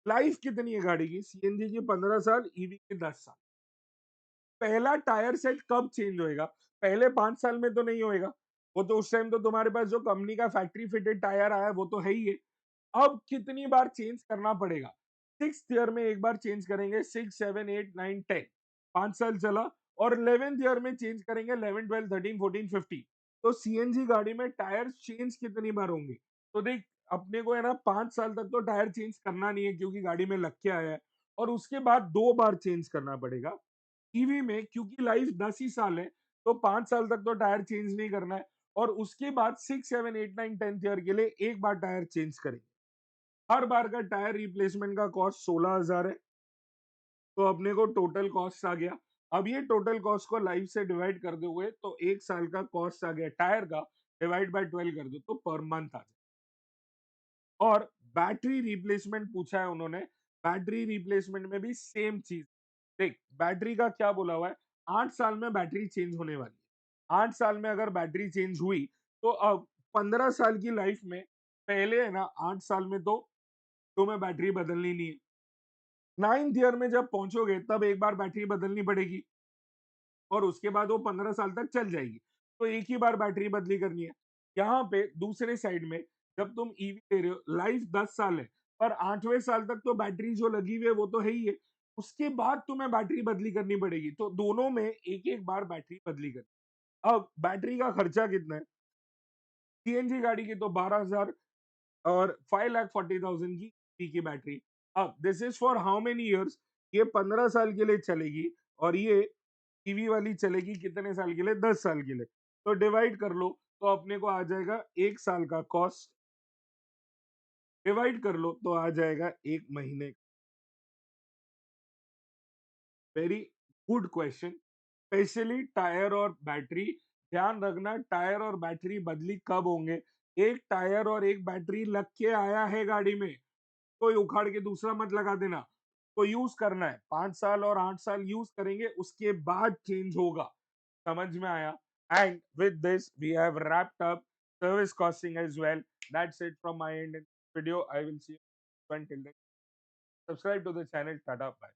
लाइफ कितनी है गाड़ी की? सीएनजी की 15 साल, ईवी की 10 साल। पहला टायर सेट कब चेंज होएगा? पहले 5 साल में तो नहीं होएगा। वो तो उस टाइम तो तुम्हारे पास जो कंपनी का फैक्ट्री फिटेड टायर आया है वो तो है ही है। अब कितनी बार चेंज करना पड़ेगा? 6th ईयर में एक बार चेंज करेंगे, 6, 7, 8, 9, 10, 5 साल चला। और 11th ईयर में चेंज करेंगे, 11, 12, 13, 14, 15। तो सीएनजी गाड़ी में टायर चेंज कितनी बार होंगे? तो देख, अपने को है ना 5 साल तक तो टायर चेंज करना नहीं है क्योंकि गाड़ी में लग के आया है। और उसके बाद 2 बार चेंज करना पड़ेगा। ईवी में क्योंकि लाइफ 10 ही साल है, तो 5 साल तक तो टायर चेंज नहीं करना है। और उसके बाद 6, 7, 8, 9, 10th ईयर के लिए एक बार टायर चेंज करेंगे। हर बार का टायर रिप्लेसमेंट का कॉस्ट 16,000 है। तो अपने को टोटल कॉस्ट आ गया। अब ये टोटल कॉस्ट को लाइफ से डिवाइड कर दोगे तो 1 साल का कॉस्ट आ गया टायर का, डिवाइड बाय 12 कर दो तो पर मंथ आ जाए। और बैटरी रिप्लेसमेंट पूछा है उन्होंने। बैटरी रिप्लेसमेंट में भी सेम चीज। देख, बैटरी का क्या बोला हुआ है? 8 साल में बैटरी चेंज होने वाली है। 8 साल में अगर बैटरी चेंज हुई, तो अब 15 साल की लाइफ में पहले है ना 8 साल में तो तुम्हें बैटरी बदलनी नहीं है। 9th ईयर में जब पहुंचोगे तब एक बार बैटरी बदलनी पड़ेगी। और उसके बाद वो 15 साल तक चल जाएगी। तो एक ही बार बैटरी बदली करनी है। यहाँ पे दूसरे साइड में जब तुम ईवी ले रहे हो, लाइफ 10 साल है, पर 8वें साल तक तो बैटरी जो लगी हुई है वो तो है ही है। उसके बाद तुम्हें बैटरी बदली करनी पड़ेगी, तो दोनों में एक एक बार बैटरी बदली करनी। अब बैटरी का खर्चा कितना है? सीएनजी गाड़ी की तो 12,000 और 5,40,000 की की बैटरी। अब this is for how many years? ये 15 साल के लिए चलेगी। और ये ईवी वाली चलेगी कितने साल के लिए? 10 साल के लिए। तो डिवाइड कर लो, तो अपने को आ जाएगा 1 साल का कॉस्ट। डिवाइड कर लो तो आ जाएगा 1 महीने। Very good question. Specially tyre और बैटरी। ध्यान रखना, टायर और बैटरी बदली कब होंगे? एक टायर और एक बैटरी लग के आया है गाड़ी में, कोई उखाड़ के दूसरा मत लगा देना। तो यूज करना है, 5 साल और 8 साल यूज करेंगे, उसके बाद चेंज होगा। समझ में आया? And with this we have wrapped up service costing as well. That's it from my end in video. I will see you until then. Subscribe to the channel. Tata, bye.